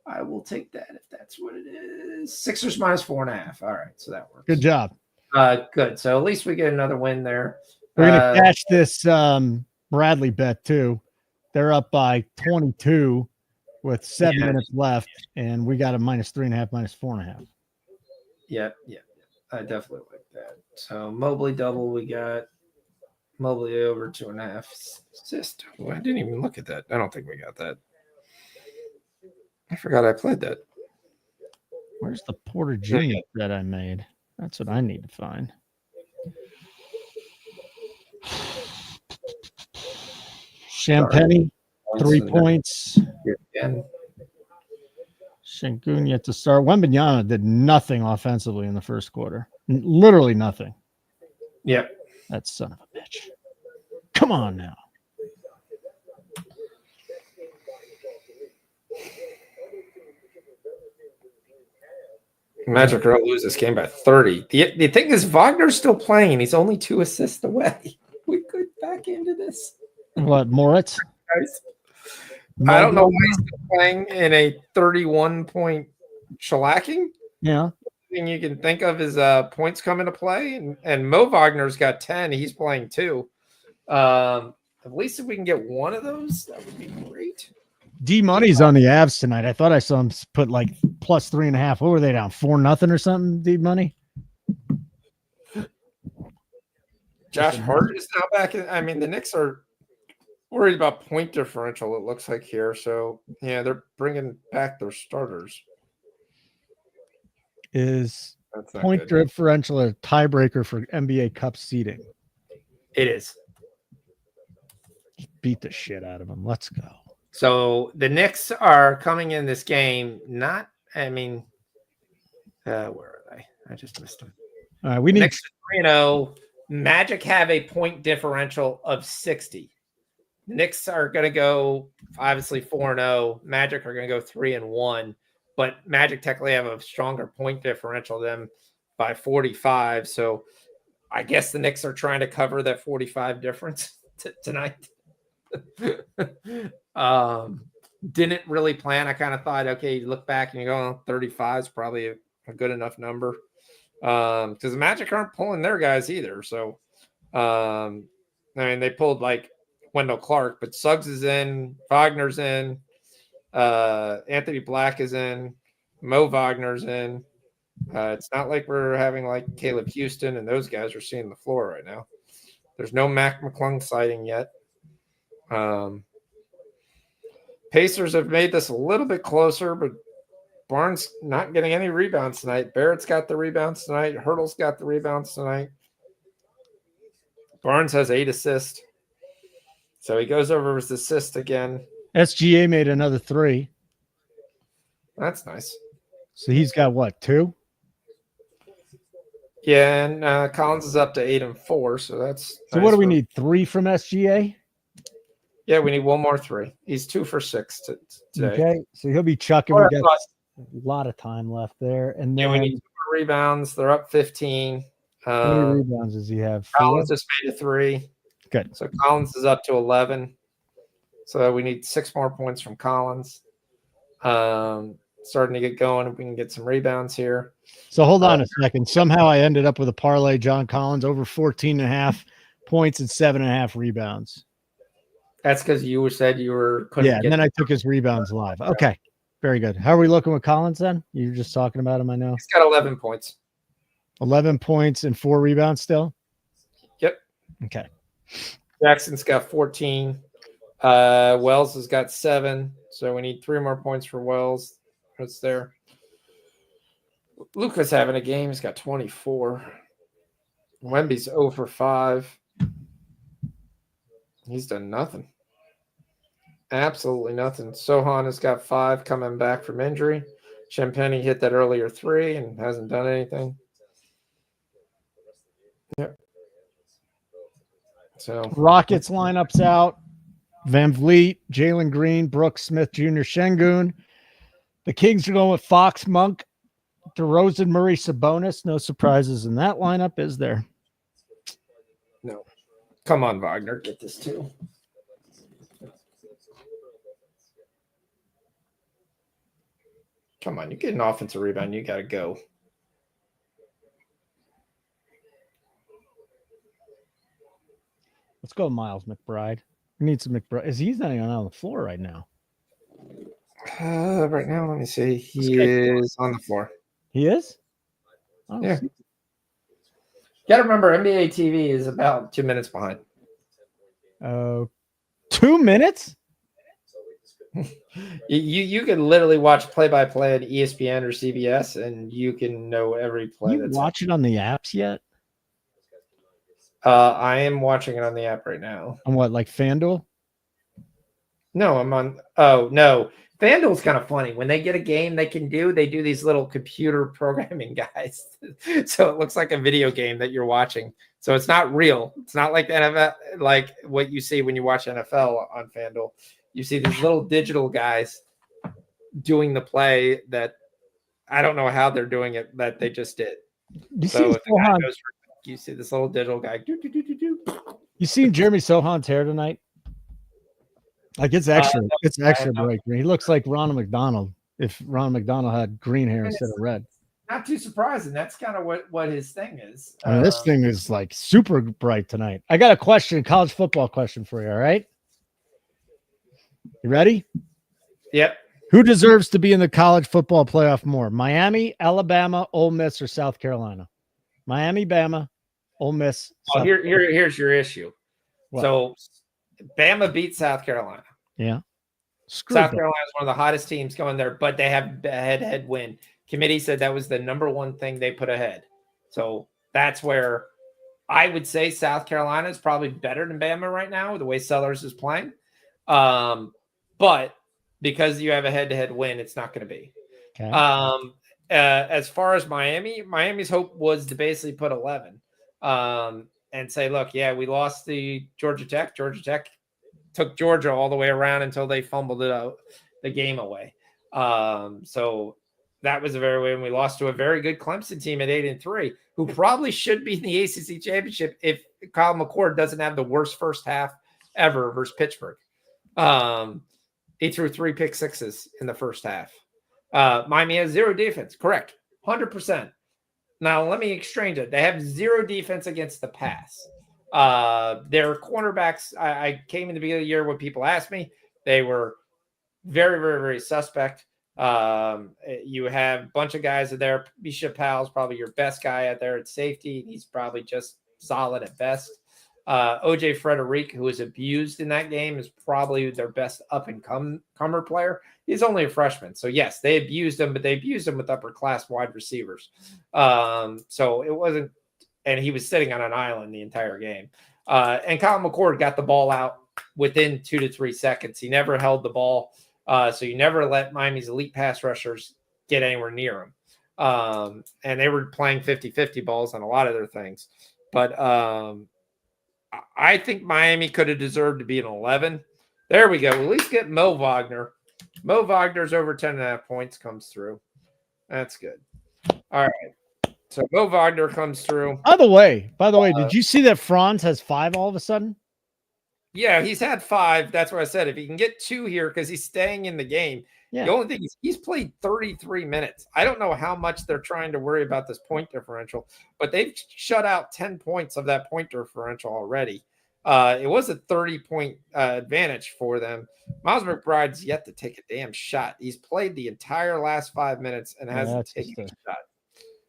I will take that if that's what it is. Sixers minus 4.5. All right, so that works. Good job. Good. So at least we get another win there. We're gonna cash this Bradley bet too. They're up by 22 with 7 minutes left, and we got a minus 3.5, minus 4.5. Yeah. I definitely like that. So Mobley double, we got Mobley over 2.5 assist. Oh, I didn't even look at that. I don't think we got that. I forgot I played that. Where's the Porter Jr. that I made? That's what I need to find. Champagne, 3 points. Again. Şengün to start. Wembanyama did nothing offensively in the first quarter. Literally nothing. Yep. That son of a bitch. Come on now. Magic are going to lose this game by 30. The thing is, Wagner's still playing. He's only 2 assists away. We could back into this. What, Moritz? I don't know why he's still playing in a 31-point shellacking. Yeah. The thing you can think of is points come into play, and Mo Wagner's got 10. He's playing 2. At least if we can get one of those, that would be great. D Money's on the Avs tonight. I thought I saw him put like plus 3.5. What were they down? 4-0 or something? D Money. Josh Hart is now back in. I mean, the Knicks are worried about point differential, it looks like here. So, yeah, they're bringing back their starters. Is point differential a tiebreaker for NBA Cup seeding? It is. Beat the shit out of them. Let's go. So the Knicks are coming in this game. Where are they? I just missed them. All right, we need Knicks 3-0. Magic have a point differential of 60. The Knicks are going to go obviously 4-0. Magic are going to go 3-1, but Magic technically have a stronger point differential than them by 45. So I guess the Knicks are trying to cover that 45 difference tonight. Didn't really plan. I kind of thought, okay, you look back and you go, 35 is probably a good enough number. Because the Magic aren't pulling their guys either. So, they pulled like Wendell Clark, but Suggs is in, Wagner's in, Anthony Black is in, Mo Wagner's in. It's not like we're having like Caleb Houston and those guys are seeing the floor right now. There's no Mac McClung sighting yet. Pacers have made this a little bit closer, but Barnes not getting any rebounds tonight. Barrett's got the rebounds tonight. Hurdle's got the rebounds tonight. Barnes has 8 assists. So he goes over his assist again. SGA made another 3. That's nice. So he's got what, 2? Yeah, and Collins is up to 8 and 4. So that's so. Nice. What do we need? 3 from SGA? Yeah, we need one more 3. He's 2 for 6 today. Okay, so he'll be chucking. We got a lot of time left there, and then we need 2 more rebounds. They're up 15. How many rebounds does he have? Collins just made a 3. Good. So Collins is up to 11. So we need 6 more points from Collins. So starting to get going. If we can get some rebounds here. So hold on a second. Somehow I ended up with a parlay. John Collins over 14.5 points and 7.5 rebounds. That's because you said you were. Yeah, and then I took his rebounds live. Okay, very good. How are we looking with Collins then? You were just talking about him, I know. He's got 11 points. 11 points and 4 rebounds still? Yep. Okay. Jackson's got 14. Wells has got 7. So we need 3 more points for Wells. What's there? Luka's having a game. He's got 24. Wemby's 0 for 5. He's done nothing. Absolutely nothing. Sohan has got 5 coming back from injury. Champagny hit that earlier 3 and hasn't done anything. Yep. So Rockets lineups out. Van Vliet, Jalen Green, Brooks Smith Jr., Şengün. The Kings are going with Fox, Monk, DeRozan, Murray, Sabonis. No surprises in that lineup, is there? no. Come on, Wagner. Get this too. Come on. You get an offensive rebound. You got to go. Let's go, Miles McBride. We need some McBride. He's not even on the floor right now. Right now, let me see. He is on the floor. He is? Oh, Yeah. Got to remember, NBA TV is about 2 minutes behind. 2 minutes? You can literally watch play-by-play at ESPN or CBS, and you can know every play. You watch it on the apps yet? I am watching it on the app right now. On what, like FanDuel? No, I'm on. Oh, no. FanDuel's kind of funny. When they get a game they do these little computer programming guys. So it looks like a video game that you're watching. So it's not real. It's not like the NFL, like what you see when you watch NFL on FanDuel. You see these little digital guys doing the play that I don't know how they're doing it, that they just did. You So see if the guy goes for, you see this little digital guy. You seen Jeremy Sohan's hair tonight? Like it's extra bright green. He looks like Ronald McDonald if Ronald McDonald had green hair instead of red. Not too surprising. That's kind of what his thing is. I mean, this thing is like super bright tonight. I got a question, college football question for you. All right. You ready? Yep. Who deserves to be in the college football playoff more? Miami, Alabama, Ole Miss, or South Carolina? Miami, Bama, Ole Miss. Well, here's your issue. What? So Bama beat South Carolina. Yeah. South Carolina is one of the hottest teams going there, but they have a head-to-head win. Committee said that was the number one thing they put ahead. So that's where I would say South Carolina is probably better than Bama right now, the way Sellers is playing. But because you have a head-to-head win, it's not going to be. Okay. As far as Miami's hope was to basically put 11 and say, look, yeah, we lost the Georgia Tech. Georgia Tech took Georgia all the way around until they fumbled it out, the game away. So that was a very way when we lost to a very good Clemson team at 8-3, who probably should be in the ACC championship if Kyle McCord doesn't have the worst first half ever versus Pittsburgh. He threw 3 pick sixes in the first half. Miami has 0 defense. Correct. 100%. Now, let me exchange it. They have 0 defense against the pass. Their cornerbacks, I came in the beginning of the year when people asked me, they were very, very, very suspect. You have a bunch of guys there. Misha Powell's probably your best guy out there at safety. He's probably just solid at best. OJ Frederick, who was abused in that game, is probably their best up-and-comer player. He's only a freshman. So, yes, they abused him, but they abused him with upper-class wide receivers. So it wasn't – and he was sitting on an island the entire game. And Kyle McCord got the ball out within 2 to 3 seconds. He never held the ball. So you never let Miami's elite pass rushers get anywhere near him. And they were playing 50-50 balls on a lot of their things. But I think Miami could have deserved to be an 11. There we go. At least get Mo Wagner. Mo Wagner's over 10.5 points comes through. That's good. All right. So Mo Wagner comes through. By the way, did you see that Franz has 5 all of a sudden? Yeah, he's had 5. That's what I said. If he can get 2 here because he's staying in the game. Yeah. The only thing is he's played 33 minutes. I don't know how much they're trying to worry about this point differential, but they've shut out 10 points of that point differential already. It was a 30-point advantage for them. Miles McBride's yet to take a damn shot. He's played the entire last 5 minutes and hasn't taken a shot.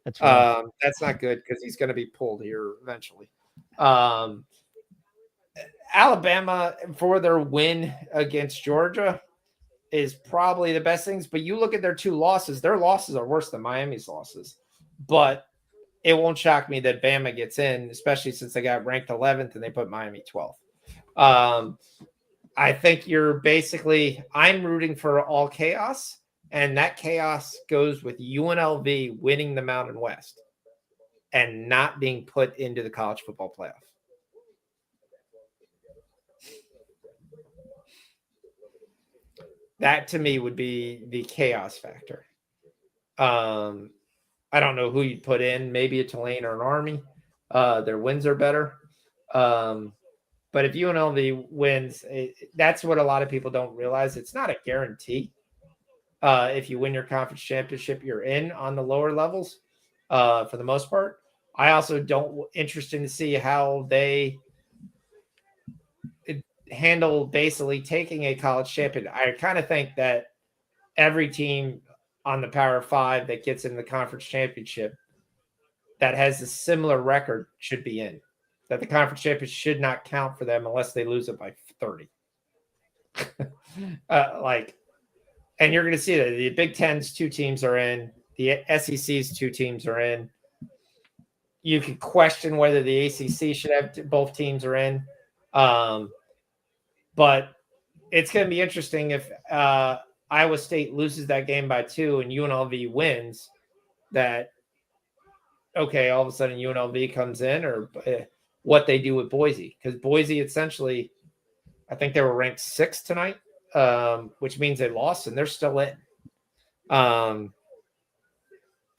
That's right. That's not good because he's going to be pulled here eventually. Alabama, for their win against Georgia, is probably the best things. But you look at their 2 losses, their losses are worse than Miami's losses. But it won't shock me that Bama gets in, especially since they got ranked 11th and they put Miami 12th. I think I'm rooting for all chaos, and that chaos goes with UNLV winning the Mountain West and not being put into the college football playoff. That to me would be the chaos factor. I don't know who you'd put in, maybe a Tulane or an Army. Their wins are better. But if UNLV wins, that's what a lot of people don't realize. It's not a guarantee. If you win your conference championship, you're in on the lower levels for the most part. I also interested to see how they handle basically taking a college champion. I kind of think that every team on the Power 5 that gets in the conference championship that has a similar record should be in. That the conference championship should not count for them unless they lose it by 30. And you're going to see that the Big Ten's 2 teams are in, the SEC's 2 teams are in. You could question whether the ACC should have both teams are in. But it's going to be interesting if Iowa State loses that game by 2 and UNLV wins, that, okay, all of a sudden UNLV comes in, or what they do with Boise. Because Boise essentially, I think they were ranked 6th tonight, which means they lost and they're still in.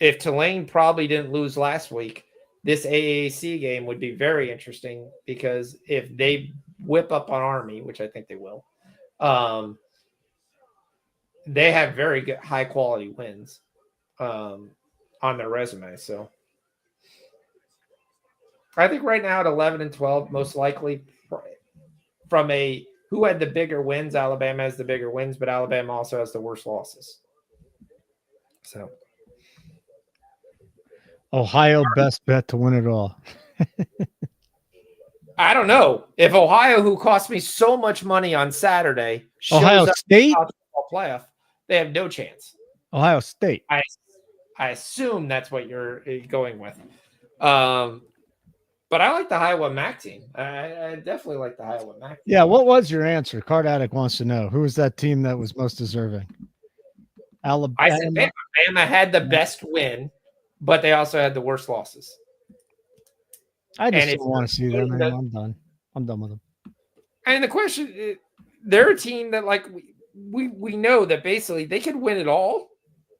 If Tulane probably didn't lose last week, this AAC game would be very interesting, because if they whip up on Army, which I think they will, they have very good, high quality wins on their resume. So I think right now at 11 and 12, most likely from who had the bigger wins, Alabama has the bigger wins, but Alabama also has the worst losses. So Ohio best bet to win it all. I don't know if Ohio, who cost me so much money on Saturday, Ohio State playoff, they have no chance. Ohio State. I assume that's what you're going with. But I like the Iowa MAC team. I definitely like the Iowa MAC team. Yeah, what was your answer? Card Addict wants to know. Who was that team that was most deserving? Alabama. I said Bama. Bama had the best win, but they also had the worst losses. I just don't want to see them anymore. I'm done. I'm done with them. And the question, they're a team that, like, we know that basically they could win it all,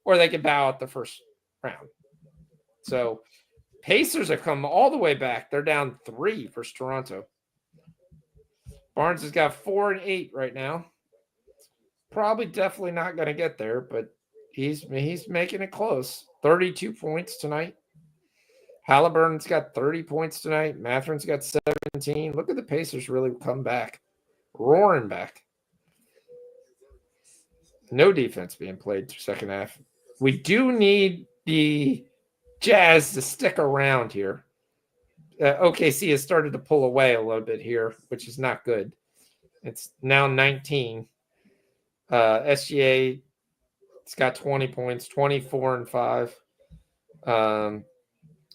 or they could bow out the first round. So Pacers have come all the way back. They're down 3 versus Toronto. Barnes has got 4 and 8 right now. Probably definitely not going to get there, but he's making it close. 32 points tonight. Halliburton's got 30 points tonight. Matherin's got 17. Look at the Pacers really come back. Roaring back. No defense being played second half. We do need the Jazz to stick around here. OKC has started to pull away a little bit here, which is not good. It's now 19. SGA, it's got 20 points, 24 and 5.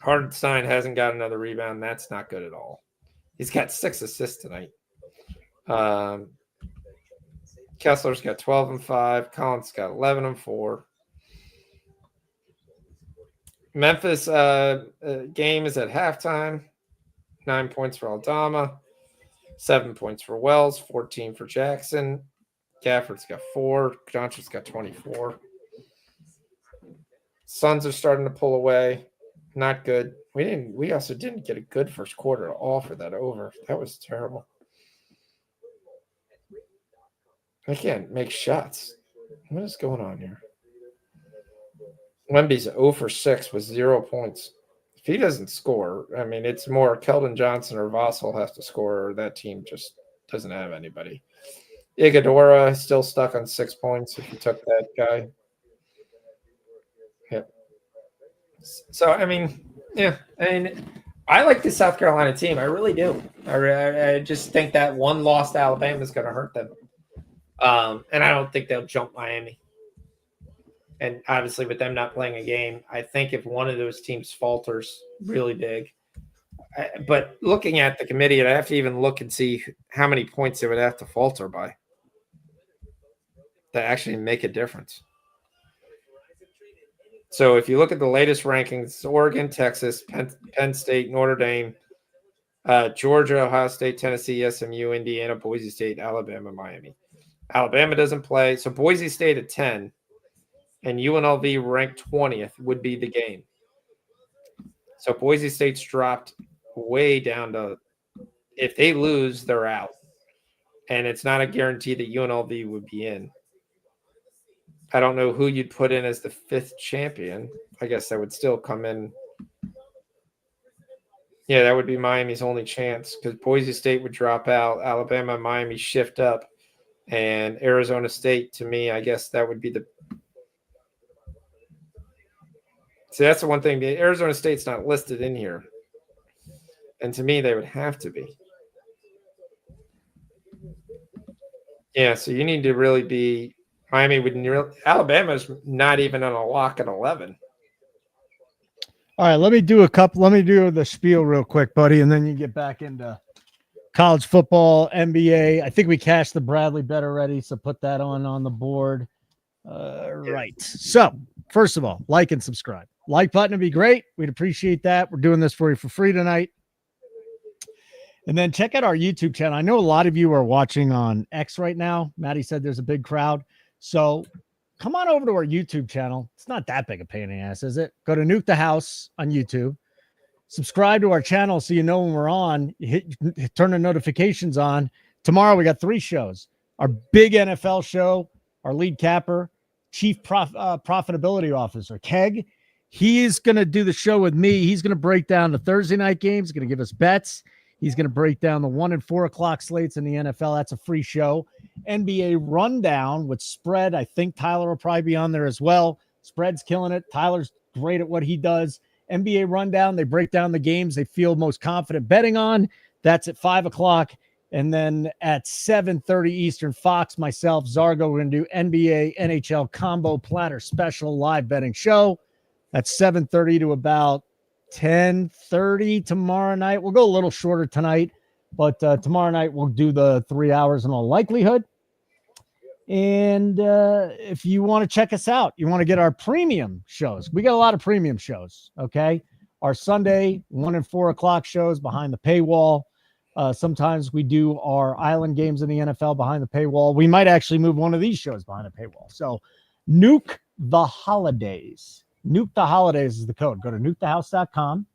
Hardenstein hasn't got another rebound. That's not good at all. He's got 6 assists tonight. Kessler's got 12 and 5. Collins got 11 and 4. Memphis game is at halftime. 9 points for Aldama. 7 points for Wells. 14 for Jackson. Gafford's got 4. Johnson's got 24. Suns are starting to pull away. Not good. We also didn't get a good first quarter at all for that over. That was terrible. I can't make shots. What is going on here? Wemby's 0 for 6 with 0 points. If he doesn't score, I mean, it's more Keldon Johnson or Vassell has to score, or that team just doesn't have anybody. Iguodala still stuck on 6 points if you took that guy. Yeah. So, I mean, yeah. I mean, I like the South Carolina team. I really do. I just think that one loss to Alabama is going to hurt them. And I don't think they'll jump Miami. And obviously, with them not playing a game, I think if one of those teams falters really big, but looking at the committee, I'd have to even look and see how many points they would have to falter by to actually make a difference. So if you look at the latest rankings, Oregon, Texas, Penn State, Notre Dame, Georgia, Ohio State, Tennessee, SMU, Indiana, Boise State, Alabama, Miami. Alabama doesn't play. So Boise State at 10 and UNLV ranked 20th would be the game. So Boise State's dropped way down to, if they lose, they're out. And it's not a guarantee that UNLV would be in. I don't know who you'd put in as the 5th champion. I guess that would still come in. Yeah, that would be Miami's only chance because Boise State would drop out. Alabama and Miami shift up. And Arizona State, to me, I guess that would be the. See, that's the one thing. The Arizona State's not listed in here. And to me, they would have to be. Yeah, so you need to really be. Miami would. Alabama's not even on a lock at 11. All right, let me do the spiel real quick, buddy, and then you get back into college football, NBA. I think we cashed the Bradley bet already, so put that on the board. Right. So, first of all, like and subscribe. Like button would be great. We'd appreciate that. We're doing this for you for free tonight. And then check out our YouTube channel. I know a lot of you are watching on X right now. Maddie said there's a big crowd. So come on over to our YouTube channel. It's not that big a pain in the ass, is it? Go to Nuke the House on YouTube. Subscribe to our channel so you know when we're on. Turn the notifications on. Tomorrow we got 3 shows. Our big NFL show, our lead capper, Chief Profitability Officer, Keg. He is going to do the show with me. He's going to break down the Thursday night games. He's going to give us bets. He's going to break down the 1 and 4 o'clock slates in the NFL. That's a free show. NBA rundown with Spread. I think Tyler will probably be on there as well. Spread's killing it. Tyler's great at what he does. NBA rundown. They break down the games they feel most confident betting on. That's at 5 o'clock. And then at 7:30 Eastern, Fox, myself, Zargo, we're going to do NBA, NHL combo platter special live betting show. That's 7:30 to about 10:30 tomorrow night. We'll go a little shorter tonight, but tomorrow night we'll do the 3 hours in all likelihood. And if you want to check us out, you want to get our premium shows. We got a lot of premium shows, okay? Our Sunday 1 and 4 o'clock shows behind the paywall. Sometimes we do our island games in the NFL behind the paywall. We might actually move one of these shows behind the paywall. So Nuke the Holidays. Nuke the Holidays is the code. Go to nukethehouse.com.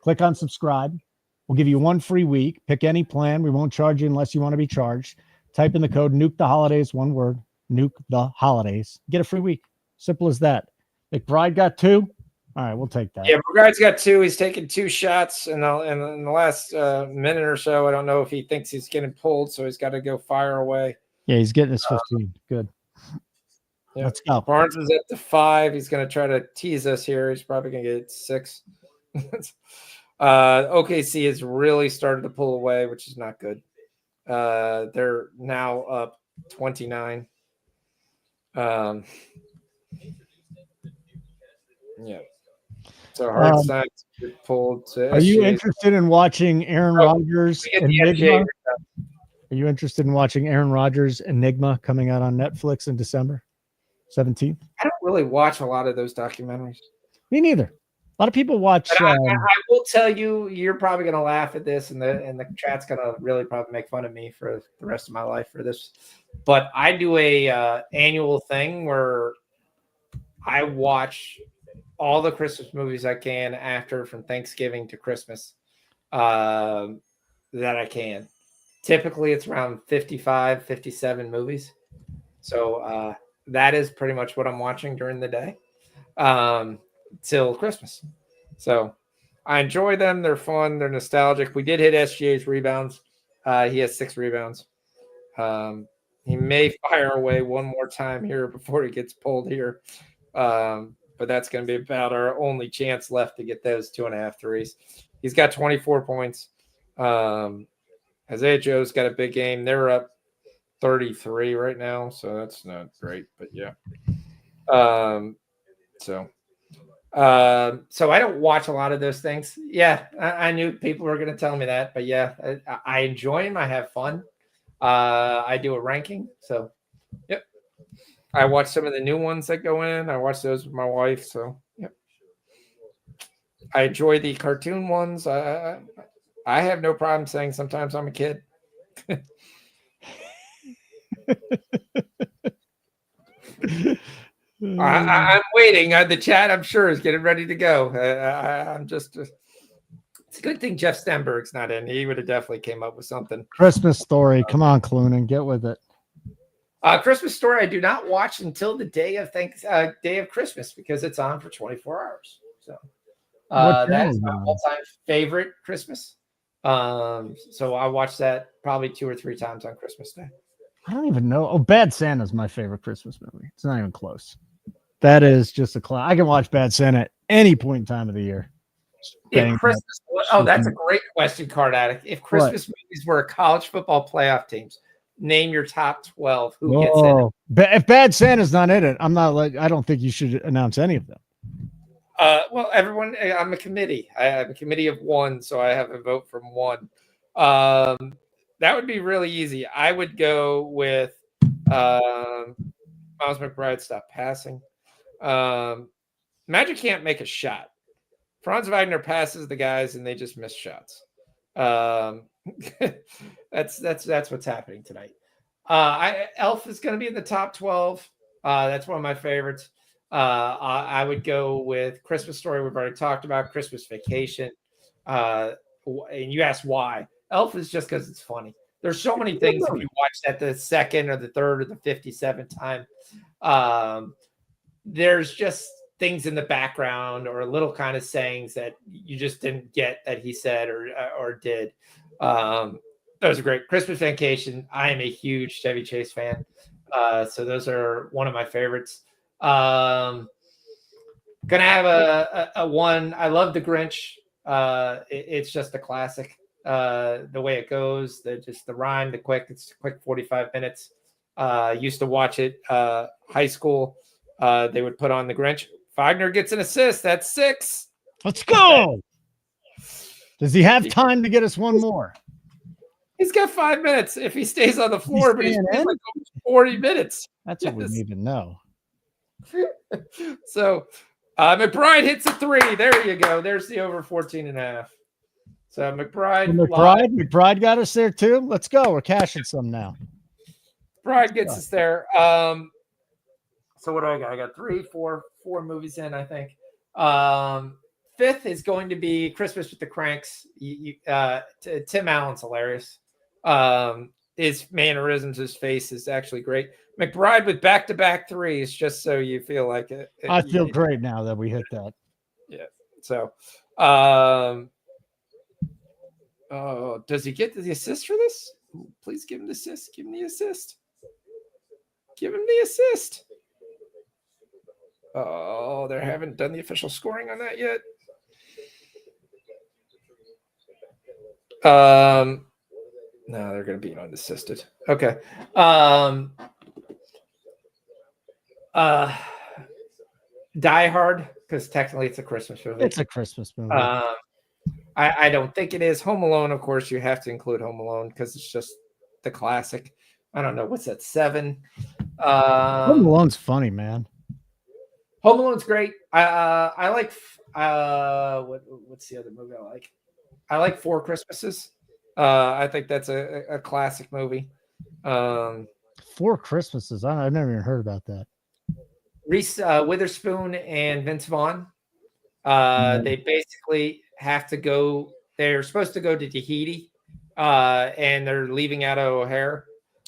Click on subscribe. We'll give you 1 free week. Pick any plan. We won't charge you unless you want to be charged. Type in the code Nuke the Holidays, 1 word. Nuke the Holidays. Get a free week. Simple as that. McBride got 2. All right, we'll take that. Yeah, McBride's got 2. He's taken 2 shots in the last minute or so. I don't know if he thinks he's getting pulled, so he's got to go fire away. Yeah, he's getting his 15. Good. Yeah. Let's go. Barnes is at the 5. He's going to try to tease us here. He's probably going to get 6. OKC has really started to pull away, which is not good. They're now up 29. Yeah. So Hartenstein's pulled to Are you interested in watching Aaron Rodgers Enigma? Are you interested in watching Aaron Rodgers Enigma coming out on Netflix in December 17th? I don't really watch a lot of those documentaries. Me neither. A lot of people watch. I will tell you, you're probably going to laugh at this, and the chat's going to really probably make fun of me for the rest of my life for this. But I do a annual thing where I watch all the Christmas movies I can after from Thanksgiving to Christmas that I can Typically, it's around 55, 57 movies. So that is pretty much what I'm watching during the day till Christmas. So I enjoy them. They're fun. They're nostalgic. We did hit SGA's rebounds. He has 6 rebounds. He may fire away one more time here before he gets pulled here. But that's going to be about our only chance left to get those 2.5 threes. He's got 24 points. Isaiah Joe's got a big game. They're up 33 right now, so that's not great, but yeah. So I don't watch a lot of those things. Yeah, I knew people were going to tell me that, but yeah, I enjoy them. I have fun. I do a ranking, so yep. I watch some of the new ones that go in. I watch those with my wife, so yep. I enjoy the cartoon ones. I have no problem saying sometimes I'm a kid. I'm waiting. The chat, I'm sure, is getting ready to go. I'm just. It's a good thing Jeff Stenberg's not in. He would have definitely came up with something. Christmas Story. Come on, Clunan, get with it. Christmas Story. I do not watch until the day of day of Christmas because it's on for 24 hours. So that's my all-time favorite Christmas. So I watch that probably 2 or 3 times on Christmas Day. I don't even know. Oh, Bad Santa's my favorite Christmas movie. It's not even close. That is just a class. I can watch Bad Santa at any point in time of the year. If Christmas, that's a great question, Card Addict. If Christmas movies were college football playoff teams, name your top 12. Who gets in it? If Bad Santa's not in it, I don't think you should announce any of them. Well, everyone, I'm a committee. I have a committee of 1, so I have a vote from 1. That would be really easy. I would go with Miles McBride. Stop passing. Magic can't make a shot. Franz Wagner passes the guys, and they just miss shots. That's what's happening tonight. Elf is going to be in the top 12. That's one of my favorites. I would go with Christmas Story. We've already talked about Christmas Vacation. And you asked why. Elf is just because it's funny. There's so many things if you watch that the second or the third or the 57th time. There's just things in the background or little kind of sayings that you just didn't get that he said or did. Those are great. Christmas Vacation. I am a huge Chevy Chase fan. So those are one of my favorites. Gonna have a one. I love The Grinch. It's just a classic. The way it goes, the rhyme, it's a quick 45 minutes. Used to watch it high school. They would put on The Grinch. Wagner gets an assist. That's 6. Let's go. Does he have time to get us one more? He's got 5 minutes if he stays on the floor, but he's like 40 minutes. That's what we need to know. So McBride hits a 3. There you go. There's the over 14.5. So McBride got us there too. Let's go. We're cashing some now. McBride gets us there. So what do I got? I got 4 movies in, I think. 5th is going to be Christmas with the Cranks. Tim Allen's hilarious. His mannerisms, his face is actually great. McBride with back-to-back 3s, just so you feel like it. I feel great now that we hit that. Yeah. So, does he get the assist for this? Ooh, please give him the assist. Give him the assist. Give him the assist. Oh, they haven't done the official scoring on that yet. No, they're going to be unassisted. Okay. Die Hard, because technically it's a Christmas movie. It's a Christmas movie. I don't think it is. Home Alone, of course, you have to include Home Alone because it's just the classic. I don't know. What's that, 7? Home Alone's funny, man. Home Alone's great. I like what's the other movie I like? I like 4 Christmases. I think that's a classic movie. 4 Christmases. I've never even heard about that. Reese Witherspoon and Vince Vaughn. They basically have to go. They're supposed to go to Tahiti and they're leaving out of O'Hare.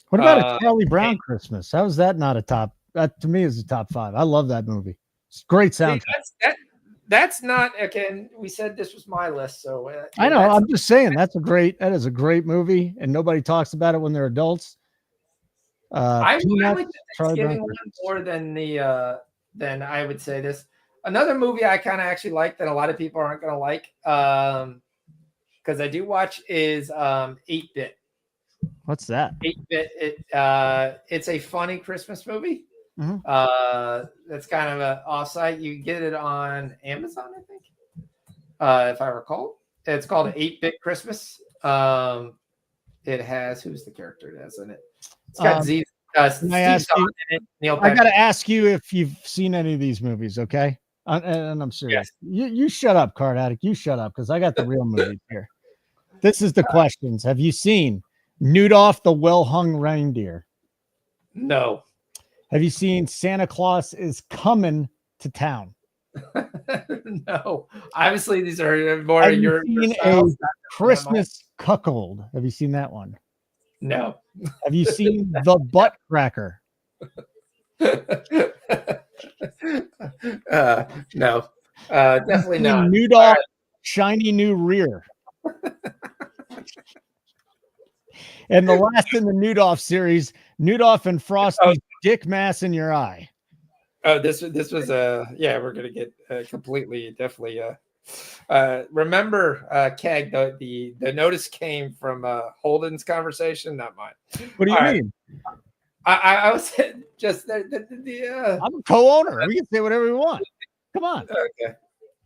What about a Charlie Brown Christmas? How is that not a top? That to me is a top 5. I love that movie. It's a great soundtrack. See, that's not, again, we said this was my list, so I know. I'm just saying that is a great movie, and nobody talks about it when they're adults. I like the Thanksgiving one more than than I would say this. Another movie I kind of actually like that a lot of people aren't going to like, because I do watch, is 8-Bit. What's that? 8-Bit. It's a funny Christmas movie. Mm-hmm. That's kind of an offsite. You get it on Amazon, I think, if I recall. It's called 8-Bit Christmas. It has, who's the character it has in it? It's got Steve Zahn in it, Neil Patrick. I got to ask you if you've seen any of these movies, okay? And I'm serious. Yes. You shut up, Card Addict. You shut up, because I got the real movies here. This is the questions. Have you seen Rudolph the Well-Hung Reindeer? No. Have you seen Santa Claus is Coming to Town? No. Obviously, these are more Have your seen a Christmas Cuckold? Have you seen that one? No. Have you seen The Butt Cracker? No. Definitely not. Rudolph Shiny New Rear. And the last in the Rudolph series, Rudolph and Frosty's Dick Mass in Your Eye. Oh, this was we're gonna get completely definitely remember Keg, the notice came from Holden's conversation, not mine. What do you mean? I was just I'm a co-owner. We can say whatever we want. Come on. Okay.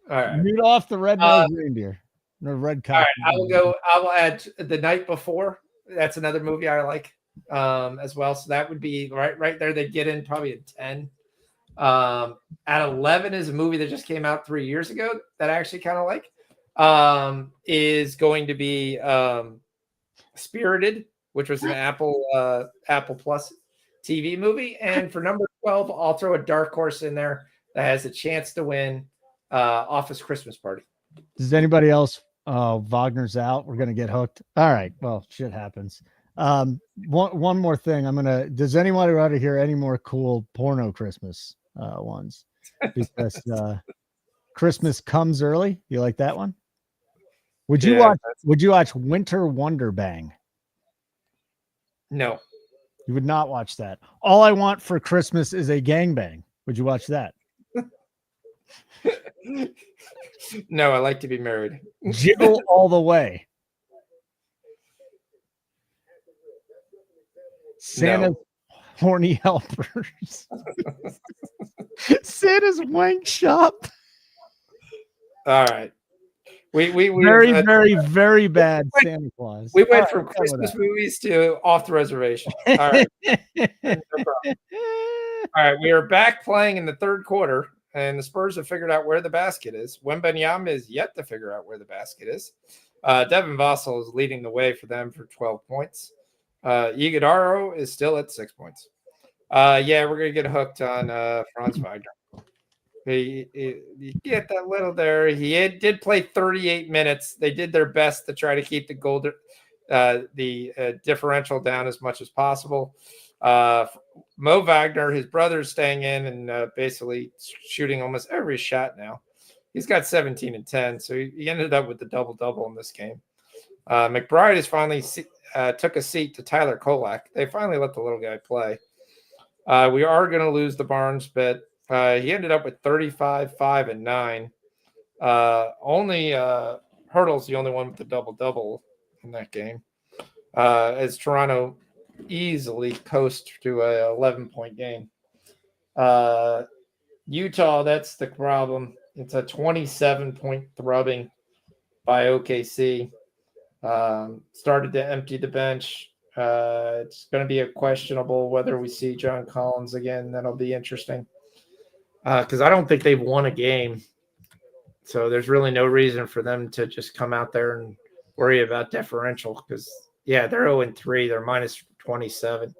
All right. Rudolph the Red-Nosed Reindeer. The red cock. All right, I will add The Night Before. That's another movie I like as well. So that would be right there. They get in probably a 10. At 11 is a movie that just came out 3 years ago that I actually kind of like. Is going to be Spirited, which was an Apple Plus TV movie. And for number 12, I'll throw a dark horse in there that has a chance to win Office Christmas Party. Does anybody else? Wagner's out. We're gonna get hooked. All right. Well, shit happens. One more thing. Does anyone want to hear any more cool porno Christmas ones? Because Christmas Comes Early. You like that one? Would you watch Winter Wonder Bang? No. You would not watch that. All I Want for Christmas is a Gangbang. Would you watch that? No, I like to be married. Jiggle All the Way. Santa's Horny Helpers. Santa's Wank Shop. All right. We very, very bad Santa Claus. We went from Christmas movies to Off the Reservation. All right. No problem. All right. We are back playing in the third quarter, and the Spurs have figured out where the basket is. Wembanyama is yet to figure out where the basket is. Devin Vassell is leading the way for them for 12 points. Iguodaro is still at 6 points. We're going to get hooked on Franz Wagner. He get that little there. He did play 38 minutes. They did their best to try to keep the differential down as much as possible. Mo Wagner, his brother, is staying in and basically shooting almost every shot now. He's got 17 and 10, so he ended up with the double-double in this game. McBride has finally took a seat to Tyler Kolak. They finally let the little guy play. We are going to lose the Barnes bet. He ended up with 35, 5, and 9. Only Hurdle's the only one with the double-double in that game. As Toronto easily coast to a 11-point game. Utah, that's the problem. It's a 27-point thrubbing by OKC. Started to empty the bench. It's going to be a questionable whether we see John Collins again. That'll be interesting. Because I don't think they've won a game. So there's really no reason for them to just come out there and worry about differential because, they're 0-3. They're minus 27.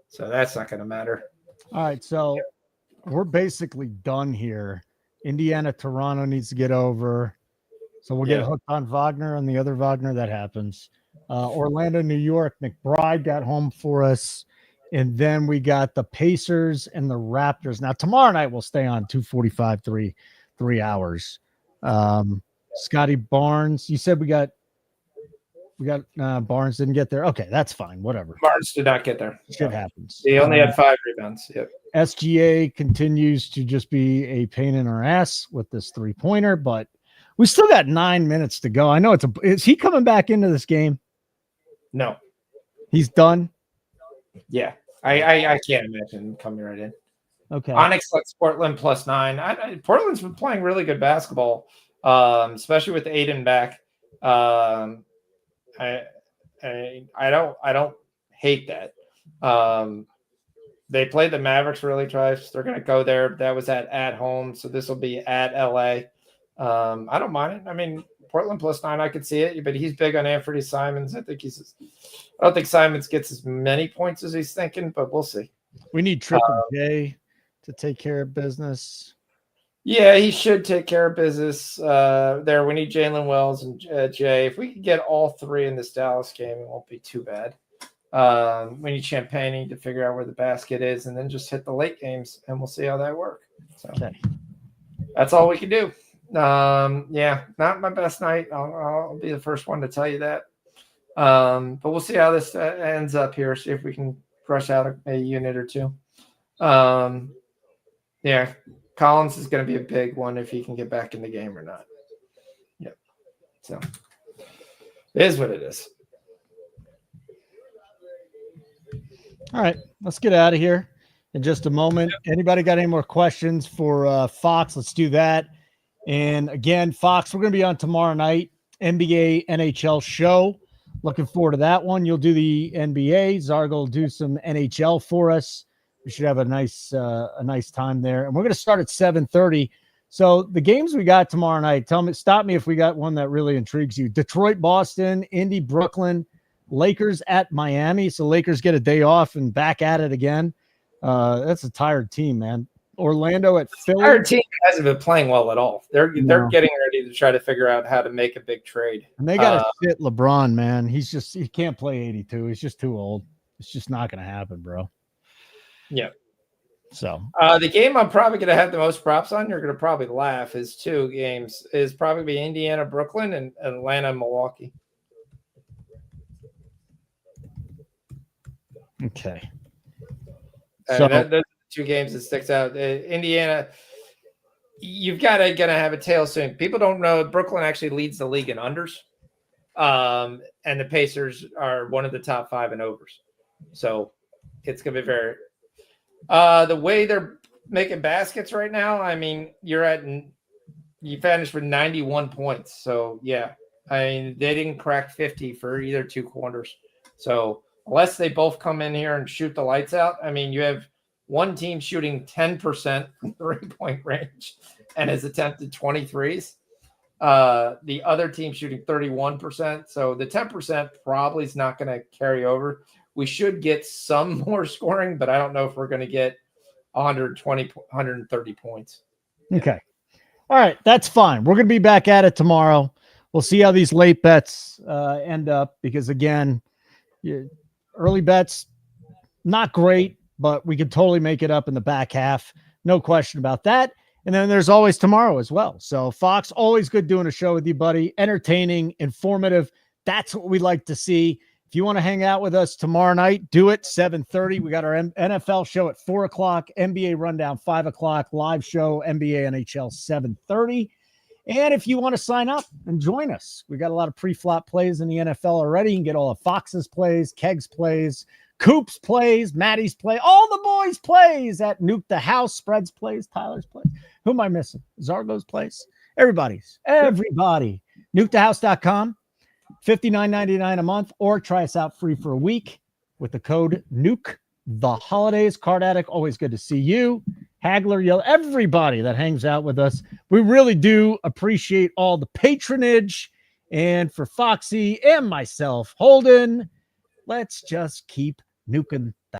So that's not going to matter. All right. So we're basically done here. Indiana, Toronto needs to get over. So we'll get hooked on Wagner and the other Wagner. That happens. Orlando, New York. McBride got home for us. And then we got the Pacers and the Raptors. Now, tomorrow night we'll stay on 2:45, 3 hours. Scotty Barnes, you said we got Barnes didn't get there. Okay, that's fine. Whatever. Barnes did not get there. Shit happens. He only had 5 rebounds. Yep. SGA continues to just be a pain in our ass with this 3-pointer, but we still got 9 minutes to go. I know is he coming back into this game? No. He's done? Yeah. I can't imagine him coming right in. Okay. Onyx likes Portland +9. Portland's been playing really good basketball, especially with Aiden back. I don't hate that. They played the Mavericks really twice. They're going to go there. That was at home, so this will be at LA. I don't mind it. I mean, Portland +9, I could see it, but he's big on Anthony Simons. I don't think Simons gets as many points as he's thinking, but we'll see. We need Triple J to take care of business. Yeah, he should take care of business there. We need Jalen Wells and Jay. If we could get all 3 in this Dallas game, it won't be too bad. We need Champagne to figure out where the basket is and then just hit the late games, and we'll see how that works. So That's all we can do. Yeah, not my best night. I'll be the first one to tell you that. But we'll see how this ends up here. See if we can crush out a unit or 2. Yeah, Collins is going to be a big one if he can get back in the game or not. Yep. So it is what it is. All right, let's get out of here in just a moment. Anybody got any more questions for Fox? Let's do that. And again, Fox, we're going to be on tomorrow night, NBA NHL show. Looking forward to that one. You'll do the NBA. Zargo will do some NHL for us. We should have a nice time there. And we're going to start at 7:30. So the games we got tomorrow night, stop me if we got one that really intrigues you. Detroit, Boston, Indy, Brooklyn, Lakers at Miami. So Lakers get a day off and back at it again. That's a tired team, man. Orlando at Philly. Our team hasn't been playing well at all. They're getting ready to try to figure out how to make a big trade. And they got to sit LeBron, man. He can't play 82. He's just too old. It's just not going to happen, bro. Yeah. So the game I'm probably going to have the most props on, you're going to probably laugh, is 2 games. Is probably be Indiana, Brooklyn, and Atlanta, Milwaukee. Okay. So those are the 2 games that sticks out. Indiana, you've got to have a tail soon. People don't know Brooklyn actually leads the league in unders, and the Pacers are one of the top 5 in overs. So it's going to be very the way they're making baskets right now. I mean, you finished with 91 points. So yeah, I mean, they didn't crack 50 for either 2 quarters. So unless they both come in here and shoot the lights out, I mean, you have one team shooting 10% from 3-point range and has attempted 23s. The other team shooting 31%. So the 10% probably is not going to carry over. We should get some more scoring, but I don't know if we're going to get 120, 130 points. Okay. All right. That's fine. We're going to be back at it tomorrow. We'll see how these late bets end up because, again, early bets, not great, but we could totally make it up in the back half. No question about that. And then there's always tomorrow as well. So, Fox, always good doing a show with you, buddy. Entertaining, informative. That's what we like to see. If you want to hang out with us tomorrow night, do it. 7:30. We got our NFL show at 4 o'clock, NBA Rundown 5 o'clock, live show, NBA NHL 7:30. And if you want to sign up and join us, we got a lot of pre-flop plays in the NFL already. You can get all of Fox's plays, Keg's plays, Coop's plays, Maddie's play, all the boys' plays at Nuke the House, Spreads plays, Tyler's plays. Who am I missing? Zargo's plays. Everybody. NukeTheHouse.com. $59.99 a month, or try us out free for a week with the code Nuke the Holidays. Card Addict, always good to see you. Hagler, Yell, everybody that hangs out with us. We really do appreciate all the patronage. And for Foxy and myself, Holden, let's just keep nuking